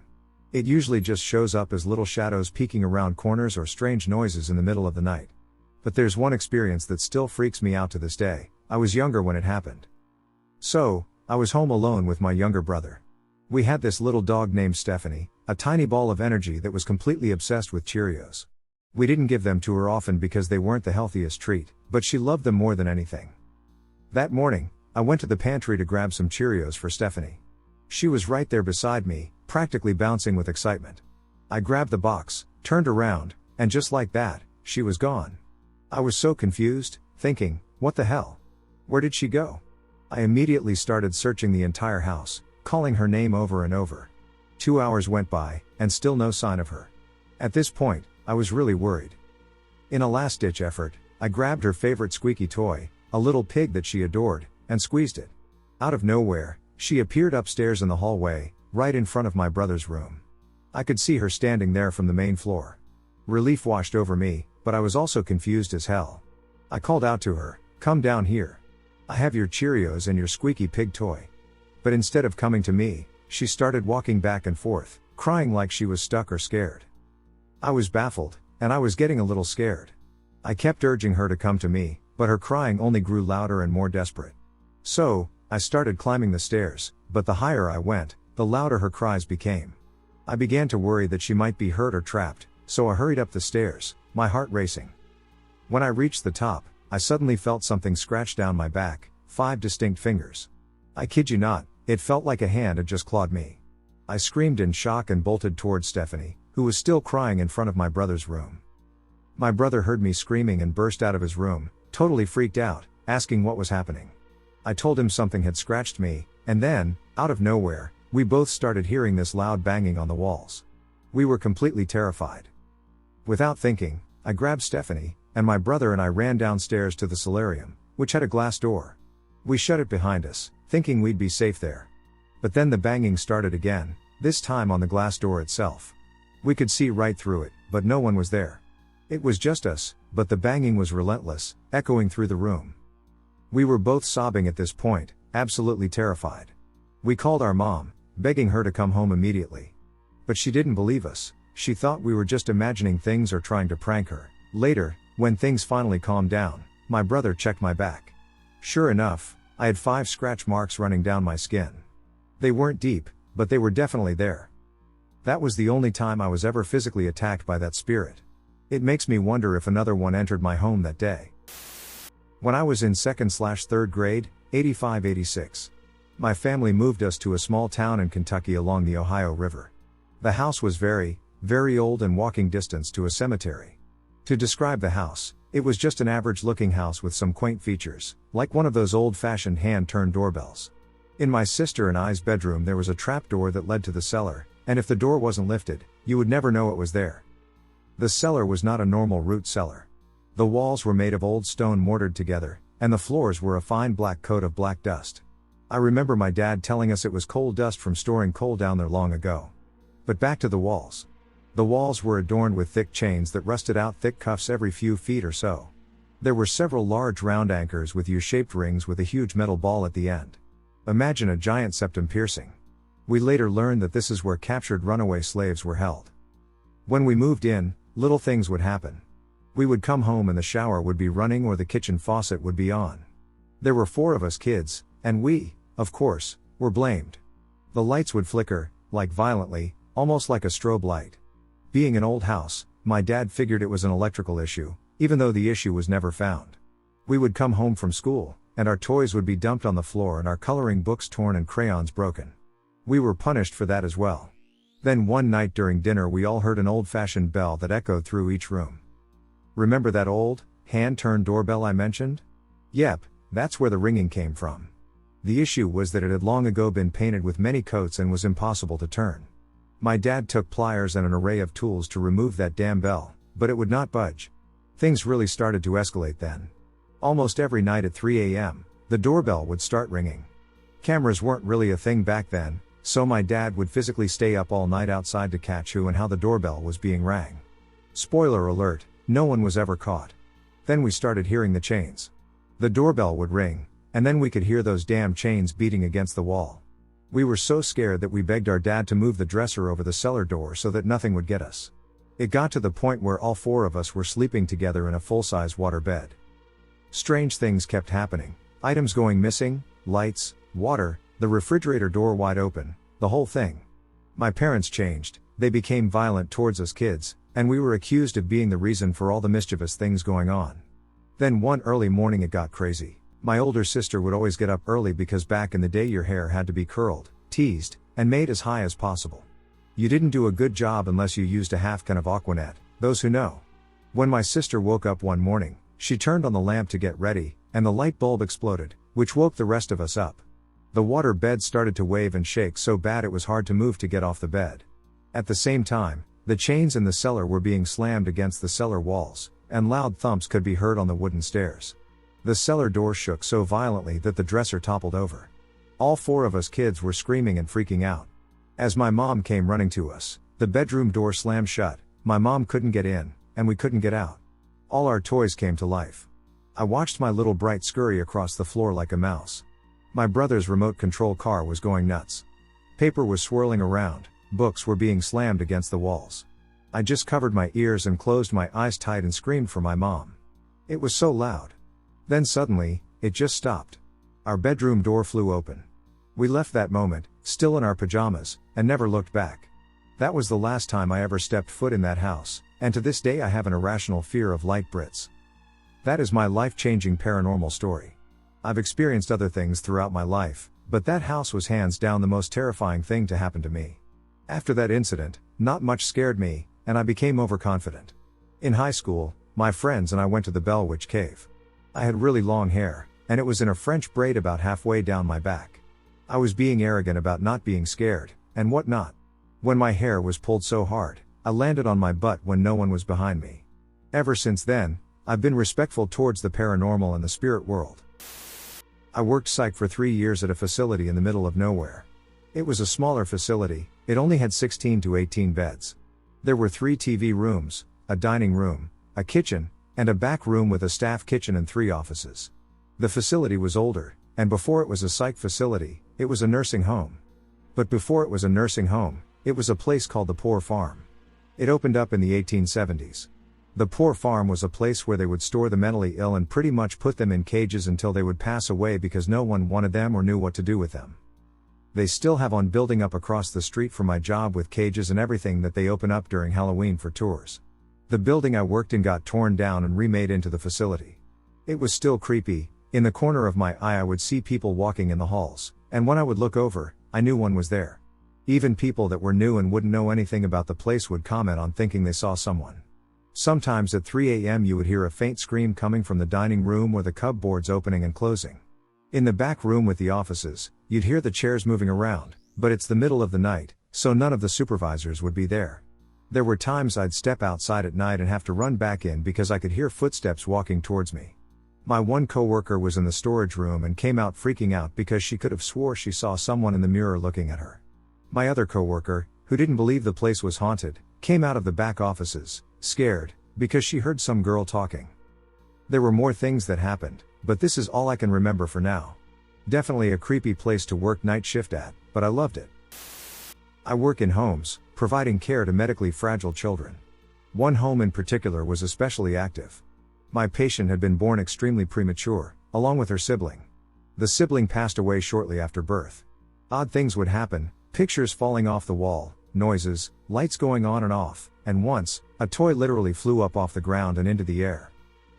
It usually just shows up as little shadows peeking around corners or strange noises in the middle of the night. But there's one experience that still freaks me out to this day. I was younger when it happened. So, I was home alone with my younger brother. We had this little dog named Stephanie, a tiny ball of energy that was completely obsessed with Cheerios. We didn't give them to her often because they weren't the healthiest treat, but she loved them more than anything. That morning, I went to the pantry to grab some Cheerios for Stephanie. She was right there beside me, practically bouncing with excitement. I grabbed the box, turned around, and just like that, she was gone. I was so confused, thinking, what the hell? Where did she go? I immediately started searching the entire house, calling her name over and over. 2 hours went by, and still no sign of her. At this point, I was really worried. In a last-ditch effort, I grabbed her favorite squeaky toy, a little pig that she adored, and squeezed it. Out of nowhere, she appeared upstairs in the hallway, right in front of my brother's room. I could see her standing there from the main floor. Relief washed over me, but I was also confused as hell. I called out to her, "Come down here. I have your Cheerios and your squeaky pig toy." But instead of coming to me, she started walking back and forth, crying like she was stuck or scared. I was baffled, and I was getting a little scared. I kept urging her to come to me, but her crying only grew louder and more desperate. So, I started climbing the stairs, but the higher I went, the louder her cries became. I began to worry that she might be hurt or trapped, so I hurried up the stairs, my heart racing. When I reached the top, I suddenly felt something scratch down my back, 5 distinct fingers. I kid you not, it felt like a hand had just clawed me. I screamed in shock and bolted towards Stephanie, who was still crying in front of my brother's room. My brother heard me screaming and burst out of his room, totally freaked out, asking what was happening. I told him something had scratched me, and then, out of nowhere, we both started hearing this loud banging on the walls. We were completely terrified. Without thinking, I grabbed Stephanie, and my brother and I ran downstairs to the solarium, which had a glass door. We shut it behind us, thinking we'd be safe there. But then the banging started again, this time on the glass door itself. We could see right through it, but no one was there. It was just us, but the banging was relentless, echoing through the room. We were both sobbing at this point, absolutely terrified. We called our mom, begging her to come home immediately. But she didn't believe us. She thought we were just imagining things or trying to prank her. Later, when things finally calmed down, my brother checked my back. Sure enough, I had 5 scratch marks running down my skin. They weren't deep, but they were definitely there. That was the only time I was ever physically attacked by that spirit. It makes me wonder if another one entered my home that day. When I was in 2nd/3rd grade, 85-86. My family moved us to a small town in Kentucky along the Ohio River. The house was very, very old and walking distance to a cemetery. To describe the house, it was just an average-looking house with some quaint features, like one of those old-fashioned hand-turned doorbells. In my sister and I's bedroom there was a trapdoor that led to the cellar, and if the door wasn't lifted, you would never know it was there. The cellar was not a normal root cellar. The walls were made of old stone mortared together, and the floors were a fine black coat of black dust. I remember my dad telling us it was coal dust from storing coal down there long ago. But back to the walls. The walls were adorned with thick chains that rusted out thick cuffs every few feet or so. There were several large round anchors with U-shaped rings with a huge metal ball at the end. Imagine a giant septum piercing. We later learned that this is where captured runaway slaves were held. When we moved in, little things would happen. We would come home and the shower would be running or the kitchen faucet would be on. There were 4 of us kids, and we, of course, were blamed. The lights would flicker, like violently, almost like a strobe light. Being an old house, my dad figured it was an electrical issue, even though the issue was never found. We would come home from school, and our toys would be dumped on the floor and our coloring books torn and crayons broken. We were punished for that as well. Then one night during dinner we all heard an old-fashioned bell that echoed through each room. Remember that old, hand-turned doorbell I mentioned? Yep, that's where the ringing came from. The issue was that it had long ago been painted with many coats and was impossible to turn. My dad took pliers and an array of tools to remove that damn bell, but it would not budge. Things really started to escalate then. Almost every night at 3 a.m., the doorbell would start ringing. Cameras weren't really a thing back then, so my dad would physically stay up all night outside to catch who and how the doorbell was being rang. Spoiler alert, no one was ever caught. Then we started hearing the chains. The doorbell would ring, and then we could hear those damn chains beating against the wall. We were so scared that we begged our dad to move the dresser over the cellar door so that nothing would get us. It got to the point where all 4 of us were sleeping together in a full-size water bed. Strange things kept happening, items going missing, lights, water, the refrigerator door wide open, the whole thing. My parents changed, they became violent towards us kids, and we were accused of being the reason for all the mischievous things going on. Then one early morning it got crazy. My older sister would always get up early because back in the day your hair had to be curled, teased, and made as high as possible. You didn't do a good job unless you used a half can of Aquanet, those who know. When my sister woke up one morning, she turned on the lamp to get ready, and the light bulb exploded, which woke the rest of us up. The water bed started to wave and shake so bad it was hard to move to get off the bed. At the same time, the chains in the cellar were being slammed against the cellar walls, and loud thumps could be heard on the wooden stairs. The cellar door shook so violently that the dresser toppled over. All 4 of us kids were screaming and freaking out. As my mom came running to us, the bedroom door slammed shut, my mom couldn't get in, and we couldn't get out. All our toys came to life. I watched my little bright scurry across the floor like a mouse. My brother's remote control car was going nuts. Paper was swirling around, books were being slammed against the walls. I just covered my ears and closed my eyes tight and screamed for my mom. It was so loud. Then suddenly, it just stopped. Our bedroom door flew open. We left that moment, still in our pajamas, and never looked back. That was the last time I ever stepped foot in that house, and to this day I have an irrational fear of light Brits. That is my life-changing paranormal story. I've experienced other things throughout my life, but that house was hands down the most terrifying thing to happen to me. After that incident, not much scared me, and I became overconfident. In high school, my friends and I went to the Bell Witch Cave. I had really long hair, and it was in a French braid about halfway down my back. I was being arrogant about not being scared, and whatnot. When my hair was pulled so hard, I landed on my butt when no one was behind me. Ever since then, I've been respectful towards the paranormal and the spirit world. I worked psych for 3 years at a facility in the middle of nowhere. It was a smaller facility, it only had 16 to 18 beds. There were 3 TV rooms, a dining room, a kitchen, and a back room with a staff kitchen and 3 offices. The facility was older, and before it was a psych facility, it was a nursing home. But before it was a nursing home, it was a place called the Poor Farm. It opened up in the 1870s. The Poor Farm was a place where they would store the mentally ill and pretty much put them in cages until they would pass away because no one wanted them or knew what to do with them. They still have one building up across the street from my job with cages and everything that they open up during Halloween for tours. The building I worked in got torn down and remade into the facility. It was still creepy. In the corner of my eye I would see people walking in the halls, and when I would look over, I knew one was there. Even people that were new and wouldn't know anything about the place would comment on thinking they saw someone. Sometimes at 3 a.m. you would hear a faint scream coming from the dining room or the cupboards opening and closing. In the back room with the offices, you'd hear the chairs moving around, but it's the middle of the night, so none of the supervisors would be there. There were times I'd step outside at night and have to run back in because I could hear footsteps walking towards me. My one coworker was in the storage room and came out freaking out because she could have swore she saw someone in the mirror looking at her. My other coworker, who didn't believe the place was haunted, came out of the back offices, scared, because she heard some girl talking. There were more things that happened, but this is all I can remember for now. Definitely a creepy place to work night shift at, but I loved it. I work in homes, providing care to medically fragile children. One home in particular was especially active. My patient had been born extremely premature, along with her sibling. The sibling passed away shortly after birth. Odd things would happen, pictures falling off the wall, noises, lights going on and off, and once, a toy literally flew up off the ground and into the air.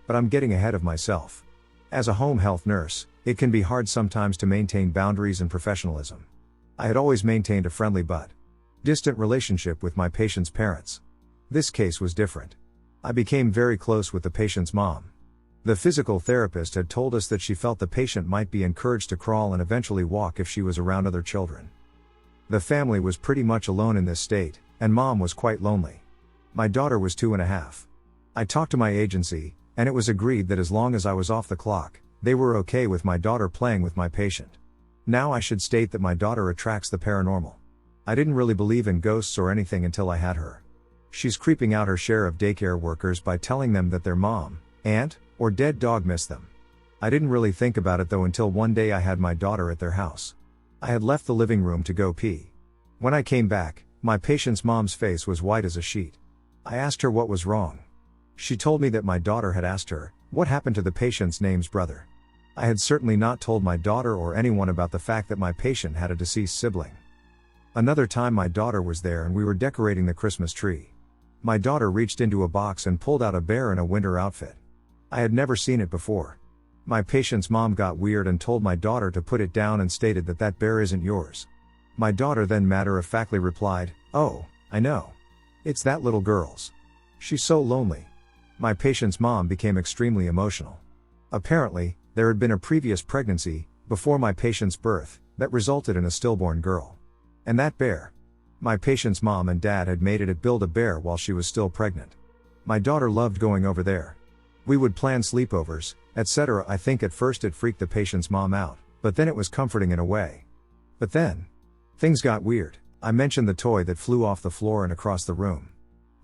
But I'm getting ahead of myself. As a home health nurse, it can be hard sometimes to maintain boundaries and professionalism. I had always maintained a friendly but distant relationship with my patient's parents. This case was different. I became very close with the patient's mom. The physical therapist had told us that she felt the patient might be encouraged to crawl and eventually walk if she was around other children. The family was pretty much alone in this state, and mom was quite lonely. My daughter was 2.5. I talked to my agency, and it was agreed that as long as I was off the clock, they were okay with my daughter playing with my patient. Now I should state that my daughter attracts the paranormal. I didn't really believe in ghosts or anything until I had her. She's creeping out her share of daycare workers by telling them that their mom, aunt, or dead dog missed them. I didn't really think about it though until one day I had my daughter at their house. I had left the living room to go pee. When I came back, my patient's mom's face was white as a sheet. I asked her what was wrong. She told me that my daughter had asked her, what happened to the patient's name's brother. I had certainly not told my daughter or anyone about the fact that my patient had a deceased sibling. Another time my daughter was there and we were decorating the Christmas tree. My daughter reached into a box and pulled out a bear in a winter outfit. I had never seen it before. My patient's mom got weird and told my daughter to put it down and stated that that bear isn't yours. My daughter then matter-of-factly replied, "Oh, I know. It's that little girl's. She's so lonely." My patient's mom became extremely emotional. Apparently, there had been a previous pregnancy, before my patient's birth, that resulted in a stillborn girl. And that bear. My patient's mom and dad had made it build a bear while she was still pregnant. My daughter loved going over there. We would plan sleepovers, etc. I think at first it freaked the patient's mom out, but then it was comforting in a way. But then, things got weird. I mentioned the toy that flew off the floor and across the room.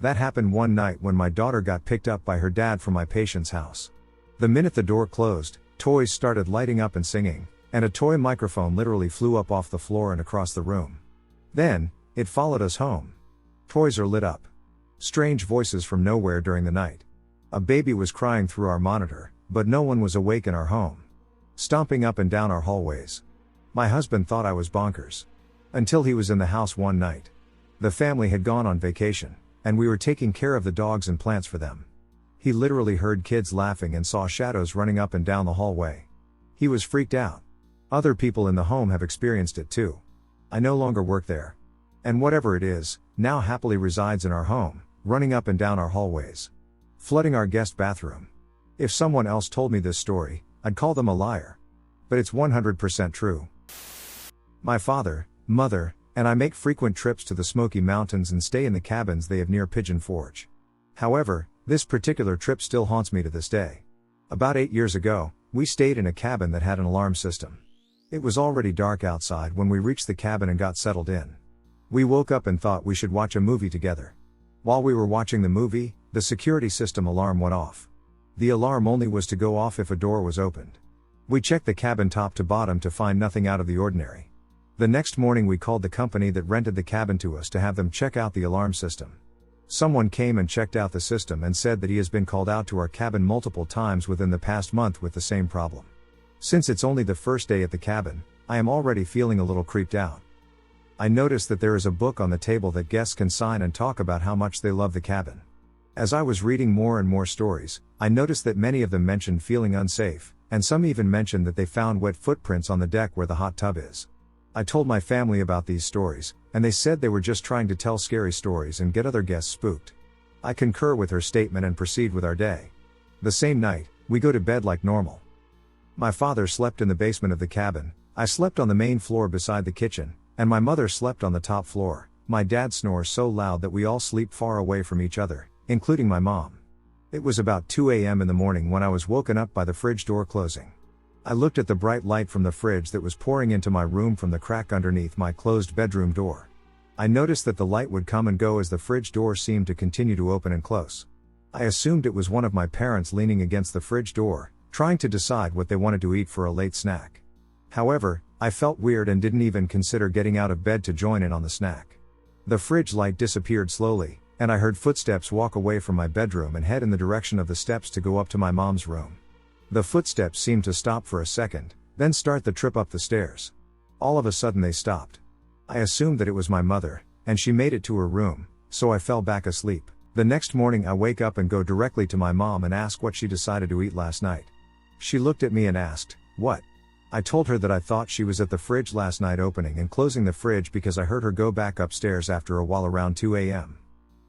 That happened one night when my daughter got picked up by her dad from my patient's house. The minute the door closed, toys started lighting up and singing, and a toy microphone literally flew up off the floor and across the room. Then, it followed us home. Toys are lit up. Strange voices from nowhere during the night. A baby was crying through our monitor, but no one was awake in our home. Stomping up and down our hallways. My husband thought I was bonkers. Until he was in the house one night. The family had gone on vacation, and we were taking care of the dogs and plants for them. He literally heard kids laughing and saw shadows running up and down the hallway. He was freaked out. Other people in the home have experienced it too. I no longer work there. And whatever it is, now happily resides in our home, running up and down our hallways. Flooding our guest bathroom. If someone else told me this story, I'd call them a liar. But it's 100% true. My father, mother, and I make frequent trips to the Smoky Mountains and stay in the cabins they have near Pigeon Forge. However, this particular trip still haunts me to this day. About 8 years ago, we stayed in a cabin that had an alarm system. It was already dark outside when we reached the cabin and got settled in. We woke up and thought we should watch a movie together. While we were watching the movie, the security system alarm went off. The alarm only was to go off if a door was opened. We checked the cabin top to bottom to find nothing out of the ordinary. The next morning we called the company that rented the cabin to us to have them check out the alarm system. Someone came and checked out the system and said that he has been called out to our cabin multiple times within the past month with the same problem. Since it's only the first day at the cabin, I am already feeling a little creeped out. I notice that there is a book on the table that guests can sign and talk about how much they love the cabin. As I was reading more and more stories, I noticed that many of them mentioned feeling unsafe, and some even mentioned that they found wet footprints on the deck where the hot tub is. I told my family about these stories, and they said they were just trying to tell scary stories and get other guests spooked. I concur with her statement and proceed with our day. The same night, we go to bed like normal. My father slept in the basement of the cabin, I slept on the main floor beside the kitchen, and my mother slept on the top floor. My dad snores so loud that we all sleep far away from each other, including my mom. It was about 2 a.m. in the morning when I was woken up by the fridge door closing. I looked at the bright light from the fridge that was pouring into my room from the crack underneath my closed bedroom door. I noticed that the light would come and go as the fridge door seemed to continue to open and close. I assumed it was one of my parents leaning against the fridge door, trying to decide what they wanted to eat for a late snack. However, I felt weird and didn't even consider getting out of bed to join in on the snack. The fridge light disappeared slowly, and I heard footsteps walk away from my bedroom and head in the direction of the steps to go up to my mom's room. The footsteps seemed to stop for a second, then start the trip up the stairs. All of a sudden they stopped. I assumed that it was my mother, and she made it to her room, so I fell back asleep. The next morning I wake up and go directly to my mom and ask what she decided to eat last night. She looked at me and asked, "What?" I told her that I thought she was at the fridge last night opening and closing the fridge because I heard her go back upstairs after a while around 2 a.m.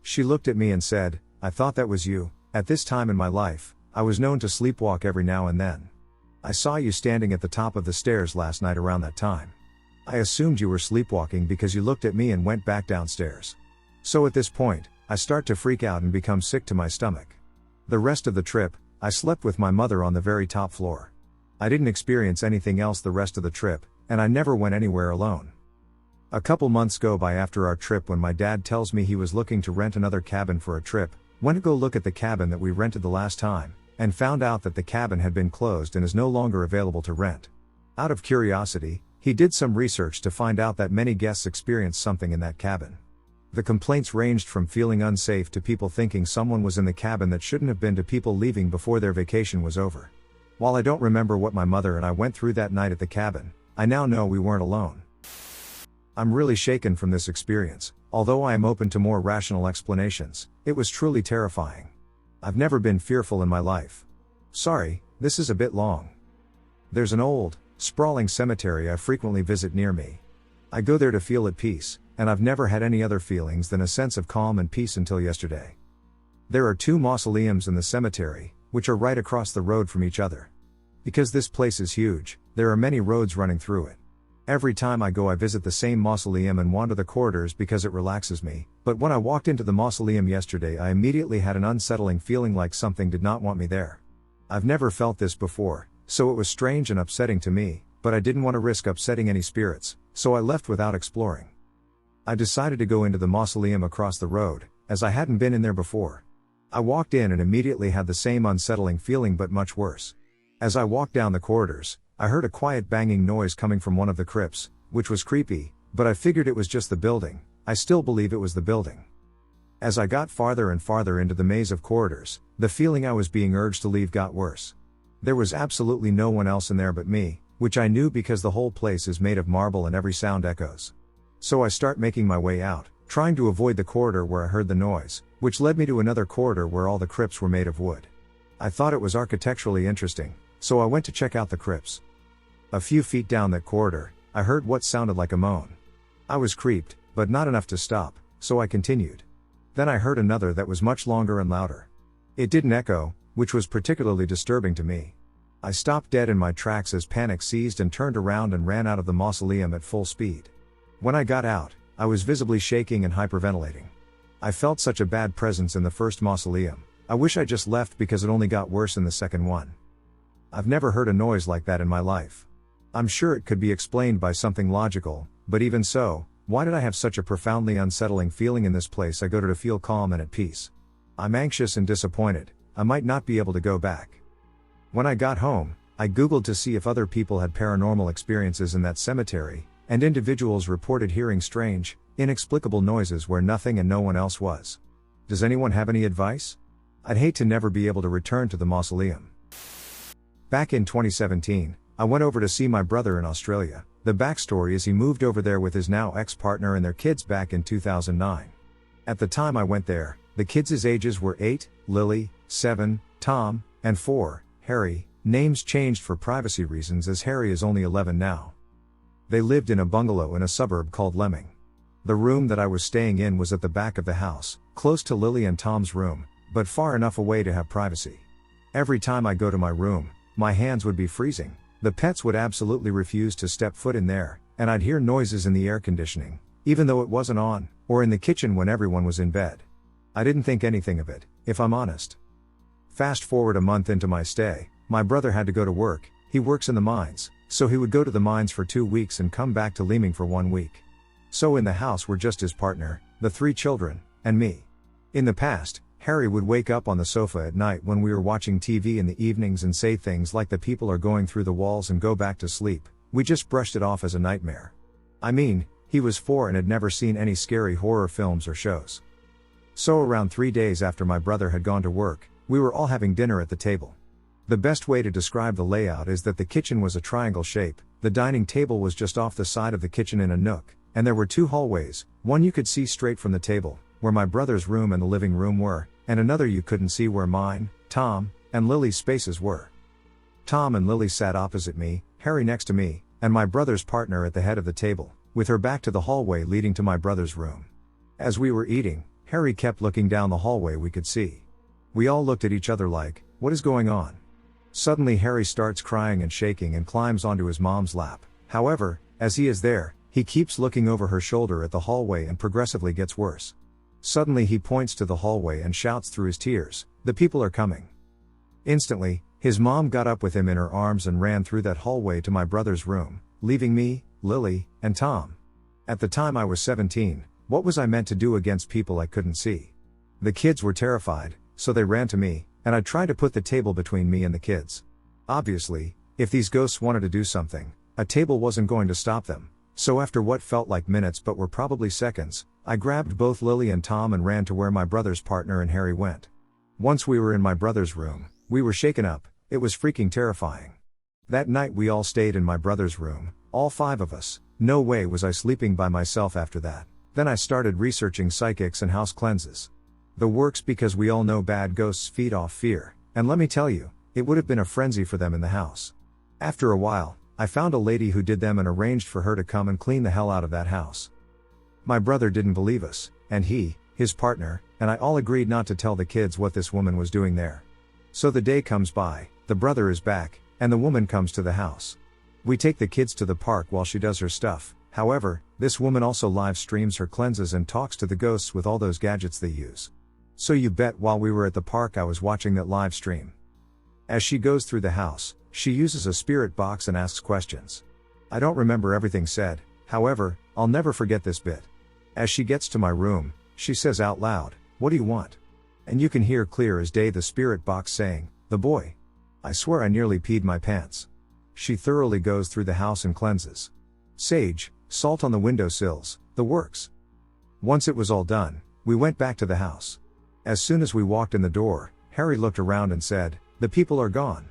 She looked at me and said, "I thought that was you. At this time in my life, I was known to sleepwalk every now and then. I saw you standing at the top of the stairs last night around that time. I assumed you were sleepwalking because you looked at me and went back downstairs. So at this point, I start to freak out and become sick to my stomach." The rest of the trip, I slept with my mother on the very top floor. I didn't experience anything else the rest of the trip, and I never went anywhere alone. A couple months go by after our trip when my dad tells me he was looking to rent another cabin for a trip, went to go look at the cabin that we rented the last time, and found out that the cabin had been closed and is no longer available to rent. Out of curiosity, he did some research to find out that many guests experienced something in that cabin. The complaints ranged from feeling unsafe to people thinking someone was in the cabin that shouldn't have been to people leaving before their vacation was over. While I don't remember what my mother and I went through that night at the cabin, I now know we weren't alone. I'm really shaken from this experience, although I am open to more rational explanations. It was truly terrifying. I've never been fearful in my life. Sorry, this is a bit long. There's an old, sprawling cemetery I frequently visit near me. I go there to feel at peace, and I've never had any other feelings than a sense of calm and peace until yesterday. There are 2 mausoleums in the cemetery, which are right across the road from each other. Because this place is huge, there are many roads running through it. Every time I go I visit the same mausoleum and wander the corridors because it relaxes me, but when I walked into the mausoleum yesterday I immediately had an unsettling feeling like something did not want me there. I've never felt this before, so it was strange and upsetting to me, but I didn't want to risk upsetting any spirits, so I left without exploring. I decided to go into the mausoleum across the road, as I hadn't been in there before. I walked in and immediately had the same unsettling feeling but much worse. As I walked down the corridors, I heard a quiet banging noise coming from one of the crypts, which was creepy, but I figured it was just the building. I still believe it was the building. As I got farther and farther into the maze of corridors, the feeling I was being urged to leave got worse. There was absolutely no one else in there but me, which I knew because the whole place is made of marble and every sound echoes. So I start making my way out, trying to avoid the corridor where I heard the noise, which led me to another corridor where all the crypts were made of wood. I thought it was architecturally interesting, so I went to check out the crypts. A few feet down that corridor, I heard what sounded like a moan. I was creeped, but not enough to stop, so I continued. Then I heard another that was much longer and louder. It didn't echo, which was particularly disturbing to me. I stopped dead in my tracks as panic seized and turned around and ran out of the mausoleum at full speed. When I got out, I was visibly shaking and hyperventilating. I felt such a bad presence in the first mausoleum. I wish I just left because it only got worse in the second one. I've never heard a noise like that in my life. I'm sure it could be explained by something logical, but even so, why did I have such a profoundly unsettling feeling in this place I go to feel calm and at peace? I'm anxious and disappointed. I might not be able to go back. When I got home, I Googled to see if other people had paranormal experiences in that cemetery, and individuals reported hearing strange, inexplicable noises where nothing and no one else was. Does anyone have any advice? I'd hate to never be able to return to the mausoleum. Back in 2017, I went over to see my brother in Australia, The backstory is he moved over there with his now ex-partner and their kids back in 2009. At the time I went there, the kids' ages were 8, Lily, 7, Tom, and 4, Harry, names changed for privacy reasons as Harry is only 11 now. They lived in a bungalow in a suburb called Lemming. The room that I was staying in was at the back of the house, close to Lily and Tom's room, but far enough away to have privacy. Every time I go to my room, my hands would be freezing, the pets would absolutely refuse to step foot in there, and I'd hear noises in the air conditioning, even though it wasn't on, or in the kitchen when everyone was in bed. I didn't think anything of it, if I'm honest. Fast forward a month into my stay, my brother had to go to work. He works in the mines, so he would go to the mines for 2 weeks and come back to Leeming for 1 week. So in the house were just his partner, the 3 children, and me. In the past, Harry would wake up on the sofa at night when we were watching TV in the evenings and say things like the people are going through the walls and go back to sleep. We just brushed it off as a nightmare. I mean, he was 4 and had never seen any scary horror films or shows. So around 3 days after my brother had gone to work, we were all having dinner at the table. The best way to describe the layout is that the kitchen was a triangle shape, the dining table was just off the side of the kitchen in a nook, and there were 2 hallways, one you could see straight from the table, where my brother's room and the living room were, and another you couldn't see where mine, Tom, and Lily's spaces were. Tom and Lily sat opposite me, Harry next to me, and my brother's partner at the head of the table, with her back to the hallway leading to my brother's room. As we were eating, Harry kept looking down the hallway we could see. We all looked at each other like, what is going on? Suddenly Harry starts crying and shaking and climbs onto his mom's lap. However, as he is there, he keeps looking over her shoulder at the hallway and progressively gets worse. Suddenly he points to the hallway and shouts through his tears, "The people are coming." Instantly, his mom got up with him in her arms and ran through that hallway to my brother's room, leaving me, Lily, and Tom. At the time I was 17, what was I meant to do against people I couldn't see? The kids were terrified, so they ran to me, and I tried to put the table between me and the kids. Obviously, if these ghosts wanted to do something, a table wasn't going to stop them, so after what felt like minutes but were probably seconds, I grabbed both Lily and Tom and ran to where my brother's partner and Harry went. Once we were in my brother's room, we were shaken up, it was freaking terrifying. That night we all stayed in my brother's room, all 5 of us. No way was I sleeping by myself after that. Then I started researching psychics and house cleanses. The works because we all know bad ghosts feed off fear, and let me tell you, it would have been a frenzy for them in the house. After a while, I found a lady who did them and arranged for her to come and clean the hell out of that house. My brother didn't believe us, and he, his partner, and I all agreed not to tell the kids what this woman was doing there. So the day comes by, the brother is back, and the woman comes to the house. We take the kids to the park while she does her stuff. However, this woman also live streams her cleanses and talks to the ghosts with all those gadgets they use. So you bet while we were at the park I was watching that live stream. As she goes through the house, she uses a spirit box and asks questions. I don't remember everything said, however, I'll never forget this bit. As she gets to my room, she says out loud, "What do you want?" And you can hear clear as day the spirit box saying, "The boy." I swear I nearly peed my pants. She thoroughly goes through the house and cleanses. Sage, salt on the windowsills, the works. Once it was all done, we went back to the house. As soon as we walked in the door, Harry looked around and said, "The people are gone."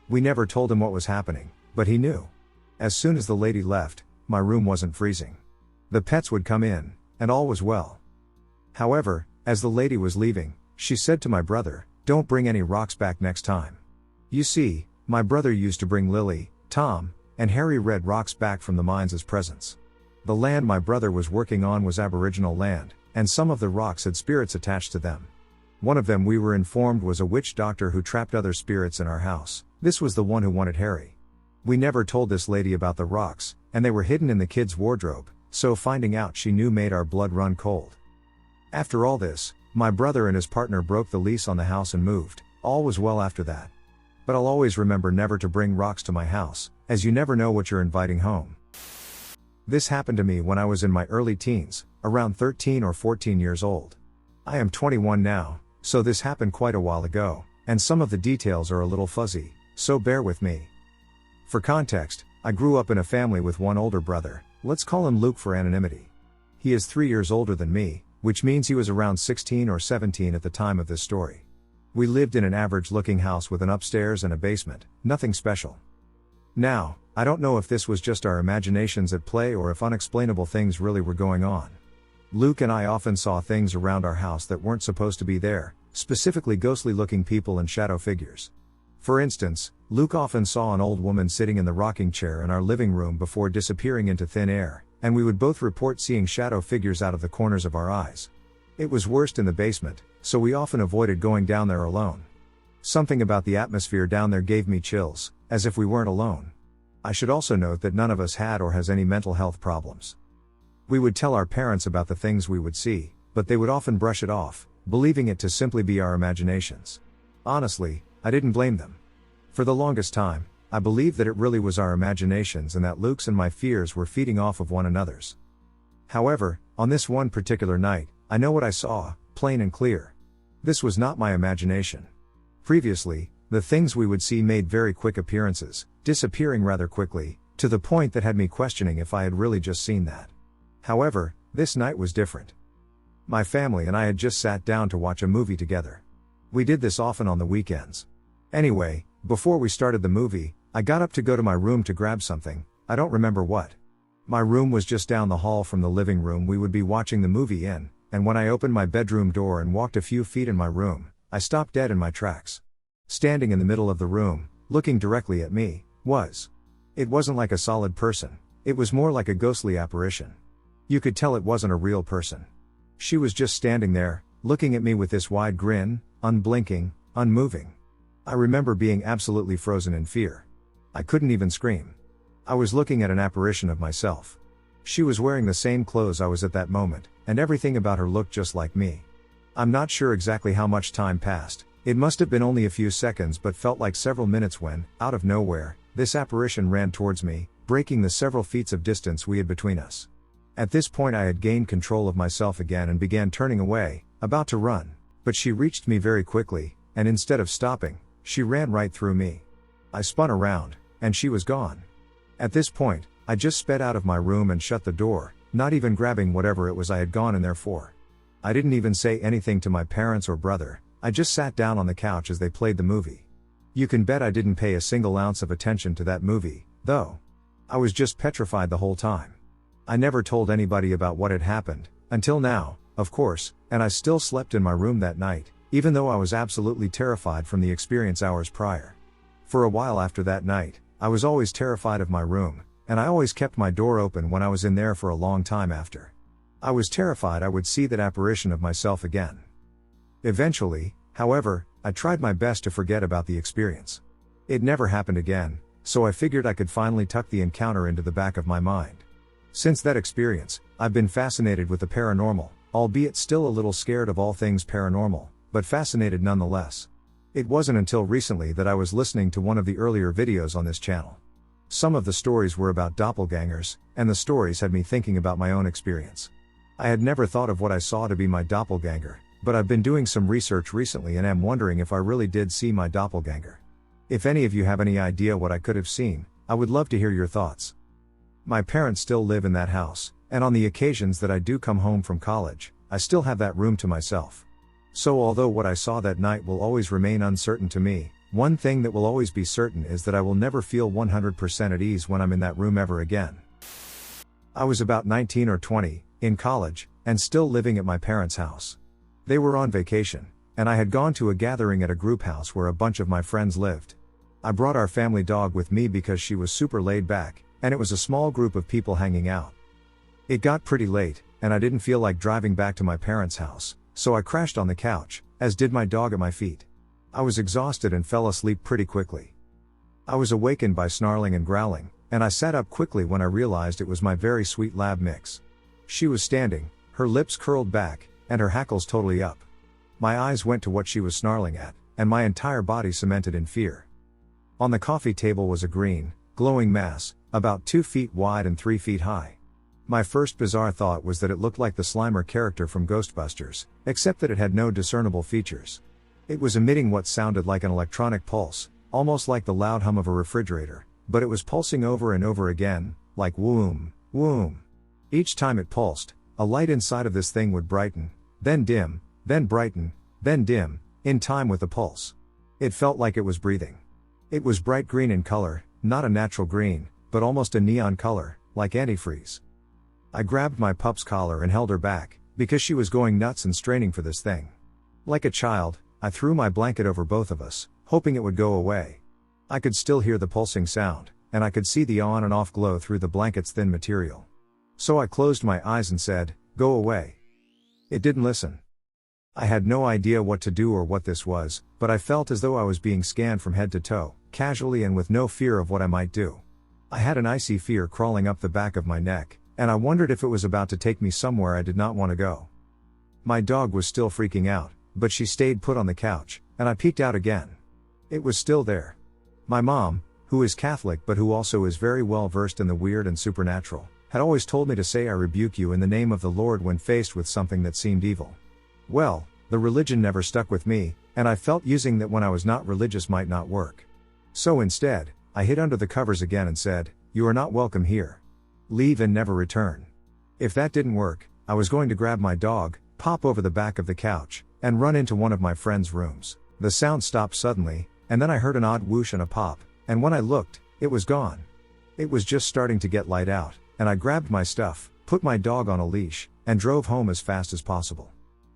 We never told him what was happening, but he knew. As soon as the lady left, my room wasn't freezing. The pets would come in, and all was well. However, as the lady was leaving, she said to my brother, "Don't bring any rocks back next time." You see, my brother used to bring Lily, Tom, and Harry red rocks back from the mines as presents. The land my brother was working on was Aboriginal land, and some of the rocks had spirits attached to them. One of them we were informed was a witch doctor who trapped other spirits in our house. This was the one who wanted Harry. We never told this lady about the rocks, and they were hidden in the kids' wardrobe, so finding out she knew made our blood run cold. After all this, my brother and his partner broke the lease on the house and moved. All was well after that. But I'll always remember never to bring rocks to my house, as you never know what you're inviting home. This happened to me when I was in my early teens, around 13 or 14 years old. I am 21 now, so this happened quite a while ago, and some of the details are a little fuzzy, so bear with me. For context, I grew up in a family with one older brother, let's call him Luke for anonymity. He is 3 years older than me, which means he was around 16 or 17 at the time of this story. We lived in an average looking house with an upstairs and a basement, nothing special. Now, I don't know if this was just our imaginations at play or if unexplainable things really were going on. Luke and I often saw things around our house that weren't supposed to be there, specifically ghostly looking people and shadow figures. For instance, Luke often saw an old woman sitting in the rocking chair in our living room before disappearing into thin air, and we would both report seeing shadow figures out of the corners of our eyes. It was worst in the basement, so we often avoided going down there alone. Something about the atmosphere down there gave me chills, as if we weren't alone. I should also note that none of us had or has any mental health problems. We would tell our parents about the things we would see, but they would often brush it off, believing it to simply be our imaginations. Honestly, I didn't blame them. For the longest time, I believed that it really was our imaginations and that Luke's and my fears were feeding off of one another's. However, on this one particular night, I know what I saw, plain and clear. This was not my imagination. Previously, the things we would see made very quick appearances, disappearing rather quickly, to the point that had me questioning if I had really just seen that. However, this night was different. My family and I had just sat down to watch a movie together. We did this often on the weekends. Anyway, before we started the movie, I got up to go to my room to grab something, I don't remember what. My room was just down the hall from the living room we would be watching the movie in, and when I opened my bedroom door and walked a few feet in my room, I stopped dead in my tracks. Standing in the middle of the room, looking directly at me, it wasn't like a solid person, it was more like a ghostly apparition. You could tell it wasn't a real person. She was just standing there, looking at me with this wide grin, unblinking, unmoving. I remember being absolutely frozen in fear. I couldn't even scream. I was looking at an apparition of myself. She was wearing the same clothes I was at that moment, and everything about her looked just like me. I'm not sure exactly how much time passed, it must have been only a few seconds but felt like several minutes when, out of nowhere, this apparition ran towards me, breaking the several feet of distance we had between us. At this point I had gained control of myself again and began turning away, about to run, but she reached me very quickly, and instead of stopping, she ran right through me. I spun around, and she was gone. At this point, I just sped out of my room and shut the door, not even grabbing whatever it was I had gone in there for. I didn't even say anything to my parents or brother, I just sat down on the couch as they played the movie. You can bet I didn't pay a single ounce of attention to that movie, though. I was just petrified the whole time. I never told anybody about what had happened, until now, of course, and I still slept in my room that night, even though I was absolutely terrified from the experience hours prior. For a while after that night, I was always terrified of my room, and I always kept my door open when I was in there for a long time after. I was terrified I would see that apparition of myself again. Eventually, however, I tried my best to forget about the experience. It never happened again, so I figured I could finally tuck the encounter into the back of my mind. Since that experience, I've been fascinated with the paranormal, albeit still a little scared of all things paranormal, but fascinated nonetheless. It wasn't until recently that I was listening to one of the earlier videos on this channel. Some of the stories were about doppelgangers, and the stories had me thinking about my own experience. I had never thought of what I saw to be my doppelganger, but I've been doing some research recently and am wondering if I really did see my doppelganger. If any of you have any idea what I could have seen, I would love to hear your thoughts. My parents still live in that house, and on the occasions that I do come home from college, I still have that room to myself. So although what I saw that night will always remain uncertain to me, one thing that will always be certain is that I will never feel 100% at ease when I'm in that room ever again. I was about 19 or 20, in college, and still living at my parents' house. They were on vacation, and I had gone to a gathering at a group house where a bunch of my friends lived. I brought our family dog with me because she was super laid back, and it was a small group of people hanging out. It got pretty late, and I didn't feel like driving back to my parents' house, so I crashed on the couch, as did my dog at my feet. I was exhausted and fell asleep pretty quickly. I was awakened by snarling and growling, and I sat up quickly when I realized it was my very sweet lab mix. She was standing, her lips curled back, and her hackles totally up. My eyes went to what she was snarling at, and my entire body cemented in fear. On the coffee table was a green, glowing mass, about 2 feet wide and 3 feet high. My first bizarre thought was that it looked like the Slimer character from Ghostbusters, except that it had no discernible features. It was emitting what sounded like an electronic pulse, almost like the loud hum of a refrigerator, but it was pulsing over and over again, like whoom, whoom. Each time it pulsed, a light inside of this thing would brighten, then dim, then brighten, then dim, in time with the pulse. It felt like it was breathing. It was bright green in color, not a natural green, but almost a neon color, like antifreeze. I grabbed my pup's collar and held her back, because she was going nuts and straining for this thing. Like a child, I threw my blanket over both of us, hoping it would go away. I could still hear the pulsing sound, and I could see the on and off glow through the blanket's thin material. So I closed my eyes and said, "Go away." It didn't listen. I had no idea what to do or what this was, but I felt as though I was being scanned from head to toe, casually and with no fear of what I might do. I had an icy fear crawling up the back of my neck, and I wondered if it was about to take me somewhere I did not want to go. My dog was still freaking out, but she stayed put on the couch, and I peeked out again. It was still there. My mom, who is Catholic but who also is very well versed in the weird and supernatural, had always told me to say "I rebuke you in the name of the Lord" when faced with something that seemed evil. Well, the religion never stuck with me, and I felt using that when I was not religious might not work. So instead, I hid under the covers again and said, "You are not welcome here. Leave and never return." If that didn't work, I was going to grab my dog, pop over the back of the couch, and run into one of my friend's rooms. The sound stopped suddenly, and then I heard an odd whoosh and a pop, and when I looked, it was gone. It was just starting to get light out, and I grabbed my stuff, put my dog on a leash, and drove home as fast as possible.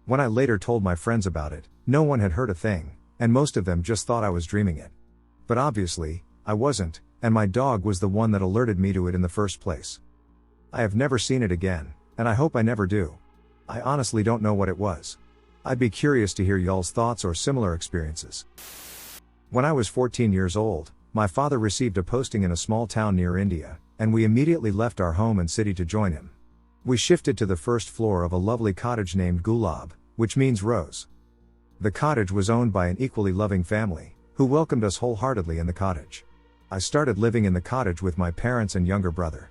When I later told my friends about it, no one had heard a thing, and most of them just thought I was dreaming it. But obviously, I wasn't, and my dog was the one that alerted me to it in the first place. I have never seen it again, and I hope I never do. I honestly don't know what it was. I'd be curious to hear y'all's thoughts or similar experiences. When I was 14 years old, my father received a posting in a small town near India, and we immediately left our home and city to join him. We shifted to the first floor of a lovely cottage named Gulab, which means rose. The cottage was owned by an equally loving family, who welcomed us wholeheartedly in the cottage. I started living in the cottage with my parents and younger brother.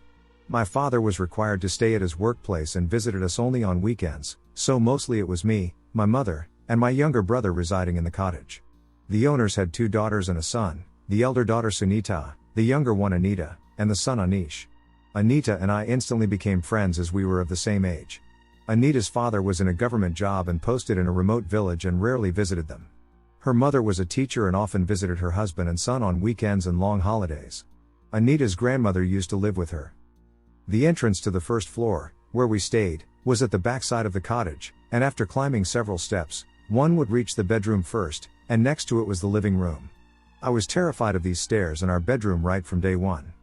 My father was required to stay at his workplace and visited us only on weekends, so mostly it was me, my mother, and my younger brother residing in the cottage. The owners had 2 daughters and a son, the elder daughter Sunita, the younger one Anita, and the son Anish. Anita and I instantly became friends as we were of the same age. Anita's father was in a government job and posted in a remote village and rarely visited them. Her mother was a teacher and often visited her husband and son on weekends and long holidays. Anita's grandmother used to live with her. The entrance to the first floor, where we stayed, was at the backside of the cottage, and after climbing several steps, one would reach the bedroom first, and next to it was the living room. I was terrified of these stairs and our bedroom right from day one.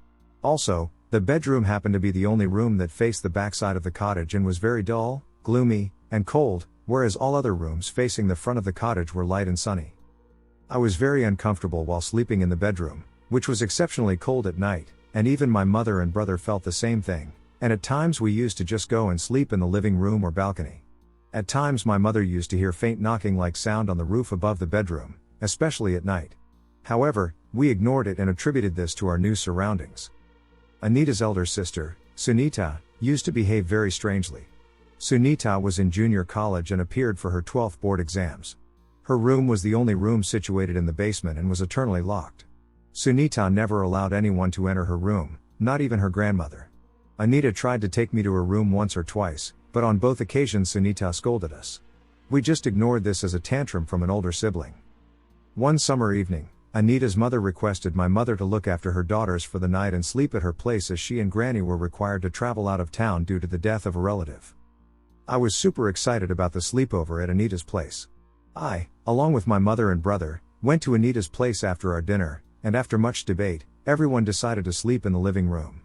Also, the bedroom happened to be the only room that faced the backside of the cottage and was very dull, gloomy, and cold, whereas all other rooms facing the front of the cottage were light and sunny. I was very uncomfortable while sleeping in the bedroom, which was exceptionally cold at night, and even my mother and brother felt the same thing, and at times we used to just go and sleep in the living room or balcony. At times my mother used to hear faint knocking-like sound on the roof above the bedroom, especially at night. However, we ignored it and attributed this to our new surroundings. Anita's elder sister, Sunita, used to behave very strangely. Sunita was in junior college and appeared for her 12th board exams. Her room was the only room situated in the basement and was eternally locked. Sunita never allowed anyone to enter her room, not even her grandmother. Anita tried to take me to her room once or twice, but on both occasions Sunita scolded us. We just ignored this as a tantrum from an older sibling. One summer evening, Anita's mother requested my mother to look after her daughters for the night and sleep at her place as she and Granny were required to travel out of town due to the death of a relative. I was super excited about the sleepover at Anita's place. I, along with my mother and brother, went to Anita's place after our dinner, and after much debate, everyone decided to sleep in the living room.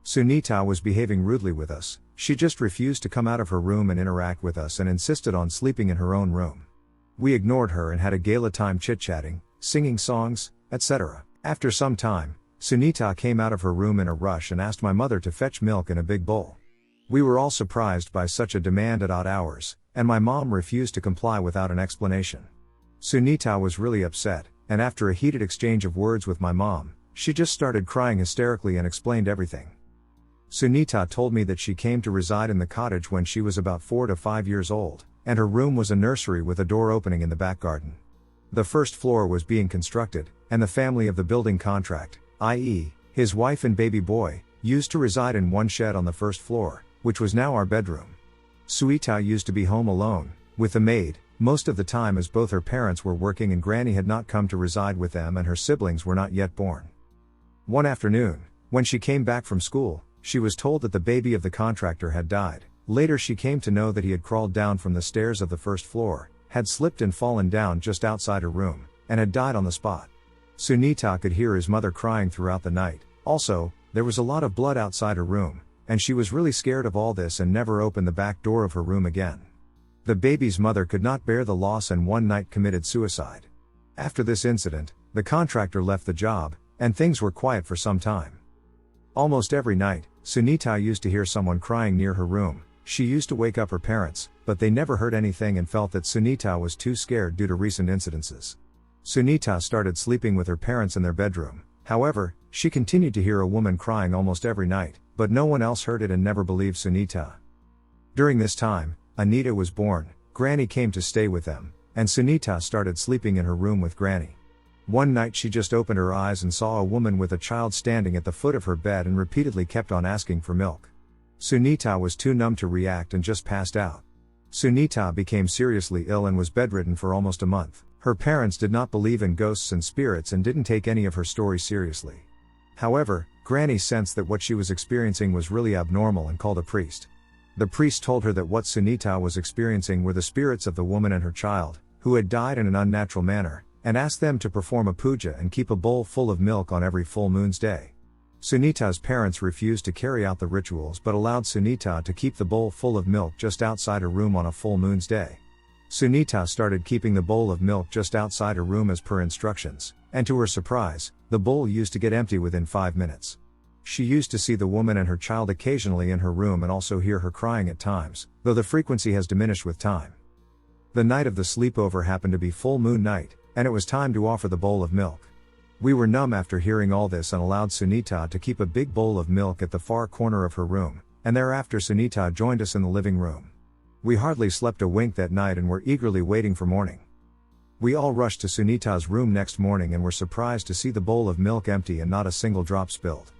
Sunita was behaving rudely with us. She just refused to come out of her room and interact with us and insisted on sleeping in her own room. We ignored her and had a gala time chit-chatting, singing songs, etc. After some time, Sunita came out of her room in a rush and asked my mother to fetch milk in a big bowl. We were all surprised by such a demand at odd hours, and my mom refused to comply without an explanation. Sunita was really upset, and after a heated exchange of words with my mom, she just started crying hysterically and explained everything. Sunita told me that she came to reside in the cottage when she was about 4 to 5 years old, and her room was a nursery with a door opening in the back garden. The first floor was being constructed, and the family of the building contract, i.e., his wife and baby boy, used to reside in one shed on the first floor, which was now our bedroom. Suita used to be home alone, with the maid, most of the time as both her parents were working and Granny had not come to reside with them and her siblings were not yet born. One afternoon, When she came back from school, she was told that the baby of the contractor had died. Later she came to know that he had crawled down from the stairs of the first floor, had slipped and fallen down just outside her room, and had died on the spot. Sunita could hear his mother crying throughout the night. Also, there was a lot of blood outside her room, and she was really scared of all this and never opened the back door of her room again. The baby's mother could not bear the loss and one night committed suicide. After this incident, the contractor left the job, and things were quiet for some time. Almost every night, Sunita used to hear someone crying near her room. She used to wake up her parents, but they never heard anything and felt that Sunita was too scared due to recent incidences. Sunita started sleeping with her parents in their bedroom. However, she continued to hear a woman crying almost every night, but no one else heard it and never believed Sunita. During this time, Anita was born. Granny came to stay with them, and Sunita started sleeping in her room with Granny. One night she just opened her eyes and saw a woman with a child standing at the foot of her bed and repeatedly kept on asking for milk. Sunita was too numb to react and just passed out. Sunita became seriously ill and was bedridden for almost a month. Her parents did not believe in ghosts and spirits and didn't take any of her stories seriously. However, Granny sensed that what she was experiencing was really abnormal and called a priest. The priest told her that what Sunita was experiencing were the spirits of the woman and her child, who had died in an unnatural manner, and asked them to perform a puja and keep a bowl full of milk on every full moon's day. Sunita's parents refused to carry out the rituals but allowed Sunita to keep the bowl full of milk just outside her room on a full moon's day. Sunita started keeping the bowl of milk just outside her room as per instructions, and to her surprise, the bowl used to get empty within 5 minutes. She used to see the woman and her child occasionally in her room and also hear her crying at times, though the frequency has diminished with time. The night of the sleepover happened to be full moon night, and it was time to offer the bowl of milk. We were numb after hearing all this and allowed Sunita to keep a big bowl of milk at the far corner of her room, and thereafter Sunita joined us in the living room. We hardly slept a wink that night and were eagerly waiting for morning. We all rushed to Sunita's room next morning and were surprised to see the bowl of milk empty and not a single drop spilled.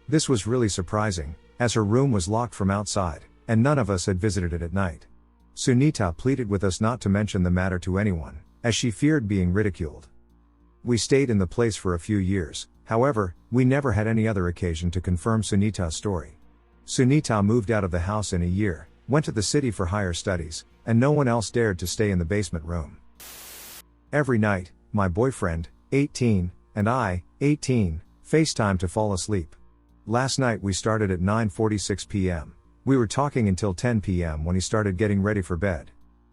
This was really surprising, as her room was locked from outside, and none of us had visited it at night. Sunita pleaded with us not to mention the matter to anyone, as she feared being ridiculed. We stayed in the place for a few years, however, we never had any other occasion to confirm Sunita's story. Sunita moved out of the house in a year, went to the city for higher studies, and no one else dared to stay in the basement room. Every night, my boyfriend, 18, and I, 18, FaceTime to fall asleep. Last night we started at 9:46 p.m. We were talking until 10 p.m. when he started getting ready for bed.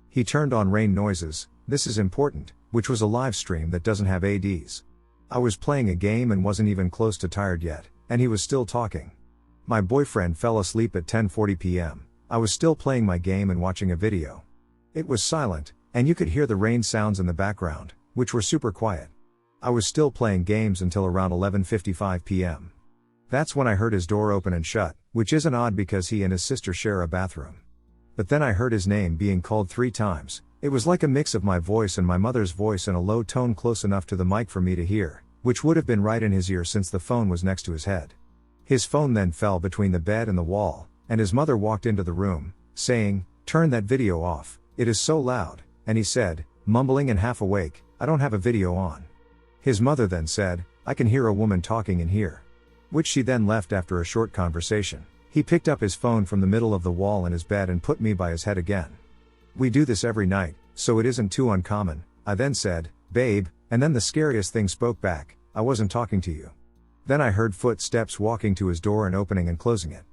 He turned on rain noises, this is important, which was a live stream that doesn't have ADs. I was playing a game and wasn't even close to tired yet, and he was still talking. My boyfriend fell asleep at 10:40 p.m. I was still playing my game and watching a video. It was silent, and you could hear the rain sounds in the background, which were super quiet. I was still playing games until around 11:55 p.m. That's when I heard his door open and shut, which isn't odd because he and his sister share a bathroom. But then I heard his name being called 3 times. It was like a mix of my voice and my mother's voice in a low tone close enough to the mic for me to hear, which would have been right in his ear since the phone was next to his head. His phone then fell between the bed and the wall, and his mother walked into the room, saying, "Turn that video off, it is so loud," and he said, mumbling and half awake, "I don't have a video on." His mother then said, "I can hear a woman talking in here," which she then left after a short conversation. He picked up his phone from the middle of the wall in his bed and put me by his head again. We do this every night, so it isn't too uncommon. I then said, "Babe," and then the scariest thing spoke back, "I wasn't talking to you." Then I heard footsteps walking to his door and opening and closing it.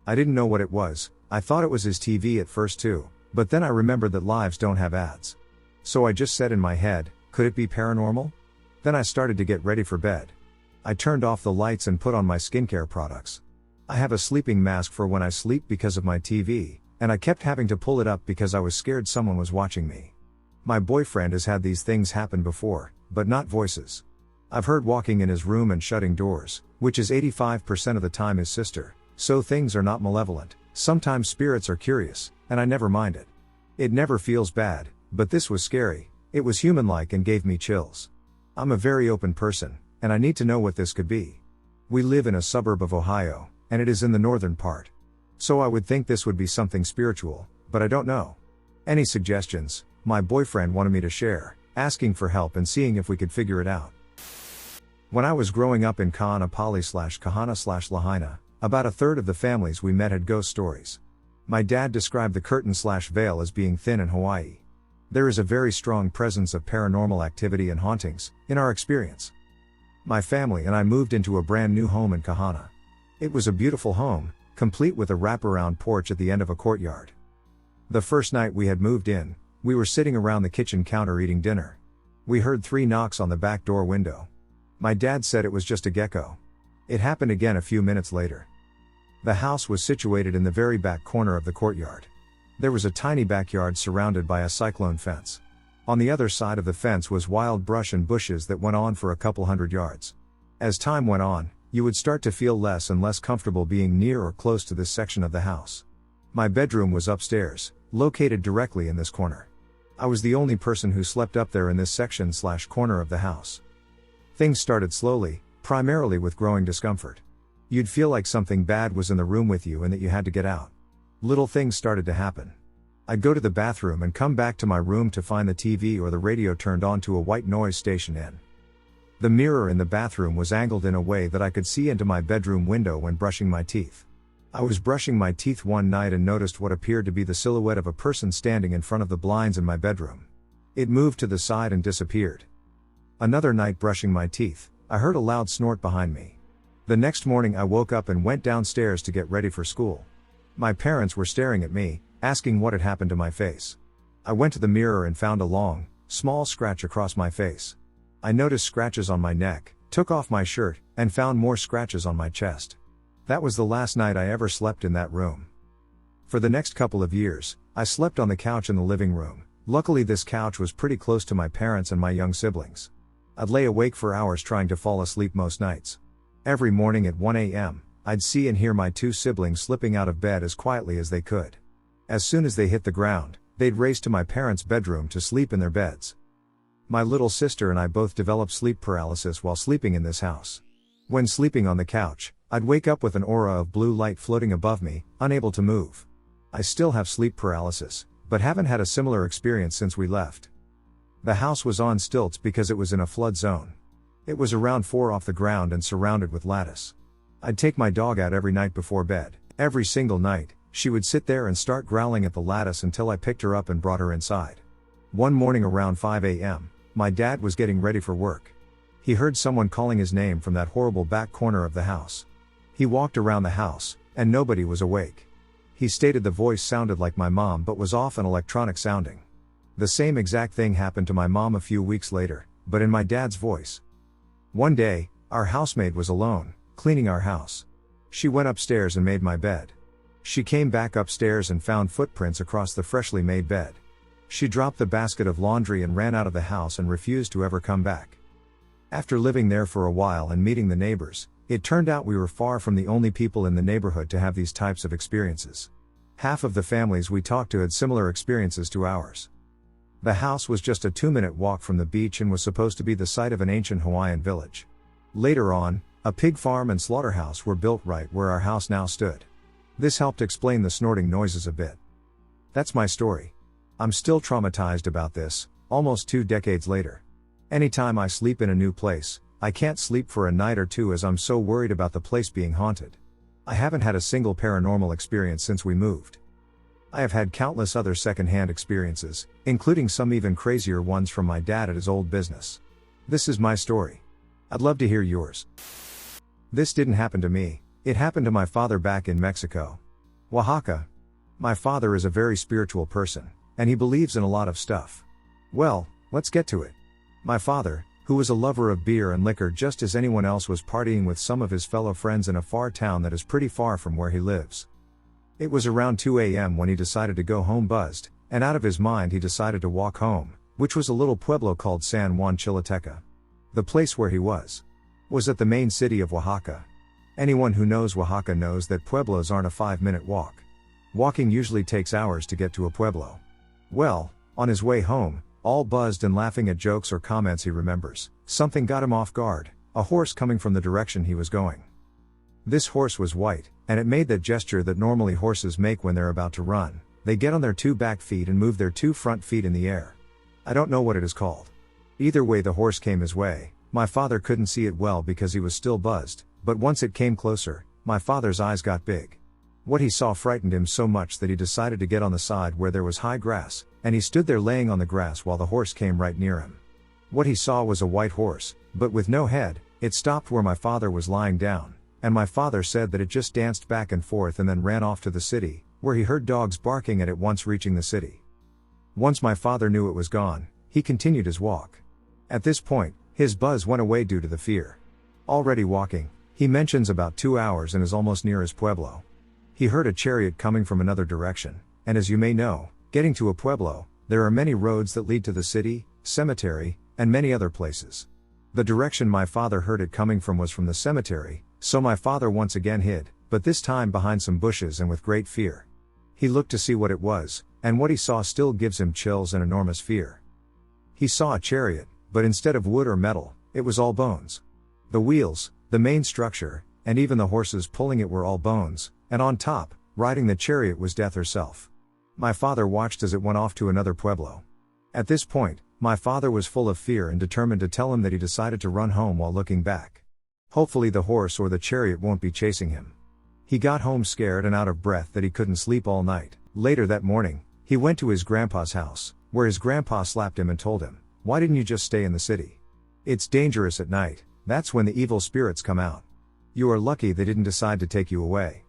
I didn't know what it was. I thought it was his TV at first too, but then I remembered that lives don't have ads. So I just said in my head, could it be paranormal? Then I started to get ready for bed. I turned off the lights and put on my skincare products. I have a sleeping mask for when I sleep because of my TV, and I kept having to pull it up because I was scared someone was watching me. My boyfriend has had these things happen before, but not voices. I've heard walking in his room and shutting doors, which is 85% of the time his sister, so things are not malevolent. Sometimes spirits are curious, and I never mind it. It never feels bad, but this was scary. It was human-like and gave me chills. I'm a very open person, and I need to know what this could be. We live in a suburb of Ohio, and it is in the northern part. So I would think this would be something spiritual, but I don't know. Any suggestions? My boyfriend wanted me to share, asking for help and seeing if we could figure it out. When I was growing up in Kahanapali/Kahana/Lahaina, about a third of the families we met had ghost stories. My dad described the curtain/veil as being thin in Hawaii. There is a very strong presence of paranormal activity and hauntings, in our experience. My family and I moved into a brand new home in Kahana. It was a beautiful home, complete with a wraparound porch at the end of a courtyard. The first night we had moved in, we were sitting around the kitchen counter eating dinner. We heard 3 knocks on the back door window. My dad said it was just a gecko. It happened again a few minutes later. The house was situated in the very back corner of the courtyard. There was a tiny backyard surrounded by a cyclone fence. On the other side of the fence was wild brush and bushes that went on for a couple hundred yards. As time went on, you would start to feel less and less comfortable being near or close to this section of the house. My bedroom was upstairs, located directly in this corner. I was the only person who slept up there in this section/corner of the house. Things started slowly, primarily with growing discomfort. You'd feel like something bad was in the room with you and that you had to get out. Little things started to happen. I'd go to the bathroom and come back to my room to find the TV or the radio turned on to a white noise station in. The mirror in the bathroom was angled in a way that I could see into my bedroom window when brushing my teeth. I was brushing my teeth one night and noticed what appeared to be the silhouette of a person standing in front of the blinds in my bedroom. It moved to the side and disappeared. Another night brushing my teeth, I heard a loud snort behind me. The next morning I woke up and went downstairs to get ready for school. My parents were staring at me, asking what had happened to my face. I went to the mirror and found a long, small scratch across my face. I noticed scratches on my neck, took off my shirt, and found more scratches on my chest. That was the last night I ever slept in that room. For the next couple of years, I slept on the couch in the living room. Luckily this couch was pretty close to my parents and my young siblings. I'd lay awake for hours trying to fall asleep most nights. Every morning at 1 a.m., I'd see and hear my 2 siblings slipping out of bed as quietly as they could. As soon as they hit the ground, they'd race to my parents' bedroom to sleep in their beds. My little sister and I both developed sleep paralysis while sleeping in this house. When sleeping on the couch, I'd wake up with an aura of blue light floating above me, unable to move. I still have sleep paralysis, but haven't had a similar experience since we left. The house was on stilts because it was in a flood zone. It was around 4 off the ground and surrounded with lattice. I'd take my dog out every night before bed. Every single night, she would sit there and start growling at the lattice until I picked her up and brought her inside. One morning around 5 a.m., my dad was getting ready for work. He heard someone calling his name from that horrible back corner of the house. He walked around the house, and nobody was awake. He stated the voice sounded like my mom but was off and electronic sounding. The same exact thing happened to my mom a few weeks later, but in my dad's voice. One day, our housemaid was alone, cleaning our house. She went upstairs and made my bed. She came back upstairs and found footprints across the freshly made bed. She dropped the basket of laundry and ran out of the house and refused to ever come back. After living there for a while and meeting the neighbors, it turned out we were far from the only people in the neighborhood to have these types of experiences. Half of the families we talked to had similar experiences to ours. The house was just a 2-minute walk from the beach and was supposed to be the site of an ancient Hawaiian village. Later on, a pig farm and slaughterhouse were built right where our house now stood. This helped explain the snorting noises a bit. That's my story. I'm still traumatized about this, almost 2 decades later. Anytime I sleep in a new place, I can't sleep for a night or 2 as I'm so worried about the place being haunted. I haven't had a single paranormal experience since we moved. I have had countless other second-hand experiences, including some even crazier ones from my dad at his old business. This is my story. I'd love to hear yours. This didn't happen to me, it happened to my father back in Mexico. Oaxaca. My father is a very spiritual person, and he believes in a lot of stuff. Well, let's get to it. My father, who was a lover of beer and liquor just as anyone else, was partying with some of his fellow friends in a far town that is pretty far from where he lives. It was around 2 a.m. when he decided to go home buzzed, and out of his mind he decided to walk home, which was a little pueblo called San Juan Chilateca. The place where he was at the main city of Oaxaca. Anyone who knows Oaxaca knows that pueblos aren't a 5-minute walk. Walking usually takes hours to get to a pueblo. Well, on his way home, all buzzed and laughing at jokes or comments he remembers, something got him off guard, a horse coming from the direction he was going. This horse was white, and it made that gesture that normally horses make when they're about to run. They get on their 2 back feet and move their 2 front feet in the air. I don't know what it is called. Either way, the horse came his way, My father couldn't see it well because he was still buzzed, but once it came closer, my father's eyes got big. What he saw frightened him so much that he decided to get on the side where there was high grass, and he stood there laying on the grass while the horse came right near him. What he saw was a white horse, but with no head. It stopped where my father was lying down, and my father said that it just danced back and forth and then ran off to the city, where he heard dogs barking at it once reaching the city. Once my father knew it was gone, he continued his walk. At this point, his buzz went away due to the fear. Already walking, he mentions about 2 hours and is almost near his pueblo. He heard a chariot coming from another direction, and as you may know, getting to a pueblo, there are many roads that lead to the city, cemetery, and many other places. The direction my father heard it coming from was from the cemetery, so my father once again hid, but this time behind some bushes and with great fear. He looked to see what it was, and what he saw still gives him chills and enormous fear. He saw a chariot, but instead of wood or metal, it was all bones. The wheels, the main structure, and even the horses pulling it were all bones, and on top, riding the chariot was Death herself. My father watched as it went off to another pueblo. At this point, my father was full of fear and determined to tell him that he decided to run home while looking back. Hopefully the horse or the chariot won't be chasing him. He got home scared and out of breath that he couldn't sleep all night. Later that morning, he went to his grandpa's house, where his grandpa slapped him and told him, "Why didn't you just stay in the city? It's dangerous at night, that's when the evil spirits come out. You are lucky they didn't decide to take you away."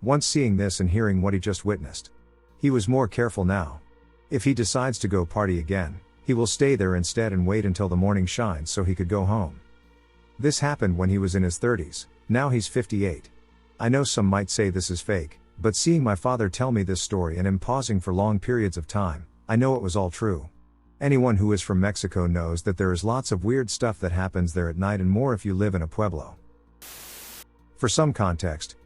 Once seeing this and hearing what he just witnessed, he was more careful now. If he decides to go party again, he will stay there instead and wait until the morning shines so he could go home. This happened when he was in his 30s, now he's 58. I know some might say this is fake, but seeing my father tell me this story and him pausing for long periods of time, I know it was all true. Anyone who is from Mexico knows that there is lots of weird stuff that happens there at night and more if you live in a pueblo. For some context,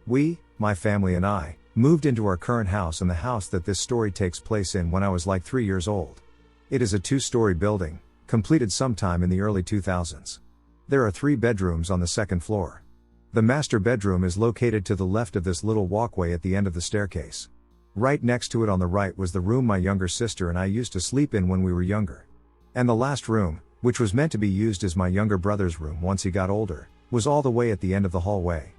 my family and I, moved into our current house and the house that this story takes place in when I was like 3 years old. It is a 2-story building, completed sometime in the early 2000s. There are 3 bedrooms on the second floor. The master bedroom is located to the left of this little walkway at the end of the staircase. Right next to it on the right was the room my younger sister and I used to sleep in when we were younger. And the last room, which was meant to be used as my younger brother's room once he got older, was all the way at the end of the hallway.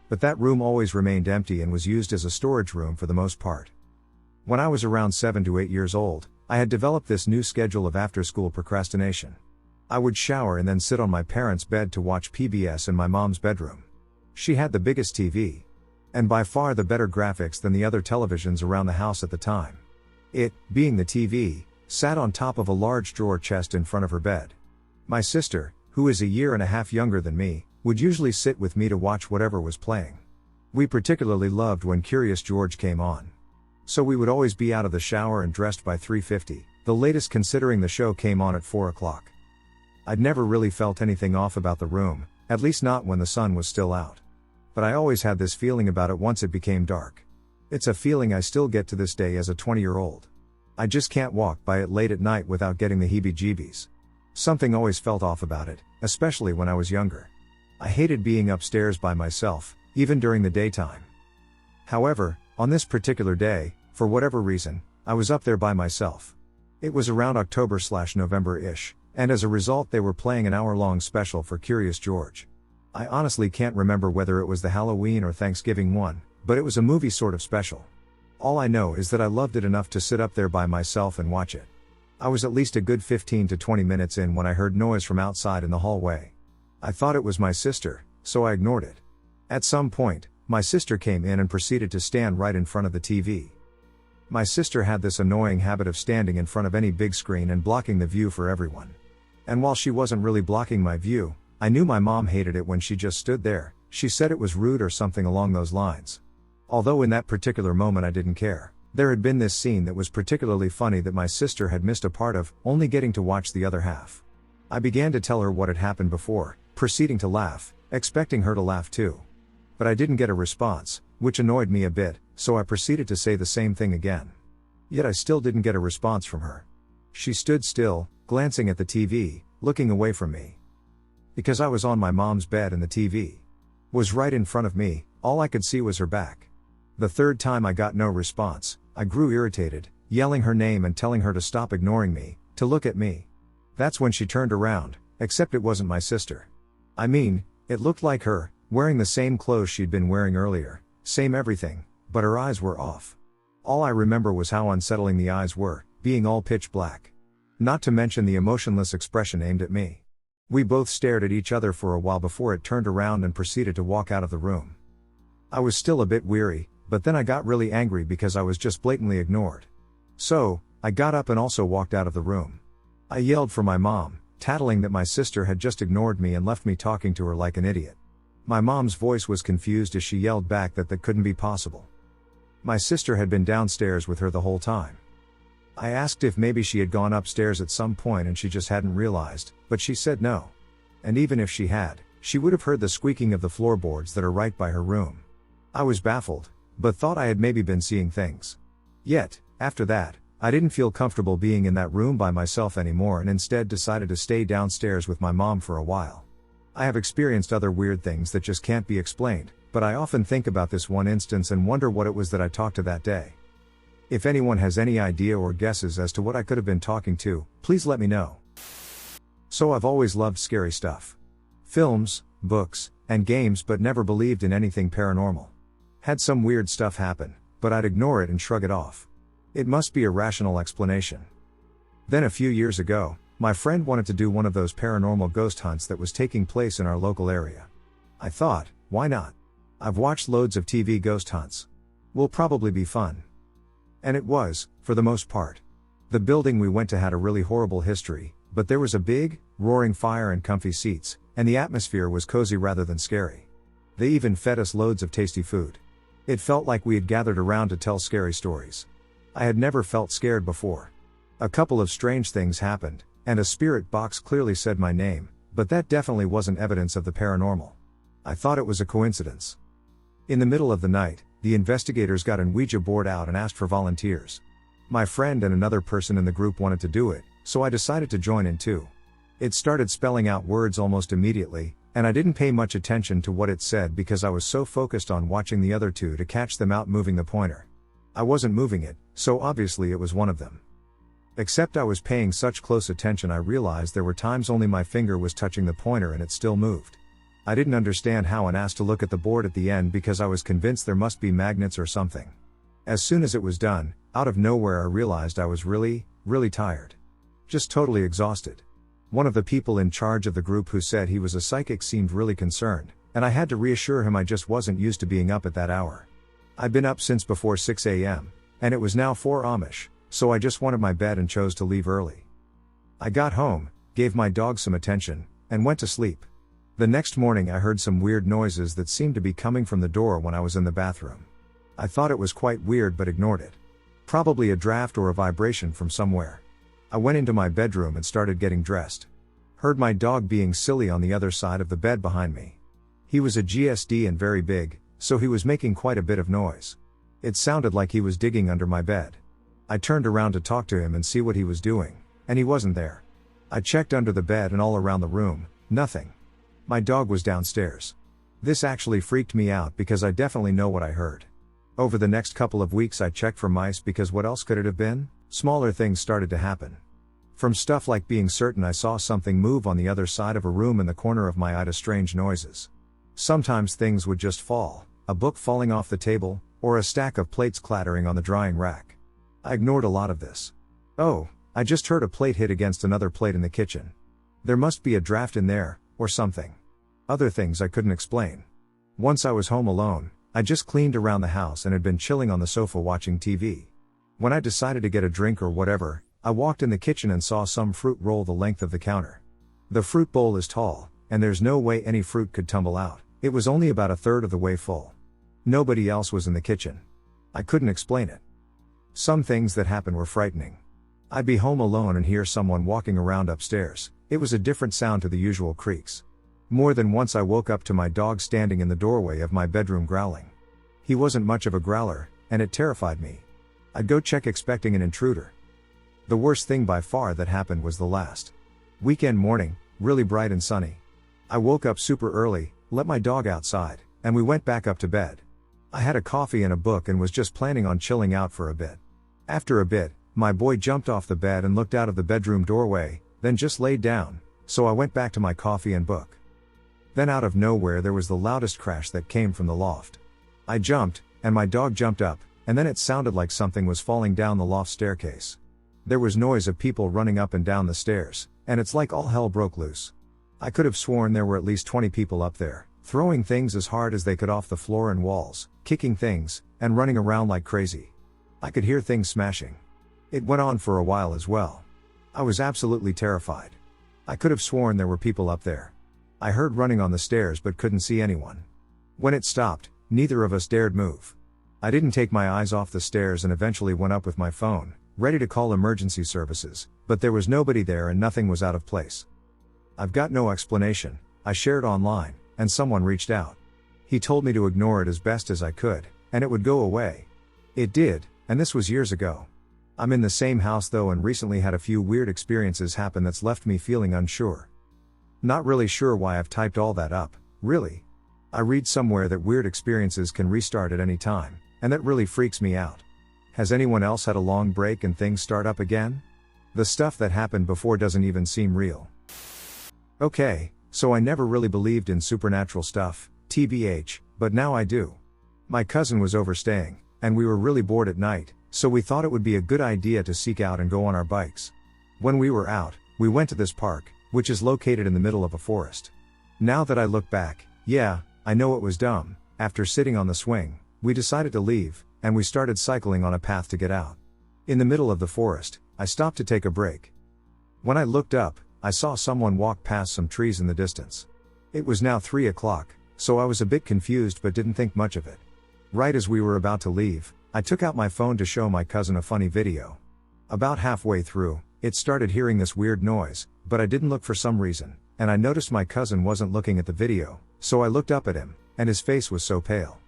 But that room always remained empty and was used as a storage room for the most part. When I was around 7 to 8 years old, I had developed this new schedule of after-school procrastination. I would shower and then sit on my parents' bed to watch PBS in my mom's bedroom. She had the biggest TV, and by far the better graphics than the other televisions around the house at the time. It, being the TV, sat on top of a large drawer chest in front of her bed. My sister, who is a year and a half younger than me, would usually sit with me to watch whatever was playing. We particularly loved when Curious George came on. So we would always be out of the shower and dressed by 3:50, the latest considering the show came on at 4 o'clock. I'd never really felt anything off about the room, at least not when the sun was still out. But I always had this feeling about it once it became dark. It's a feeling I still get to this day as a 20-year-old. I just can't walk by it late at night without getting the heebie-jeebies. Something always felt off about it, especially when I was younger. I hated being upstairs by myself, even during the daytime. However, on this particular day, for whatever reason, I was up there by myself. It was around October/November-ish, and as a result they were playing an hour-long special for Curious George. I honestly can't remember whether it was the Halloween or Thanksgiving one, but it was a movie sort of special. All I know is that I loved it enough to sit up there by myself and watch it. I was at least a good 15 to 20 minutes in when I heard noise from outside in the hallway. I thought it was my sister, so I ignored it. At some point, my sister came in and proceeded to stand right in front of the TV. My sister had this annoying habit of standing in front of any big screen and blocking the view for everyone. And while she wasn't really blocking my view, I knew my mom hated it when she just stood there. She said it was rude or something along those lines. Although in that particular moment I didn't care. There had been this scene that was particularly funny that my sister had missed a part of, only getting to watch the other half. I began to tell her what had happened before, proceeding to laugh, expecting her to laugh too. But I didn't get a response, which annoyed me a bit, so I proceeded to say the same thing again. Yet I still didn't get a response from her. She stood still, glancing at the TV, looking away from me. Because I was on my mom's bed and the TV was right in front of me, all I could see was her back. The third time I got no response, I grew irritated, yelling her name and telling her to stop ignoring me, to look at me. That's when she turned around, Except it wasn't my sister. I mean, it looked like her, wearing the same clothes she'd been wearing earlier, same everything, but her eyes were off. All I remember was how unsettling the eyes were, being all pitch black. Not to mention the emotionless expression aimed at me. We both stared at each other for a while before it turned around and proceeded to walk out of the room. I was still a bit weary, but then I got really angry because I was just blatantly ignored. So, I got up and also walked out of the room. I yelled for my mom, tattling that my sister had just ignored me and left me talking to her like an idiot. My mom's voice was confused as she yelled back that couldn't be possible. My sister had been downstairs with her the whole time. I asked if maybe she had gone upstairs at some point and she just hadn't realized, but she said no. And even if she had, she would have heard the squeaking of the floorboards that are right by her room. I was baffled, but thought I had maybe been seeing things. Yet, after that, I didn't feel comfortable being in that room by myself anymore and instead decided to stay downstairs with my mom for a while. I have experienced other weird things that just can't be explained, but I often think about this one instance and wonder what it was that I talked to that day. If anyone has any idea or guesses as to what I could have been talking to, please let me know. So I've always loved scary stuff. Films, books, and games, but never believed in anything paranormal. Had some weird stuff happen, but I'd ignore it and shrug it off. It must be a rational explanation. Then a few years ago, my friend wanted to do one of those paranormal ghost hunts that was taking place in our local area. I thought, why not? I've watched loads of TV ghost hunts. Will probably be fun. And it was, for the most part. The building we went to had a really horrible history, but there was a big, roaring fire and comfy seats, and the atmosphere was cozy rather than scary. They even fed us loads of tasty food. It felt like we had gathered around to tell scary stories. I had never felt scared before. A couple of strange things happened, and a spirit box clearly said my name, but that definitely wasn't evidence of the paranormal. I thought it was a coincidence. In the middle of the night, the investigators got an Ouija board out and asked for volunteers. My friend and another person in the group wanted to do it, so I decided to join in too. It started spelling out words almost immediately, and I didn't pay much attention to what it said because I was so focused on watching the other two to catch them out moving the pointer. I wasn't moving it, so obviously it was one of them. Except I was paying such close attention I realized there were times only my finger was touching the pointer and it still moved. I didn't understand how and asked to look at the board at the end because I was convinced there must be magnets or something. As soon as it was done, out of nowhere I realized I was really tired. Just totally exhausted. One of the people in charge of the group who said he was a psychic seemed really concerned, and I had to reassure him I just wasn't used to being up at that hour. I'd been up since before 6 a.m., and it was now 4 Amish, so I just wanted my bed and chose to leave early. I got home, gave my dog some attention, and went to sleep. The next morning I heard some weird noises that seemed to be coming from the door when I was in the bathroom. I thought it was quite weird but ignored it. Probably a draft or a vibration from somewhere. I went into my bedroom and started getting dressed. Heard my dog being silly on the other side of the bed behind me. He was a GSD and very big, so he was making quite a bit of noise. It sounded like he was digging under my bed. I turned around to talk to him and see what he was doing, and he wasn't there. I checked under the bed and all around the room, nothing. My dog was downstairs. This actually freaked me out because I definitely know what I heard. Over the next couple of weeks I checked for mice because what else could it have been? Smaller things started to happen. From stuff like being certain I saw something move on the other side of a room in the corner of my eye to strange noises. Sometimes things would just fall, a book falling off the table, or a stack of plates clattering on the drying rack. I ignored a lot of this. Oh, I just heard a plate hit against another plate in the kitchen. There must be a draft in there, or something. Other things I couldn't explain. Once I was home alone, I just cleaned around the house and had been chilling on the sofa watching TV. When I decided to get a drink or whatever, I walked in the kitchen and saw some fruit roll the length of the counter. The fruit bowl is tall, and there's no way any fruit could tumble out. It was only about a third of the way full. Nobody else was in the kitchen. I couldn't explain it. Some things that happened were frightening. I'd be home alone and hear someone walking around upstairs. It was a different sound to the usual creaks. More than once I woke up to my dog standing in the doorway of my bedroom growling. He wasn't much of a growler, and it terrified me. I'd go check expecting an intruder. The worst thing by far that happened was the last weekend morning, really bright and sunny. I woke up super early, let my dog outside, and we went back up to bed. I had a coffee and a book and was just planning on chilling out for a bit. After a bit, my boy jumped off the bed and looked out of the bedroom doorway, then just laid down, so I went back to my coffee and book. Then out of nowhere there was the loudest crash that came from the loft. I jumped, and my dog jumped up, and then it sounded like something was falling down the loft staircase. There was noise of people running up and down the stairs, and it's like all hell broke loose. I could have sworn there were at least 20 people up there, throwing things as hard as they could off the floor and walls, kicking things, and running around like crazy. I could hear things smashing. It went on for a while as well. I was absolutely terrified. I could have sworn there were people up there. I heard running on the stairs but couldn't see anyone. When it stopped, neither of us dared move. I didn't take my eyes off the stairs and eventually went up with my phone, ready to call emergency services, but there was nobody there and nothing was out of place. I've got no explanation. I shared online, and someone reached out. He told me to ignore it as best as I could, and it would go away. It did, and this was years ago. I'm in the same house though and recently had a few weird experiences happen that's left me feeling unsure. Not really sure why I've typed all that up, really. I read somewhere that weird experiences can restart at any time, and that really freaks me out. Has anyone else had a long break and things start up again? The stuff that happened before doesn't even seem real. Okay, so I never really believed in supernatural stuff, TBH, but now I do. My cousin was overstaying, and we were really bored at night, so we thought it would be a good idea to seek out and go on our bikes. When we were out, we went to this park, which is located in the middle of a forest. Now that I look back, yeah, I know it was dumb. After sitting on the swing, we decided to leave, and we started cycling on a path to get out. In the middle of the forest, I stopped to take a break. When I looked up, I saw someone walk past some trees in the distance. It was now 3 o'clock, so I was a bit confused but didn't think much of it. Right as we were about to leave, I took out my phone to show my cousin a funny video. About halfway through, it started hearing this weird noise, but I didn't look for some reason, and I noticed my cousin wasn't looking at the video, so I looked up at him, and his face was so pale.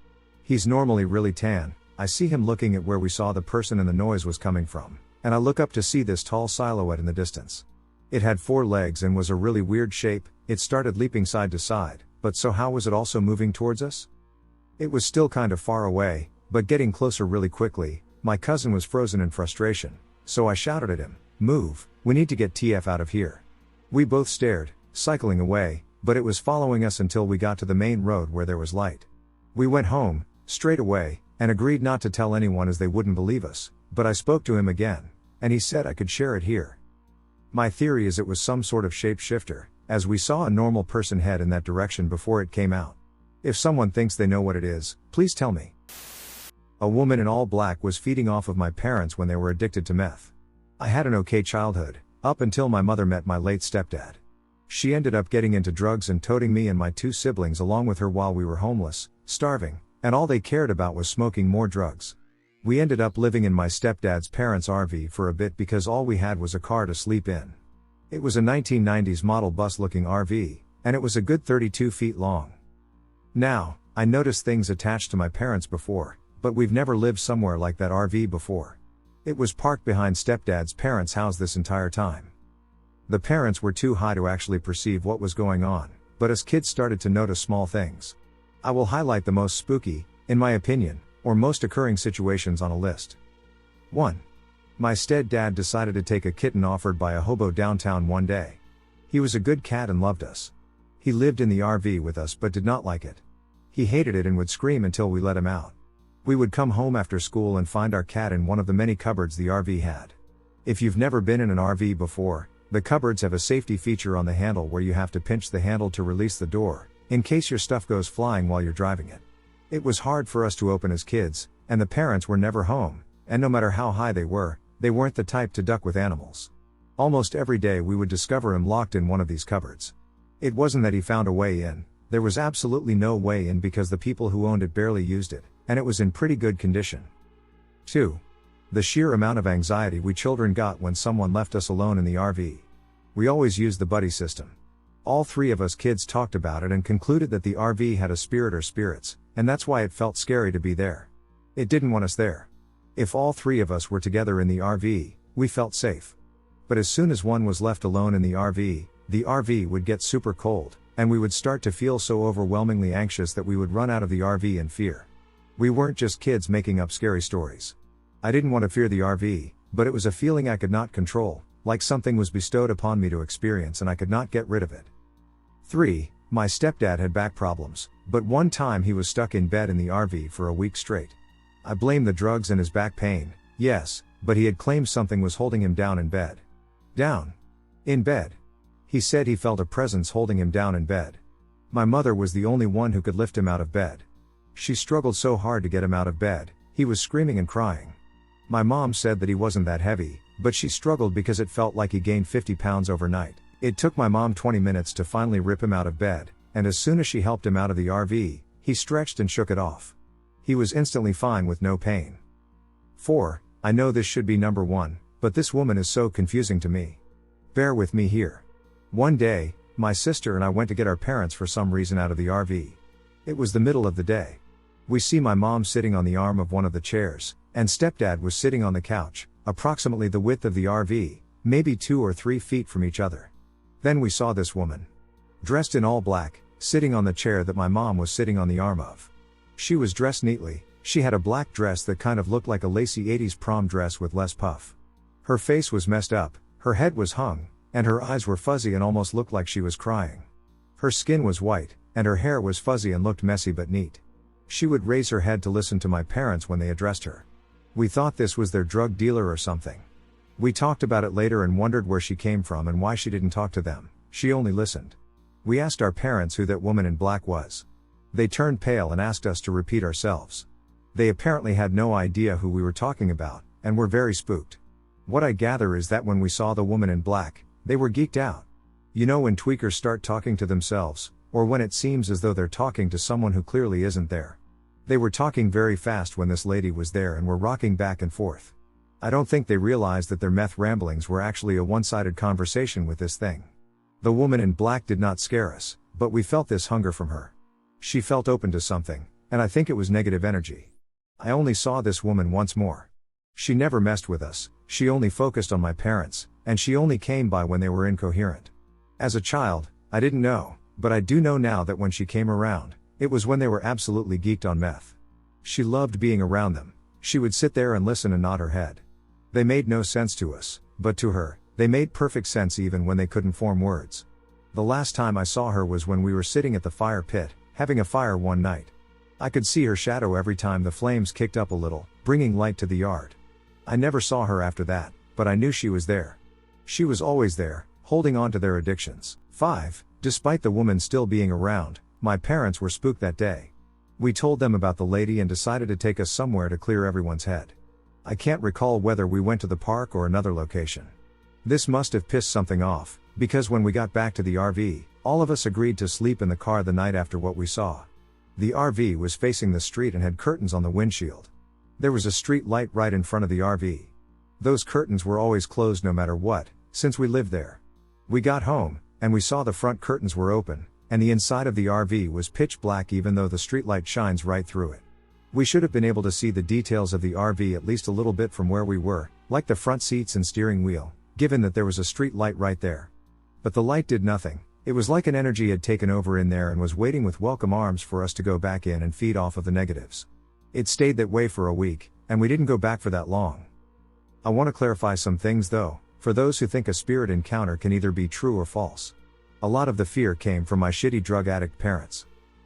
He's normally really tan. I see him looking at where we saw the person and the noise was coming from, and I look up to see this tall silhouette in the distance. It had 4 legs and was a really weird shape. It started leaping side to side, but so how was it also moving towards us? It was still kind of far away, but getting closer really quickly. My cousin was frozen in frustration, so I shouted at him, "Move, we need to get TF out of here." We both stared, cycling away, but it was following us until we got to the main road where there was light. We went home, straight away, and agreed not to tell anyone as they wouldn't believe us, but I spoke to him again, and he said I could share it here. My theory is it was some sort of shapeshifter, as we saw a normal person head in that direction before it came out. If someone thinks they know what it is, please tell me. A woman in all black was feeding off of my parents when they were addicted to meth. I had an okay childhood, up until my mother met my late stepdad. She ended up getting into drugs and toting me and my 2 siblings along with her while we were homeless, starving, and all they cared about was smoking more drugs. We ended up living in my stepdad's parents' RV for a bit because all we had was a car to sleep in. It was a 1990s model bus-looking RV, and it was a good 32 feet long. Now, I noticed things attached to my parents before, but we've never lived somewhere like that RV before. It was parked behind stepdad's parents' house this entire time. The parents were too high to actually perceive what was going on, but us kids started to notice small things. I will highlight the most spooky, in my opinion, or most occurring situations on a list. 1. My stepdad decided to take a kitten offered by a hobo downtown one day. He was a good cat and loved us. He lived in the RV with us but did not like it. He hated it and would scream until we let him out. We would come home after school and find our cat in one of the many cupboards the RV had. If you've never been in an RV before, the cupboards have a safety feature on the handle where you have to pinch the handle to release the door, in case your stuff goes flying while you're driving it. It was hard for us to open as kids, and the parents were never home, and no matter how high they weren't the type to duck with animals. Almost every day we would discover him locked in one of these cupboards. It wasn't that he found a way in, there was absolutely no way in because the people who owned it barely used it, and it was in pretty good condition. 2. The sheer amount of anxiety we children got when someone left us alone in the RV. We always used the buddy system. All 3 of us kids talked about it and concluded that the RV had a spirit or spirits, and that's why it felt scary to be there. It didn't want us there. If all 3 of us were together in the RV, we felt safe. But as soon as one was left alone in the RV would get super cold, and we would start to feel so overwhelmingly anxious that we would run out of the RV in fear. We weren't just kids making up scary stories. I didn't want to fear the RV, but it was a feeling I could not control, like something was bestowed upon me to experience and I could not get rid of it. 3. My stepdad had back problems, but one time he was stuck in bed in the RV for a week straight. I blame the drugs and his back pain, yes, but he had claimed something was holding him down in bed. Down. In bed. He said he felt a presence holding him down in bed. My mother was the only one who could lift him out of bed. She struggled so hard to get him out of bed, he was screaming and crying. My mom said that he wasn't that heavy, but she struggled because it felt like he gained 50 pounds overnight. It took my mom 20 minutes to finally rip him out of bed, and as soon as she helped him out of the RV, he stretched and shook it off. He was instantly fine with no pain. 4. I know this should be number 1, but this woman is so confusing to me. Bear with me here. One day, my sister and I went to get our parents for some reason out of the RV. It was the middle of the day. We see my mom sitting on the arm of one of the chairs, and stepdad was sitting on the couch, approximately the width of the RV, maybe 2 or 3 feet from each other. Then we saw this woman, dressed in all black, sitting on the chair that my mom was sitting on the arm of. She was dressed neatly, she had a black dress that kind of looked like a lacy 80s prom dress with less puff. Her face was messed up, her head was hung, and her eyes were fuzzy and almost looked like she was crying. Her skin was white, and her hair was fuzzy and looked messy but neat. She would raise her head to listen to my parents when they addressed her. We thought this was their drug dealer or something. We talked about it later and wondered where she came from and why she didn't talk to them, she only listened. We asked our parents who that woman in black was. They turned pale and asked us to repeat ourselves. They apparently had no idea who we were talking about, and were very spooked. What I gather is that when we saw the woman in black, they were geeked out. You know when tweakers start talking to themselves, or when it seems as though they're talking to someone who clearly isn't there. They were talking very fast when this lady was there and were rocking back and forth. I don't think they realized that their meth ramblings were actually a one-sided conversation with this thing. The woman in black did not scare us, but we felt this hunger from her. She felt open to something, and I think it was negative energy. I only saw this woman once more. She never messed with us, she only focused on my parents, and she only came by when they were incoherent. As a child, I didn't know, but I do know now that when she came around, it was when they were absolutely geeked on meth. She loved being around them. She would sit there and listen and nod her head. They made no sense to us, but to her, they made perfect sense even when they couldn't form words. The last time I saw her was when we were sitting at the fire pit, having a fire one night. I could see her shadow every time the flames kicked up a little, bringing light to the yard. I never saw her after that, but I knew she was there. She was always there, holding on to their addictions. 5. Despite the woman still being around, my parents were spooked that day. We told them about the lady and decided to take us somewhere to clear everyone's head. I can't recall whether we went to the park or another location. This must have pissed something off, because when we got back to the RV, all of us agreed to sleep in the car the night after what we saw. The RV was facing the street and had curtains on the windshield. There was a street light right in front of the RV. Those curtains were always closed no matter what, since we lived there. We got home, and we saw the front curtains were open, and the inside of the RV was pitch black even though the streetlight shines right through it. We should have been able to see the details of the RV at least a little bit from where we were, like the front seats and steering wheel, given that there was a street light right there. But the light did nothing. It was like an energy had taken over in there and was waiting with welcome arms for us to go back in and feed off of the negatives. It stayed that way for a week, and we didn't go back for that long. I want to clarify some things though, for those who think a spirit encounter can either be true or false. A lot of the fear came from my shitty drug addict parents.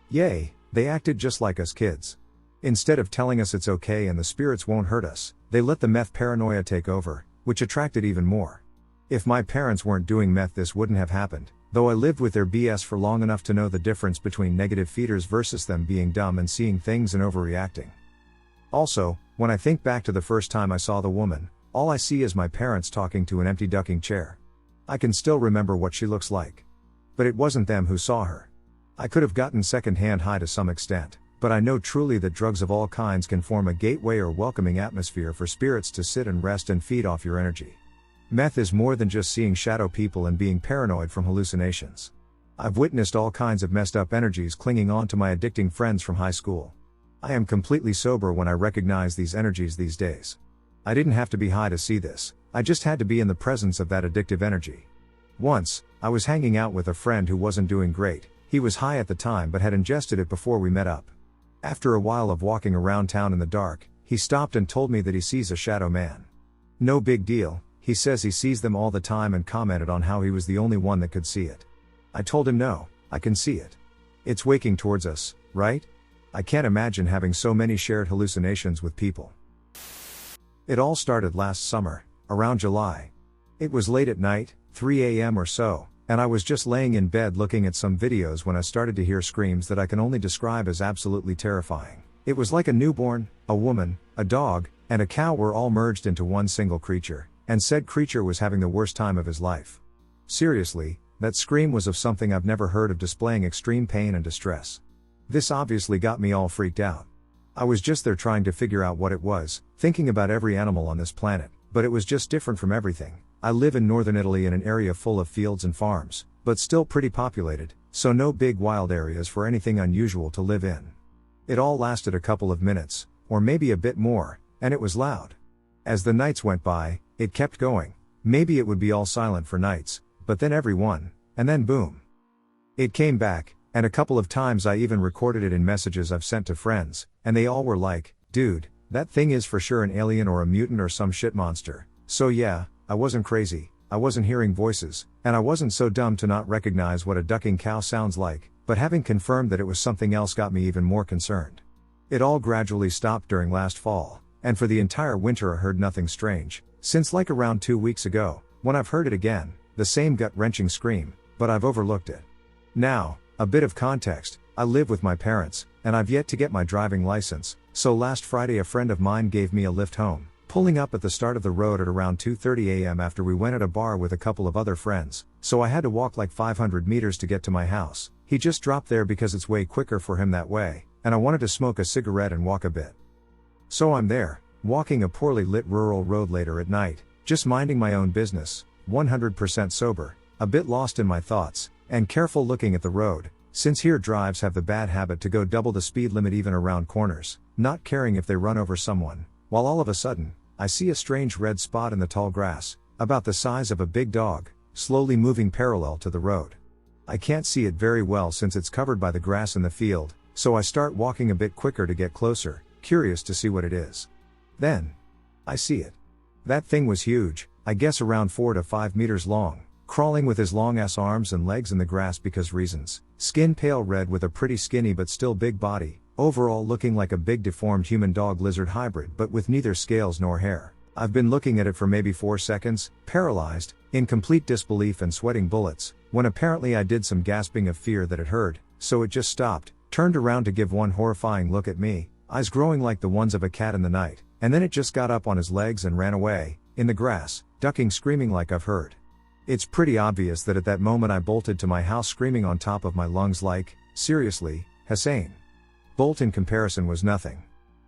Yay, they acted just like us kids. Instead of telling us it's okay and the spirits won't hurt us, they let the meth paranoia take over, which attracted even more. If my parents weren't doing meth, this wouldn't have happened, though I lived with their BS for long enough to know the difference between negative feeders versus them being dumb and seeing things and overreacting. Also, when I think back to the first time I saw the woman, all I see is my parents talking to an empty ducking chair. I can still remember what she looks like. But it wasn't them who saw her. I could have gotten second-hand high to some extent, but I know truly that drugs of all kinds can form a gateway or welcoming atmosphere for spirits to sit and rest and feed off your energy. Meth is more than just seeing shadow people and being paranoid from hallucinations. I've witnessed all kinds of messed up energies clinging on to my addicting friends from high school. I am completely sober when I recognize these energies these days. I didn't have to be high to see this, I just had to be in the presence of that addictive energy. Once, I was hanging out with a friend who wasn't doing great. He was high at the time but had ingested it before we met up. After a while of walking around town in the dark, he stopped and told me that he sees a shadow man. No big deal, He says he sees them all the time and commented on how he was the only one that could see it. I told him no, I can see it. It's waking towards us, right? I can't imagine having so many shared hallucinations with people. It all started last summer, around July. It was late at night, 3 a.m. or so, and I was just laying in bed looking at some videos when I started to hear screams that I can only describe as absolutely terrifying. It was like a newborn, a woman, a dog, and a cow were all merged into one single creature, and said creature was having the worst time of his life. Seriously, that scream was of something I've never heard of displaying extreme pain and distress. This obviously got me all freaked out. I was just there trying to figure out what it was, thinking about every animal on this planet, but it was just different from everything. I live in northern Italy in an area full of fields and farms, but still pretty populated, so no big wild areas for anything unusual to live in. It all lasted a couple of minutes, or maybe a bit more, and it was loud. As the nights went by, it kept going. Maybe it would be all silent for nights, but then every one, and then boom. It came back, and a couple of times I even recorded it in messages I've sent to friends, and they all were like, dude, that thing is for sure an alien or a mutant or some shit monster. So yeah, I wasn't crazy, I wasn't hearing voices, and I wasn't so dumb to not recognize what a ducking cow sounds like, but having confirmed that it was something else got me even more concerned. It all gradually stopped during last fall, and for the entire winter I heard nothing strange, since like around 2 weeks ago, when I've heard it again, the same gut-wrenching scream, but I've overlooked it. Now, a bit of context, I live with my parents, and I've yet to get my driving license, so last Friday a friend of mine gave me a lift home, pulling up at the start of the road at around 2:30 a.m. after we went at a bar with a couple of other friends, so I had to walk like 500 meters to get to my house. He just dropped there because it's way quicker for him that way, and I wanted to smoke a cigarette and walk a bit. So I'm there, walking a poorly lit rural road later at night, just minding my own business, 100% sober, a bit lost in my thoughts, and careful looking at the road, since here drives have the bad habit to go double the speed limit even around corners, not caring if they run over someone, while all of a sudden, I see a strange red spot in the tall grass, about the size of a big dog, slowly moving parallel to the road. I can't see it very well since it's covered by the grass in the field, so I start walking a bit quicker to get closer, curious to see what it is. Then, I see it. That thing was huge, I guess around 4 to 5 meters long, crawling with his long ass arms and legs in the grass because reasons, skin pale red with a pretty skinny but still big body, overall looking like a big deformed human dog lizard hybrid but with neither scales nor hair. I've been looking at it for maybe 4 seconds, paralyzed, in complete disbelief and sweating bullets, when apparently I did some gasping of fear that it heard, so it just stopped, turned around to give one horrifying look at me, eyes growing like the ones of a cat in the night, and then it just got up on his legs and ran away, in the grass, ducking screaming like I've heard. It's pretty obvious that at that moment I bolted to my house screaming on top of my lungs like, seriously, Hussein. Bolt in comparison was nothing.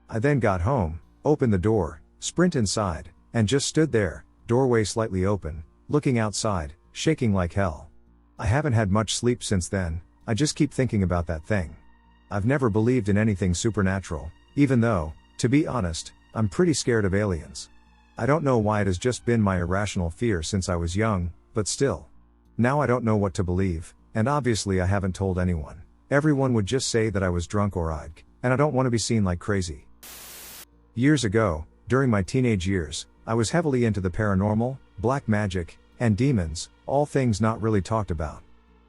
I then got home, opened the door, sprint inside, and just stood there, doorway slightly open, looking outside, shaking like hell. I haven't had much sleep since then, I just keep thinking about that thing. I've never believed in anything supernatural, even though, to be honest, I'm pretty scared of aliens. I don't know why it has just been my irrational fear since I was young, but still. Now I don't know what to believe, and obviously I haven't told anyone. Everyone would just say that I was drunk or I'd, and I don't want to be seen like crazy. Years ago, during my teenage years, I was heavily into the paranormal, black magic, and demons, all things not really talked about.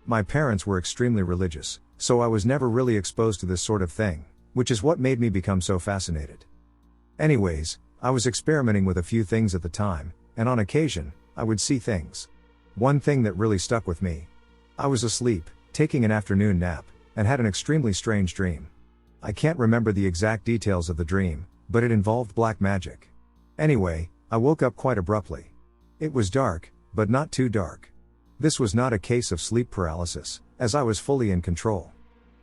My parents were extremely religious, so I was never really exposed to this sort of thing, which is what made me become so fascinated. Anyways, I was experimenting with a few things at the time, and on occasion, I would see things. One thing that really stuck with me. I was asleep, taking an afternoon nap, and had an extremely strange dream. I can't remember the exact details of the dream, but it involved black magic. Anyway, I woke up quite abruptly. It was dark, but not too dark. This was not a case of sleep paralysis, as I was fully in control.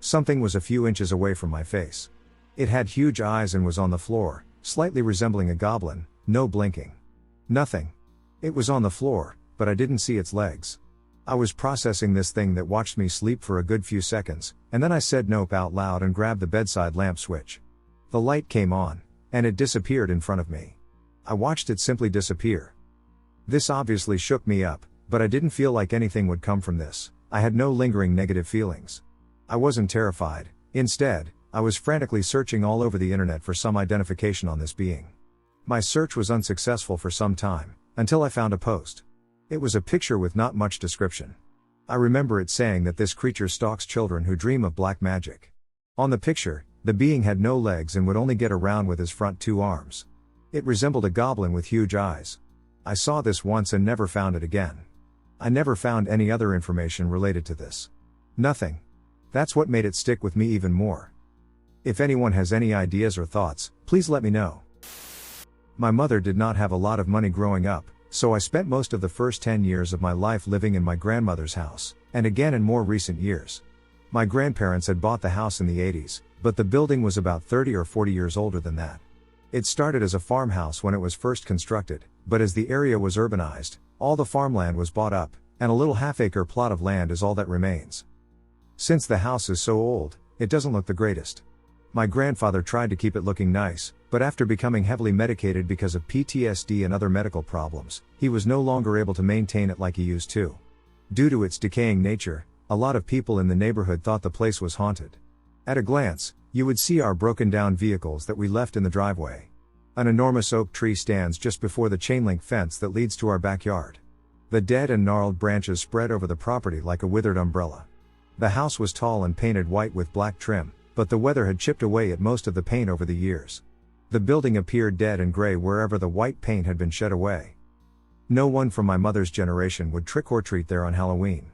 Something was a few inches away from my face. It had huge eyes and was on the floor, slightly resembling a goblin, no blinking. Nothing. It was on the floor, but I didn't see its legs. I was processing this thing that watched me sleep for a good few seconds, and then I said nope out loud and grabbed the bedside lamp switch. The light came on, and it disappeared in front of me. I watched it simply disappear. This obviously shook me up, but I didn't feel like anything would come from this. I had no lingering negative feelings. I wasn't terrified. Instead, I was frantically searching all over the internet for some identification on this being. My search was unsuccessful for some time, Until I found a post. It was a picture with not much description. I remember it saying that this creature stalks children who dream of black magic. On the picture, the being had no legs and would only get around with his front 2 arms. It resembled a goblin with huge eyes. I saw this once and never found it again. I never found any other information related to this. Nothing. That's what made it stick with me even more. If anyone has any ideas or thoughts, please let me know. My mother did not have a lot of money growing up, so I spent most of the first 10 years of my life living in my grandmother's house, and again in more recent years. My grandparents had bought the house in the 80s, but the building was about 30 or 40 years older than that. It started as a farmhouse when it was first constructed, but as the area was urbanized, all the farmland was bought up, and a little half-acre plot of land is all that remains. Since the house is so old, it doesn't look the greatest. My grandfather tried to keep it looking nice, but after becoming heavily medicated because of PTSD and other medical problems, he was no longer able to maintain it like he used to. Due to its decaying nature, a lot of people in the neighborhood thought the place was haunted. At a glance, you would see our broken down vehicles that we left in the driveway. An enormous oak tree stands just before the chain-link fence that leads to our backyard. The dead and gnarled branches spread over the property like a withered umbrella. The house was tall and painted white with black trim, but the weather had chipped away at most of the paint over the years. The building appeared dead and gray wherever the white paint had been shed away. No one from my mother's generation would trick-or-treat there on Halloween.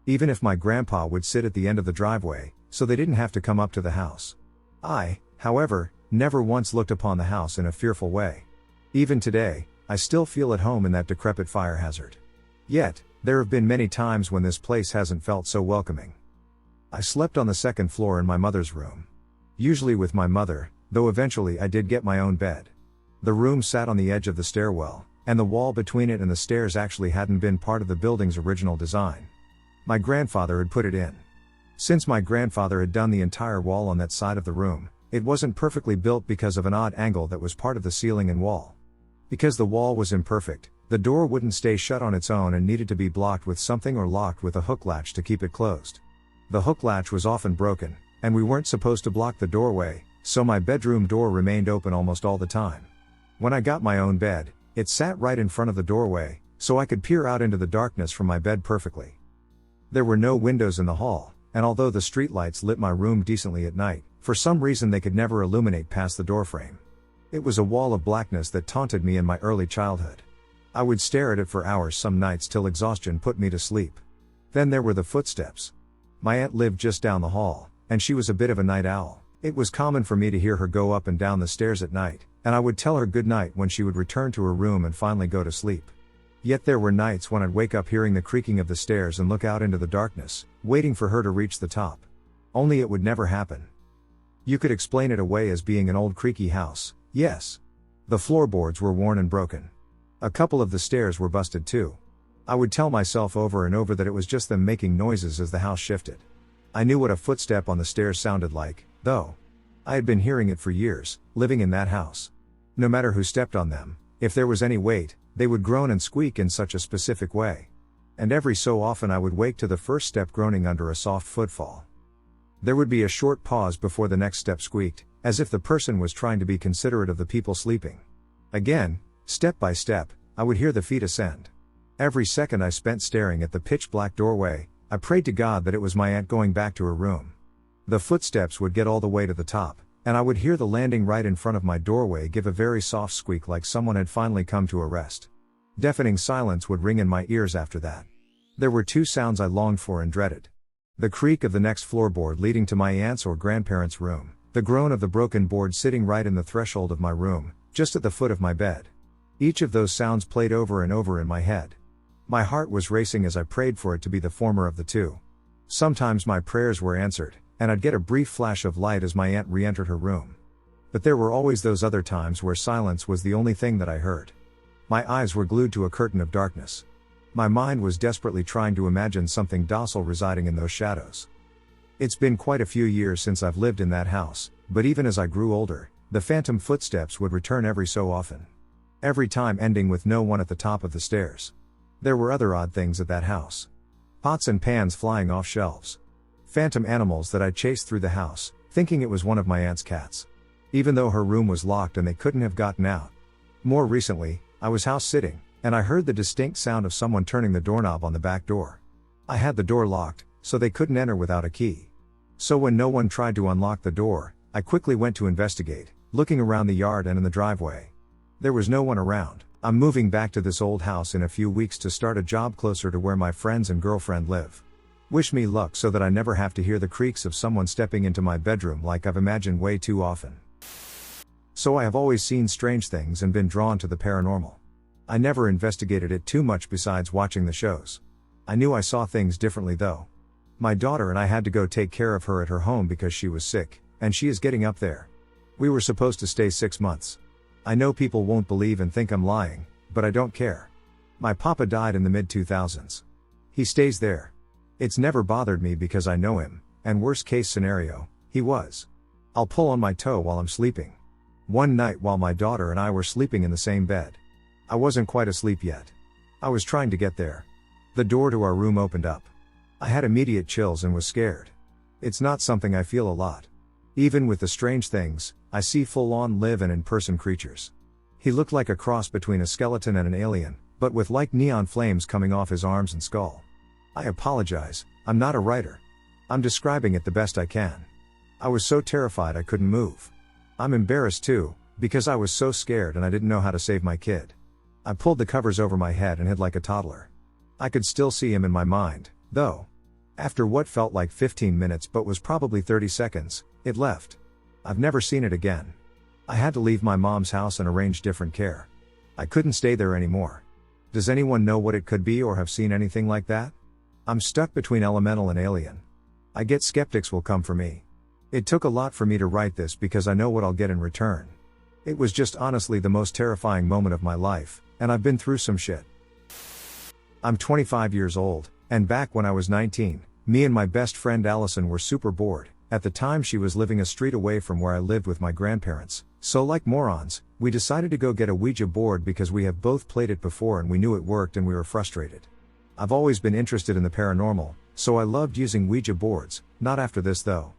Even if my grandpa would sit at the end of the driveway, so they didn't have to come up to the house. I, however, never once looked upon the house in a fearful way. Even today, I still feel at home in that decrepit fire hazard. Yet, there have been many times when this place hasn't felt so welcoming. I slept on the second floor in my mother's room. Usually with my mother, though eventually I did get my own bed. The room sat on the edge of the stairwell, and the wall between it and the stairs actually hadn't been part of the building's original design. My grandfather had put it in. Since my grandfather had done the entire wall on that side of the room, it wasn't perfectly built because of an odd angle that was part of the ceiling and wall. Because the wall was imperfect, the door wouldn't stay shut on its own and needed to be blocked with something or locked with a hook latch to keep it closed. The hook latch was often broken, and we weren't supposed to block the doorway, so my bedroom door remained open almost all the time. When I got my own bed, it sat right in front of the doorway, so I could peer out into the darkness from my bed perfectly. There were no windows in the hall, and although the streetlights lit my room decently at night, for some reason they could never illuminate past the doorframe. It was a wall of blackness that taunted me in my early childhood. I would stare at it for hours some nights till exhaustion put me to sleep. Then there were the footsteps. My aunt lived just down the hall, and she was a bit of a night owl. It was common for me to hear her go up and down the stairs at night, and I would tell her good night when she would return to her room and finally go to sleep. Yet there were nights when I'd wake up hearing the creaking of the stairs and look out into the darkness, waiting for her to reach the top. Only it would never happen. You could explain it away as being an old creaky house, yes. The floorboards were worn and broken. A couple of the stairs were busted too. I would tell myself over and over that it was just them making noises as the house shifted. I knew what a footstep on the stairs sounded like, though. I had been hearing it for years, living in that house. No matter who stepped on them, if there was any weight, they would groan and squeak in such a specific way. And every so often I would wake to the first step groaning under a soft footfall. There would be a short pause before the next step squeaked, as if the person was trying to be considerate of the people sleeping. Again, step by step, I would hear the feet ascend. Every second I spent staring at the pitch-black doorway, I prayed to God that it was my aunt going back to her room. The footsteps would get all the way to the top, and I would hear the landing right in front of my doorway give a very soft squeak like someone had finally come to a rest. Deafening silence would ring in my ears after that. There were two sounds I longed for and dreaded. The creak of the next floorboard leading to my aunt's or grandparents' room, the groan of the broken board sitting right in the threshold of my room, just at the foot of my bed. Each of those sounds played over and over in my head. My heart was racing as I prayed for it to be the former of the two. Sometimes my prayers were answered, and I'd get a brief flash of light as my aunt re-entered her room. But there were always those other times where silence was the only thing that I heard. My eyes were glued to a curtain of darkness. My mind was desperately trying to imagine something docile residing in those shadows. It's been quite a few years since I've lived in that house, but even as I grew older, the phantom footsteps would return every so often. Every time ending with no one at the top of the stairs. There were other odd things at that house. Pots and pans flying off shelves. Phantom animals that I chased through the house, thinking it was one of my aunt's cats. Even though her room was locked and they couldn't have gotten out. More recently, I was house sitting, and I heard the distinct sound of someone turning the doorknob on the back door. I had the door locked, so they couldn't enter without a key. So when no one tried to unlock the door, I quickly went to investigate, looking around the yard and in the driveway. There was no one around. I'm moving back to this old house in a few weeks to start a job closer to where my friends and girlfriend live. Wish me luck so that I never have to hear the creaks of someone stepping into my bedroom like I've imagined way too often. So I have always seen strange things and been drawn to the paranormal. I never investigated it too much besides watching the shows. I knew I saw things differently though. My daughter and I had to go take care of her at her home because she was sick, and she is getting up there. We were supposed to stay 6 months. I know people won't believe and think I'm lying, but I don't care. My papa died in the mid-2000s. He stays there. It's never bothered me because I know him, and worst case scenario, he was. I'll pull on my toe while I'm sleeping. One night while my daughter and I were sleeping in the same bed. I wasn't quite asleep yet. I was trying to get there. The door to our room opened up. I had immediate chills and was scared. It's not something I feel a lot. Even with the strange things, I see full-on live and in-person creatures. He looked like a cross between a skeleton and an alien, but with like neon flames coming off his arms and skull. I apologize, I'm not a writer. I'm describing it the best I can. I was so terrified I couldn't move. I'm embarrassed too, because I was so scared and I didn't know how to save my kid. I pulled the covers over my head and hid like a toddler. I could still see him in my mind, though. After what felt like 15 minutes but was probably 30 seconds, it left. I've never seen it again. I had to leave my mom's house and arrange different care. I couldn't stay there anymore. Does anyone know what it could be or have seen anything like that? I'm stuck between elemental and alien. I get skeptics will come for me. It took a lot for me to write this because I know what I'll get in return. It was just honestly the most terrifying moment of my life, and I've been through some shit. I'm 25 years old, and back when I was 19, me and my best friend Allison were super bored. At the time she was living a street away from where I lived with my grandparents, so like morons, we decided to go get a Ouija board because we have both played it before and we knew it worked and we were frustrated. I've always been interested in the paranormal, so I loved using Ouija boards, not after this though.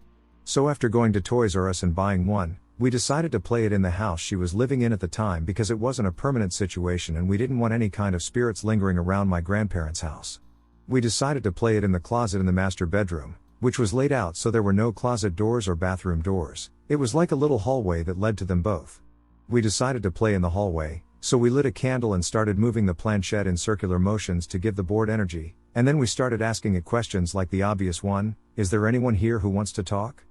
So after going to Toys R Us and buying one, we decided to play it in the house she was living in at the time because it wasn't a permanent situation and we didn't want any kind of spirits lingering around my grandparents' house. We decided to play it in the closet in the master bedroom, which was laid out so there were no closet doors or bathroom doors. It was like a little hallway that led to them both. We decided to play in the hallway, so we lit a candle and started moving the planchette in circular motions to give the board energy, and then we started asking it questions like the obvious one, is there anyone here who wants to talk?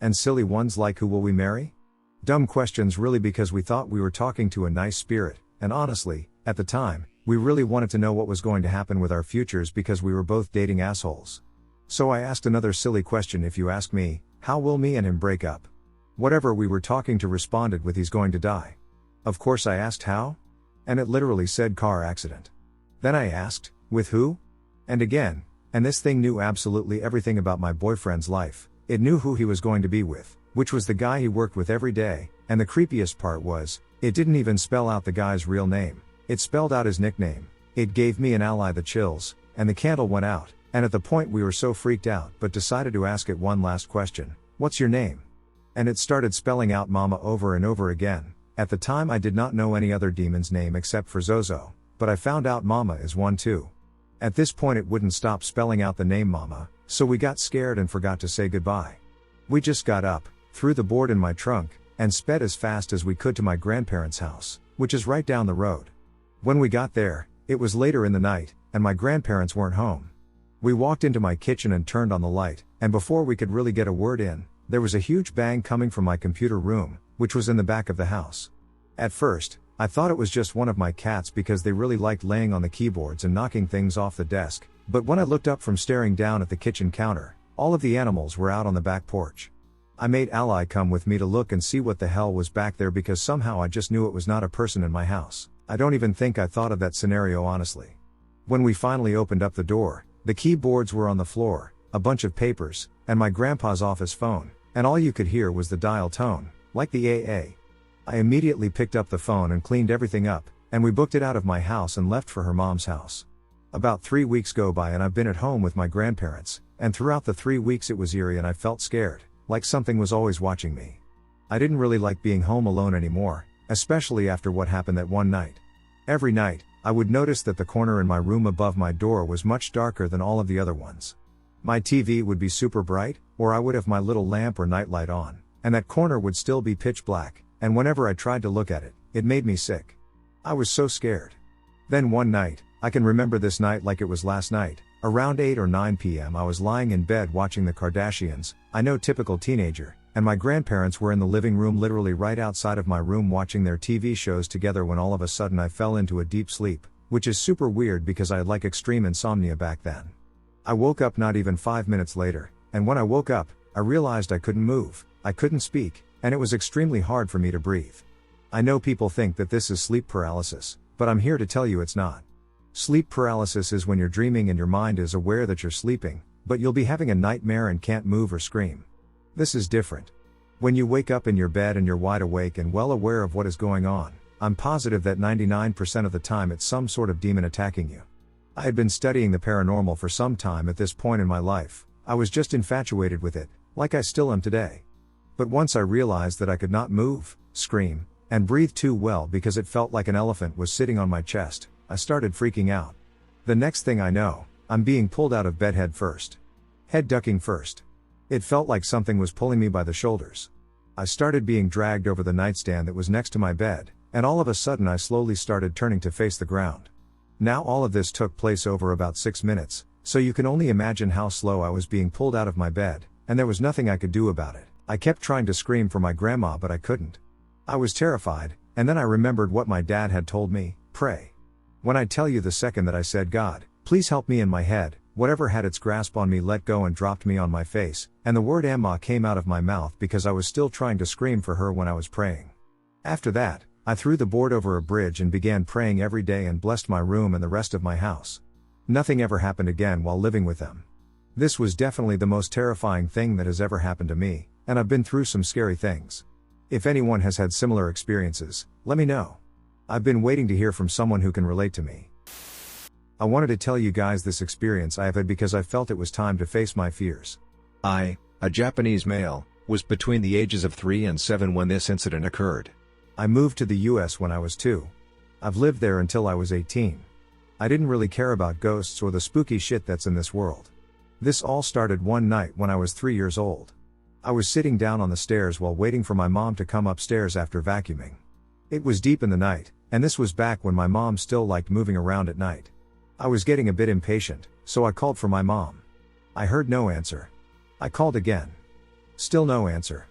And silly ones like who will we marry? Dumb questions really because we thought we were talking to a nice spirit, and honestly, at the time, we really wanted to know what was going to happen with our futures because we were both dating assholes. So I asked another silly question if you ask me, how will me and him break up? Whatever we were talking to responded with he's going to die. Of course I asked how? And it literally said car accident. Then I asked, with who? And again, and this thing knew absolutely everything about my boyfriend's life. It knew who he was going to be with, which was the guy he worked with every day, and the creepiest part was, it didn't even spell out the guy's real name, it spelled out his nickname. It gave me and Ally the chills, and the candle went out, and at the point we were so freaked out but decided to ask it one last question, what's your name? And it started spelling out Mama over and over again. At the time I did not know any other demon's name except for Zozo, but I found out Mama is one too. At this point it wouldn't stop spelling out the name Mama, so we got scared and forgot to say goodbye. We just got up, threw the board in my trunk, and sped as fast as we could to my grandparents' house, which is right down the road. When we got there, it was later in the night, and my grandparents weren't home. We walked into my kitchen and turned on the light, and before we could really get a word in, there was a huge bang coming from my computer room, which was in the back of the house. At first, I thought it was just one of my cats because they really liked laying on the keyboards and knocking things off the desk, but when I looked up from staring down at the kitchen counter, all of the animals were out on the back porch. I made Ally come with me to look and see what the hell was back there because somehow I just knew it was not a person in my house. I don't even think I thought of that scenario honestly. When we finally opened up the door, the keyboards were on the floor, a bunch of papers, and my grandpa's office phone, and all you could hear was the dial tone, like the AA. I immediately picked up the phone and cleaned everything up, and we booked it out of my house and left for her mom's house. About 3 weeks go by and I've been at home with my grandparents, and throughout the 3 weeks it was eerie and I felt scared, like something was always watching me. I didn't really like being home alone anymore, especially after what happened that one night. Every night, I would notice that the corner in my room above my door was much darker than all of the other ones. My TV would be super bright, or I would have my little lamp or nightlight on, and that corner would still be pitch black, and whenever I tried to look at it, it made me sick. I was so scared. Then one night, I can remember this night like it was last night, around 8 or 9 p.m. I was lying in bed watching the Kardashians, I know, typical teenager, and my grandparents were in the living room literally right outside of my room watching their TV shows together when all of a sudden I fell into a deep sleep, which is super weird because I had like extreme insomnia back then. I woke up not even 5 minutes later, and when I woke up, I realized I couldn't move, I couldn't speak, and it was extremely hard for me to breathe. I know people think that this is sleep paralysis, but I'm here to tell you it's not. Sleep paralysis is when you're dreaming and your mind is aware that you're sleeping, but you'll be having a nightmare and can't move or scream. This is different. When you wake up in your bed and you're wide awake and well aware of what is going on, I'm positive that 99% of the time it's some sort of demon attacking you. I had been studying the paranormal for some time at this point in my life. I was just infatuated with it, like I still am today. But once I realized that I could not move, scream, and breathe too well because it felt like an elephant was sitting on my chest, I started freaking out. The next thing I know, I'm being pulled out of bed head first. Head ducking first. It felt like something was pulling me by the shoulders. I started being dragged over the nightstand that was next to my bed, and all of a sudden I slowly started turning to face the ground. Now all of this took place over about 6 minutes, so you can only imagine how slow I was being pulled out of my bed, and there was nothing I could do about it. I kept trying to scream for my grandma but I couldn't. I was terrified, and then I remembered what my dad had told me, pray. When I tell you the second that I said, God, please help me, in my head, whatever had its grasp on me let go and dropped me on my face, and the word Emma came out of my mouth because I was still trying to scream for her when I was praying. After that, I threw the board over a bridge and began praying every day and blessed my room and the rest of my house. Nothing ever happened again while living with them. This was definitely the most terrifying thing that has ever happened to me, and I've been through some scary things. If anyone has had similar experiences, let me know. I've been waiting to hear from someone who can relate to me. I wanted to tell you guys this experience I have had because I felt it was time to face my fears. I, a Japanese male, was between the ages of 3 and 7 when this incident occurred. I moved to the US when I was 2. I've lived there until I was 18. I didn't really care about ghosts or the spooky shit that's in this world. This all started one night when I was 3 years old. I was sitting down on the stairs while waiting for my mom to come upstairs after vacuuming. It was deep in the night, and this was back when my mom still liked moving around at night. I was getting a bit impatient, so I called for my mom. I heard no answer. I called again. Still no answer.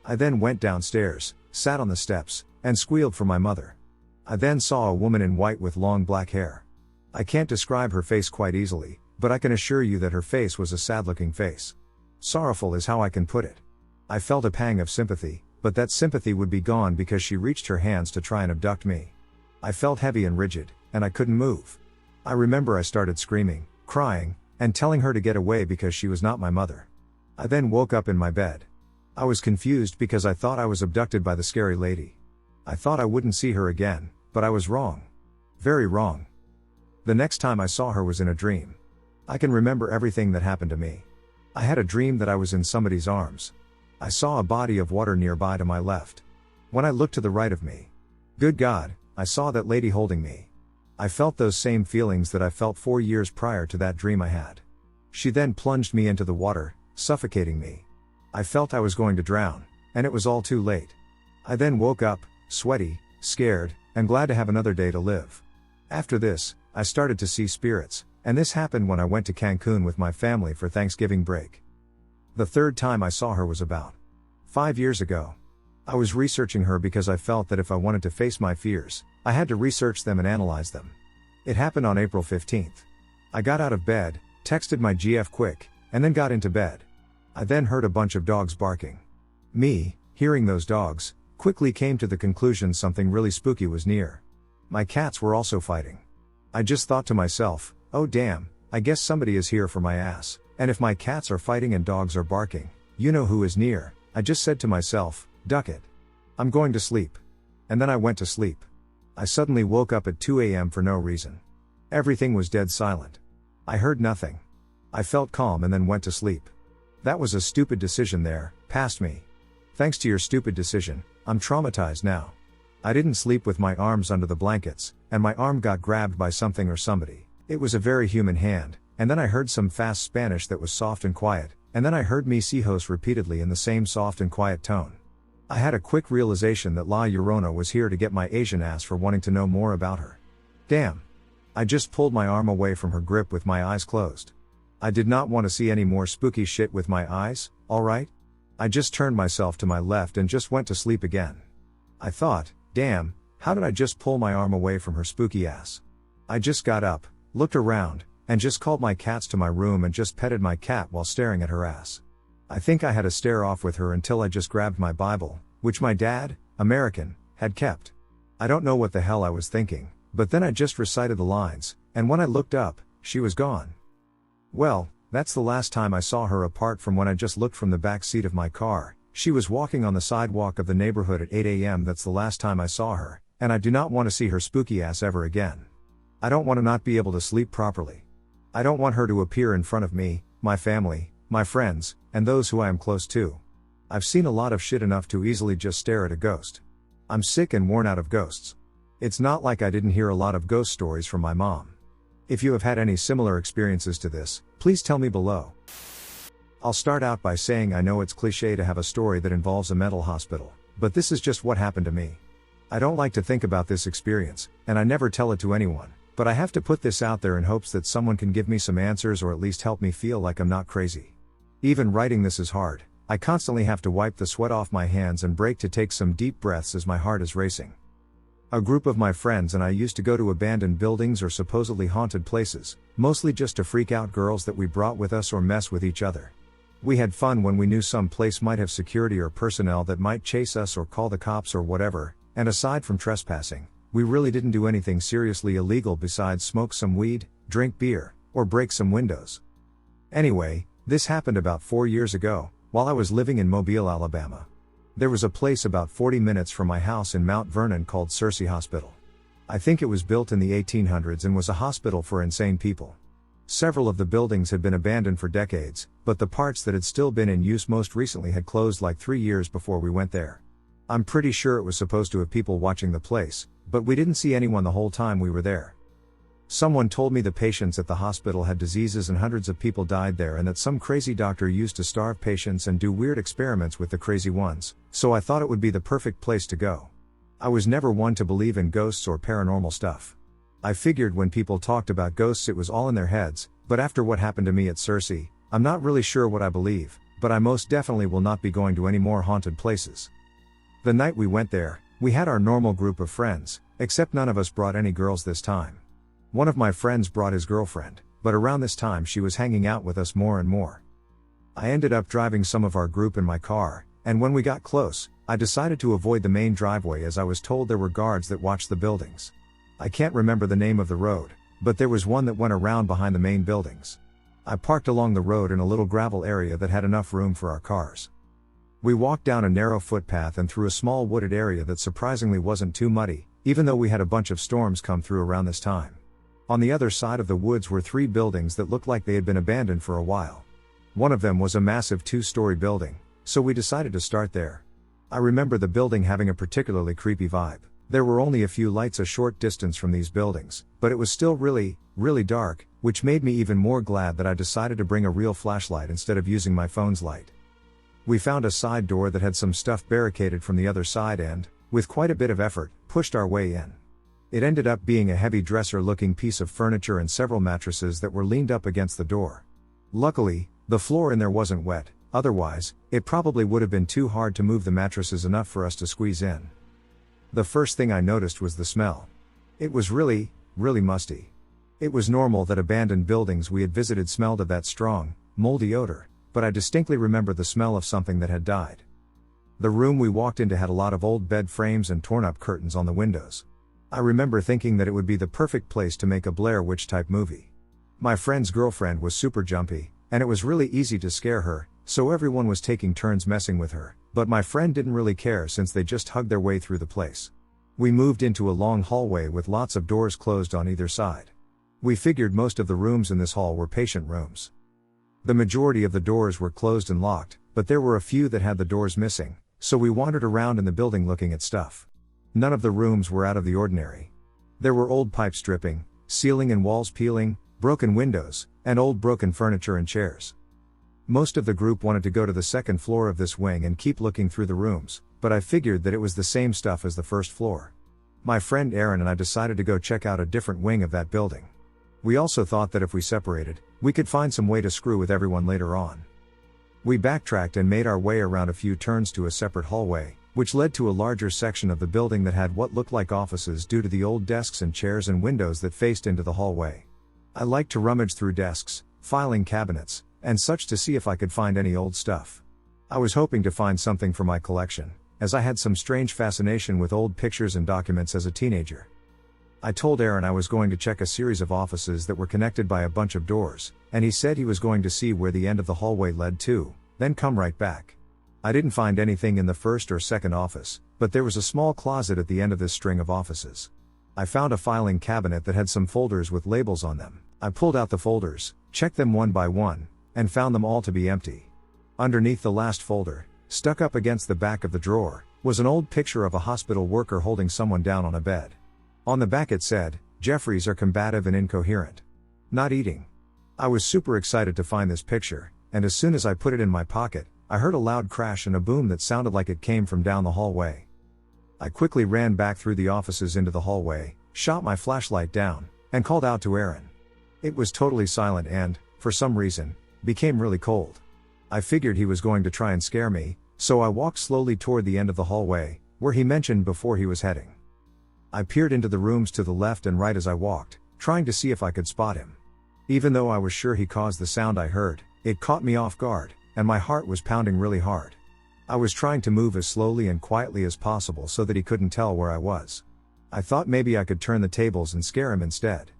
I then went downstairs, sat on the steps, and squealed for my mother. I then saw a woman in white with long black hair. I can't describe her face quite easily, but I can assure you that her face was a sad-looking face. Sorrowful is how I can put it. I felt a pang of sympathy, but that sympathy would be gone because she reached her hands to try and abduct me. I felt heavy and rigid, and I couldn't move. I remember I started screaming, crying, and telling her to get away because she was not my mother. I then woke up in my bed. I was confused because I thought I was abducted by the scary lady. I thought I wouldn't see her again, but I was wrong. Very wrong. The next time I saw her was in a dream. I can remember everything that happened to me. I had a dream that I was in somebody's arms. I saw a body of water nearby to my left. When I looked to the right of me, good God, I saw that lady holding me. I felt those same feelings that I felt 4 years prior to that dream I had. She then plunged me into the water, suffocating me. I felt I was going to drown, and it was all too late. I then woke up, sweaty, scared, and glad to have another day to live. After this, I started to see spirits, and this happened when I went to Cancun with my family for Thanksgiving break. The third time I saw her was about 5 years ago. I was researching her because I felt that if I wanted to face my fears, I had to research them and analyze them. It happened on April 15th. I got out of bed, texted my GF quick, and then got into bed. I then heard a bunch of dogs barking. Me, hearing those dogs, quickly came to the conclusion something really spooky was near. My cats were also fighting. I just thought to myself, oh damn, I guess somebody is here for my ass, and if my cats are fighting and dogs are barking, you know who is near. I just said to myself, duck it. I'm going to sleep. And then I went to sleep. I suddenly woke up at 2 a.m. for no reason. Everything was dead silent. I heard nothing. I felt calm and then went to sleep. That was a stupid decision there, past me. Thanks to your stupid decision, I'm traumatized now. I didn't sleep with my arms under the blankets, and my arm got grabbed by something or somebody. It was a very human hand, and then I heard some fast Spanish that was soft and quiet, and then I heard mis hijos repeatedly in the same soft and quiet tone. I had a quick realization that La Llorona was here to get my Asian ass for wanting to know more about her. Damn. I just pulled my arm away from her grip with my eyes closed. I did not want to see any more spooky shit with my eyes, alright? I just turned myself to my left and just went to sleep again. I thought, damn, how did I just pull my arm away from her spooky ass? I just got up, looked around, and just called my cats to my room and just petted my cat while staring at her ass. I think I had a stare off with her until I just grabbed my Bible, which my dad, American, had kept. I don't know what the hell I was thinking, but then I just recited the lines, and when I looked up, she was gone. Well, that's the last time I saw her apart from when I just looked from the back seat of my car. She was walking on the sidewalk of the neighborhood at 8 a.m. That's the last time I saw her, and I do not want to see her spooky ass ever again. I don't want to not be able to sleep properly. I don't want her to appear in front of me, my family, my friends, and those who I am close to. I've seen a lot of shit enough to easily just stare at a ghost. I'm sick and worn out of ghosts. It's not like I didn't hear a lot of ghost stories from my mom. If you have had any similar experiences to this, please tell me below. I'll start out by saying I know it's cliché to have a story that involves a mental hospital, but this is just what happened to me. I don't like to think about this experience, and I never tell it to anyone, but I have to put this out there in hopes that someone can give me some answers or at least help me feel like I'm not crazy. Even writing this is hard. I constantly have to wipe the sweat off my hands and break to take some deep breaths as my heart is racing. A group of my friends and I used to go to abandoned buildings or supposedly haunted places, mostly just to freak out girls that we brought with us or mess with each other. We had fun when we knew some place might have security or personnel that might chase us or call the cops or whatever, and aside from trespassing, we really didn't do anything seriously illegal besides smoke some weed, drink beer, or break some windows. Anyway, this happened about 4 years ago, while I was living in Mobile, Alabama. There was a place about 40 minutes from my house in Mount Vernon called Searcy Hospital. I think it was built in the 1800s and was a hospital for insane people. Several of the buildings had been abandoned for decades, but the parts that had still been in use most recently had closed like 3 years before we went there. I'm pretty sure it was supposed to have people watching the place, but we didn't see anyone the whole time we were there. Someone told me the patients at the hospital had diseases and hundreds of people died there and that some crazy doctor used to starve patients and do weird experiments with the crazy ones, so I thought it would be the perfect place to go. I was never one to believe in ghosts or paranormal stuff. I figured when people talked about ghosts it was all in their heads, but after what happened to me at Searcy, I'm not really sure what I believe, but I most definitely will not be going to any more haunted places. The night we went there, we had our normal group of friends, except none of us brought any girls this time. One of my friends brought his girlfriend, but around this time she was hanging out with us more and more. I ended up driving some of our group in my car, and when we got close, I decided to avoid the main driveway as I was told there were guards that watched the buildings. I can't remember the name of the road, but there was one that went around behind the main buildings. I parked along the road in a little gravel area that had enough room for our cars. We walked down a narrow footpath and through a small wooded area that surprisingly wasn't too muddy, even though we had a bunch of storms come through around this time. On the other side of the woods were 3 buildings that looked like they had been abandoned for a while. One of them was a massive 2-story building, so we decided to start there. I remember the building having a particularly creepy vibe. There were only a few lights a short distance from these buildings, but it was still really, really dark, which made me even more glad that I decided to bring a real flashlight instead of using my phone's light. We found a side door that had some stuff barricaded from the other side and, with quite a bit of effort, pushed our way in. It ended up being a heavy dresser-looking piece of furniture and several mattresses that were leaned up against the door. Luckily, the floor in there wasn't wet, otherwise, it probably would have been too hard to move the mattresses enough for us to squeeze in. The first thing I noticed was the smell. It was really, really musty. It was normal that abandoned buildings we had visited smelled of that strong, moldy odor, but I distinctly remember the smell of something that had died. The room we walked into had a lot of old bed frames and torn-up curtains on the windows. I remember thinking that it would be the perfect place to make a Blair Witch type movie. My friend's girlfriend was super jumpy, and it was really easy to scare her, so everyone was taking turns messing with her, but my friend didn't really care since they just hugged their way through the place. We moved into a long hallway with lots of doors closed on either side. We figured most of the rooms in this hall were patient rooms. The majority of the doors were closed and locked, but there were a few that had the doors missing, so we wandered around in the building looking at stuff. None of the rooms were out of the ordinary. There were old pipes dripping, ceiling and walls peeling, broken windows, and old broken furniture and chairs. Most of the group wanted to go to the second floor of this wing and keep looking through the rooms, but I figured that it was the same stuff as the first floor. My friend Aaron and I decided to go check out a different wing of that building. We also thought that if we separated, we could find some way to screw with everyone later on. We backtracked and made our way around a few turns to a separate hallway, which led to a larger section of the building that had what looked like offices due to the old desks and chairs and windows that faced into the hallway. I liked to rummage through desks, filing cabinets, and such to see if I could find any old stuff. I was hoping to find something for my collection, as I had some strange fascination with old pictures and documents as a teenager. I told Aaron I was going to check a series of offices that were connected by a bunch of doors, and he said he was going to see where the end of the hallway led to, then come right back. I didn't find anything in the first or second office, but there was a small closet at the end of this string of offices. I found a filing cabinet that had some folders with labels on them. I pulled out the folders, checked them one by one, and found them all to be empty. Underneath the last folder, stuck up against the back of the drawer, was an old picture of a hospital worker holding someone down on a bed. On the back it said, "Jeffries are combative and incoherent. Not eating." I was super excited to find this picture, and as soon as I put it in my pocket, I heard a loud crash and a boom that sounded like it came from down the hallway. I quickly ran back through the offices into the hallway, shot my flashlight down, and called out to Aaron. It was totally silent and, for some reason, became really cold. I figured he was going to try and scare me, so I walked slowly toward the end of the hallway, where he mentioned before he was heading. I peered into the rooms to the left and right as I walked, trying to see if I could spot him. Even though I was sure he caused the sound I heard, it caught me off guard, and my heart was pounding really hard. I was trying to move as slowly and quietly as possible so that he couldn't tell where I was. I thought maybe I could turn the tables and scare him instead.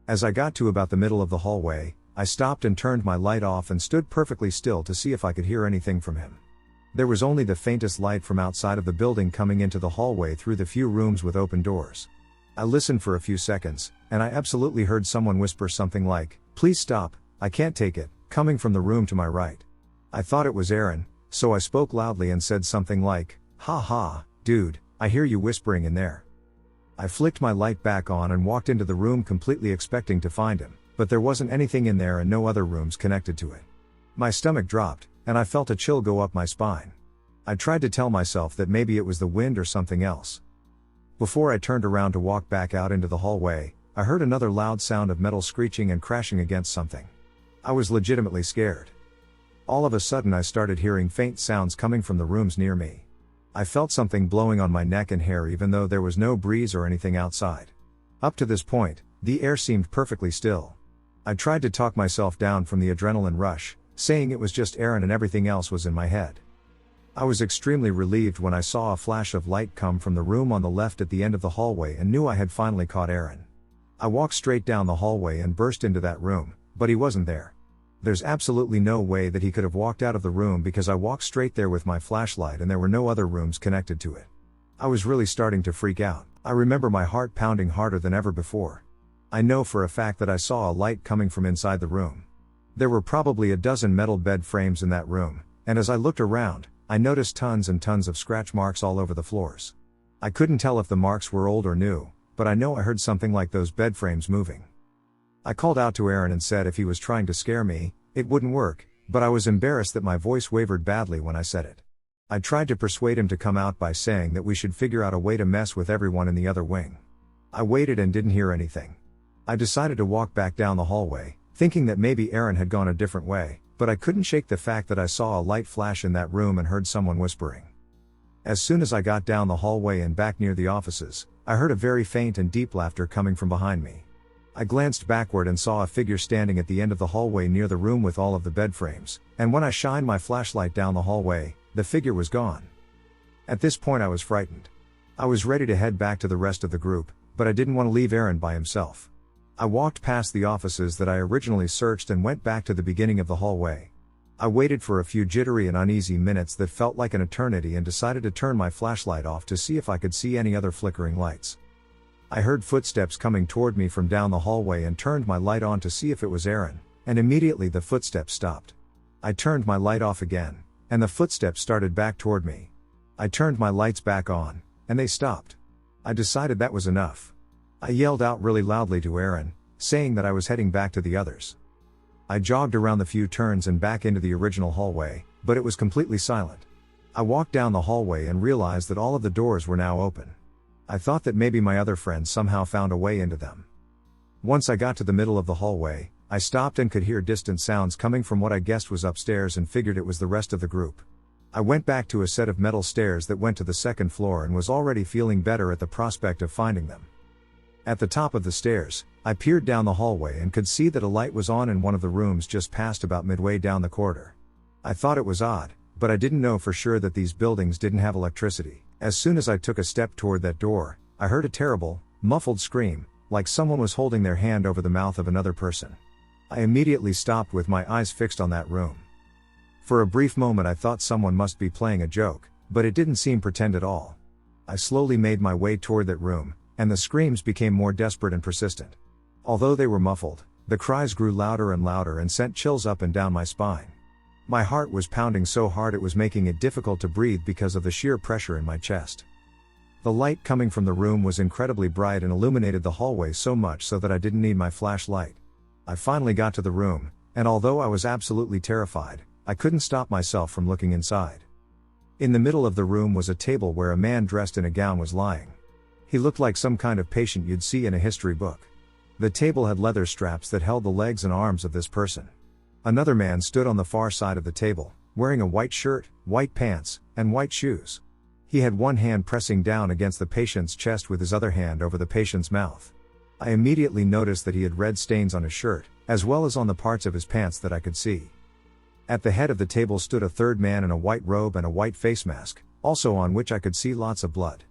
As I got to about the middle of the hallway, I stopped and turned my light off and stood perfectly still to see if I could hear anything from him. There was only the faintest light from outside of the building coming into the hallway through the few rooms with open doors. I listened for a few seconds, and I absolutely heard someone whisper something like, "Please stop, I can't take it," coming from the room to my right. I thought it was Aaron, so I spoke loudly and said something like, "Ha ha, dude, I hear you whispering in there." I flicked my light back on and walked into the room completely expecting to find him, but there wasn't anything in there and no other rooms connected to it. My stomach dropped, and I felt a chill go up my spine. I tried to tell myself that maybe it was the wind or something else. Before I turned around to walk back out into the hallway, I heard another loud sound of metal screeching and crashing against something. I was legitimately scared. All of a sudden I started hearing faint sounds coming from the rooms near me. I felt something blowing on my neck and hair even though there was no breeze or anything outside. Up to this point, the air seemed perfectly still. I tried to talk myself down from the adrenaline rush, saying it was just Aaron and everything else was in my head. I was extremely relieved when I saw a flash of light come from the room on the left at the end of the hallway and knew I had finally caught Aaron. I walked straight down the hallway and burst into that room, but he wasn't there. There's absolutely no way that he could have walked out of the room because I walked straight there with my flashlight and there were no other rooms connected to it. I was really starting to freak out. I remember my heart pounding harder than ever before. I know for a fact that I saw a light coming from inside the room. There were probably a dozen metal bed frames in that room, and as I looked around, I noticed tons and tons of scratch marks all over the floors. I couldn't tell if the marks were old or new, but I know I heard something like those bed frames moving. I called out to Aaron and said if he was trying to scare me, it wouldn't work, but I was embarrassed that my voice wavered badly when I said it. I tried to persuade him to come out by saying that we should figure out a way to mess with everyone in the other wing. I waited and didn't hear anything. I decided to walk back down the hallway, thinking that maybe Aaron had gone a different way, but I couldn't shake the fact that I saw a light flash in that room and heard someone whispering. As soon as I got down the hallway and back near the offices, I heard a very faint and deep laughter coming from behind me. I glanced backward and saw a figure standing at the end of the hallway near the room with all of the bed frames, and when I shined my flashlight down the hallway, the figure was gone. At this point I was frightened. I was ready to head back to the rest of the group, but I didn't want to leave Aaron by himself. I walked past the offices that I originally searched and went back to the beginning of the hallway. I waited for a few jittery and uneasy minutes that felt like an eternity and decided to turn my flashlight off to see if I could see any other flickering lights. I heard footsteps coming toward me from down the hallway and turned my light on to see if it was Aaron, and immediately the footsteps stopped. I turned my light off again, and the footsteps started back toward me. I turned my lights back on, and they stopped. I decided that was enough. I yelled out really loudly to Aaron, saying that I was heading back to the others. I jogged around the few turns and back into the original hallway, but it was completely silent. I walked down the hallway and realized that all of the doors were now open. I thought that maybe my other friends somehow found a way into them. Once I got to the middle of the hallway, I stopped and could hear distant sounds coming from what I guessed was upstairs and figured it was the rest of the group. I went back to a set of metal stairs that went to the second floor and was already feeling better at the prospect of finding them. At the top of the stairs, I peered down the hallway and could see that a light was on in one of the rooms just past about midway down the corridor. I thought it was odd, but I didn't know for sure that these buildings didn't have electricity. As soon as I took a step toward that door, I heard a terrible, muffled scream, like someone was holding their hand over the mouth of another person. I immediately stopped with my eyes fixed on that room. For a brief moment I thought someone must be playing a joke, but it didn't seem pretend at all. I slowly made my way toward that room, and the screams became more desperate and persistent. Although they were muffled, the cries grew louder and louder and sent chills up and down my spine. My heart was pounding so hard it was making it difficult to breathe because of the sheer pressure in my chest. The light coming from the room was incredibly bright and illuminated the hallway so much so that I didn't need my flashlight. I finally got to the room, and although I was absolutely terrified, I couldn't stop myself from looking inside. In the middle of the room was a table where a man dressed in a gown was lying. He looked like some kind of patient you'd see in a history book. The table had leather straps that held the legs and arms of this person. Another man stood on the far side of the table, wearing a white shirt, white pants, and white shoes. He had one hand pressing down against the patient's chest with his other hand over the patient's mouth. I immediately noticed that he had red stains on his shirt, as well as on the parts of his pants that I could see. At the head of the table stood a third man in a white robe and a white face mask, also on which I could see lots of blood.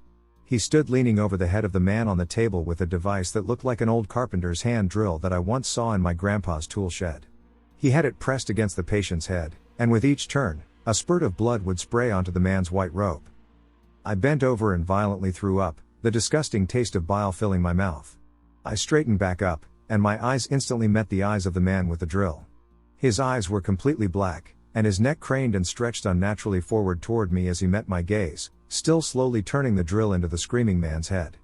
He stood leaning over the head of the man on the table with a device that looked like an old carpenter's hand drill that I once saw in my grandpa's tool shed. He had it pressed against the patient's head, and with each turn, a spurt of blood would spray onto the man's white robe. I bent over and violently threw up, the disgusting taste of bile filling my mouth. I straightened back up, and my eyes instantly met the eyes of the man with the drill. His eyes were completely black, and his neck craned and stretched unnaturally forward toward me as he met my gaze, still slowly turning the drill into the screaming man's head.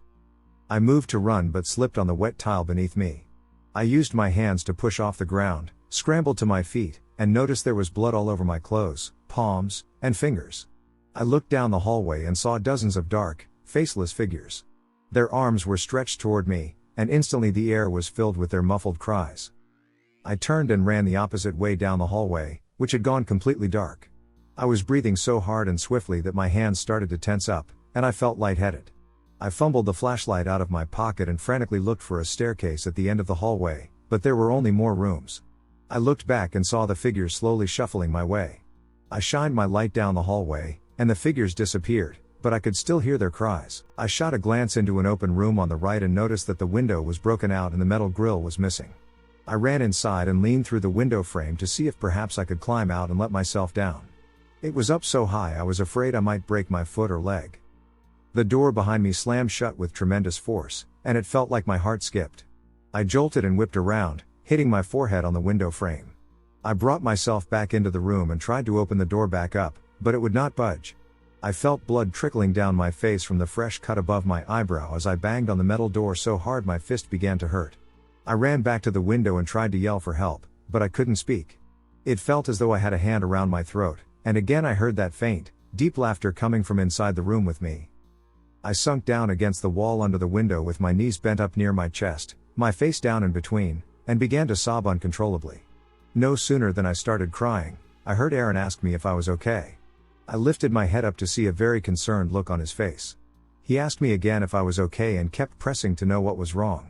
I moved to run but slipped on the wet tile beneath me. I used my hands to push off the ground, scrambled to my feet, and noticed there was blood all over my clothes, palms, and fingers. I looked down the hallway and saw dozens of dark, faceless figures. Their arms were stretched toward me, and instantly the air was filled with their muffled cries. I turned and ran the opposite way down the hallway, which had gone completely dark. I was breathing so hard and swiftly that my hands started to tense up, and I felt lightheaded. I fumbled the flashlight out of my pocket and frantically looked for a staircase at the end of the hallway, but there were only more rooms. I looked back and saw the figures slowly shuffling my way. I shined my light down the hallway, and the figures disappeared, but I could still hear their cries. I shot a glance into an open room on the right and noticed that the window was broken out and the metal grill was missing. I ran inside and leaned through the window frame to see if perhaps I could climb out and let myself down. It was up so high I was afraid I might break my foot or leg. The door behind me slammed shut with tremendous force, and it felt like my heart skipped. I jolted and whipped around, hitting my forehead on the window frame. I brought myself back into the room and tried to open the door back up, but it would not budge. I felt blood trickling down my face from the fresh cut above my eyebrow as I banged on the metal door so hard my fist began to hurt. I ran back to the window and tried to yell for help, but I couldn't speak. It felt as though I had a hand around my throat, and again I heard that faint, deep laughter coming from inside the room with me. I sunk down against the wall under the window with my knees bent up near my chest, my face down in between, and began to sob uncontrollably. No sooner than I started crying, I heard Aaron ask me if I was okay. I lifted my head up to see a very concerned look on his face. He asked me again if I was okay and kept pressing to know what was wrong.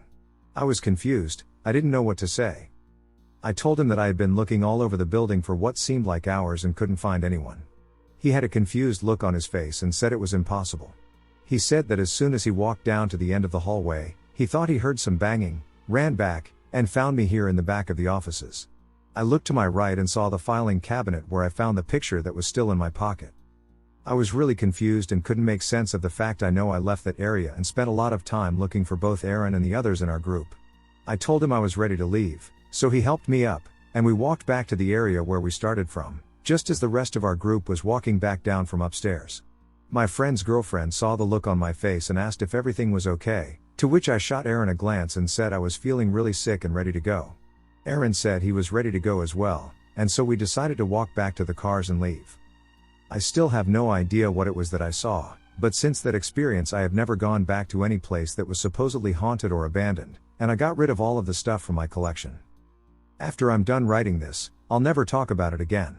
I was confused, I didn't know what to say. I told him that I had been looking all over the building for what seemed like hours and couldn't find anyone. He had a confused look on his face and said it was impossible. He said that as soon as he walked down to the end of the hallway, he thought he heard some banging, ran back, and found me here in the back of the offices. I looked to my right and saw the filing cabinet where I found the picture that was still in my pocket. I was really confused and couldn't make sense of the fact I know I left that area and spent a lot of time looking for both Aaron and the others in our group. I told him I was ready to leave, so he helped me up, and we walked back to the area where we started from, just as the rest of our group was walking back down from upstairs. My friend's girlfriend saw the look on my face and asked if everything was okay, to which I shot Aaron a glance and said I was feeling really sick and ready to go. Aaron said he was ready to go as well, and so we decided to walk back to the cars and leave. I still have no idea what it was that I saw, but since that experience I have never gone back to any place that was supposedly haunted or abandoned, and I got rid of all of the stuff from my collection. After I'm done writing this, I'll never talk about it again.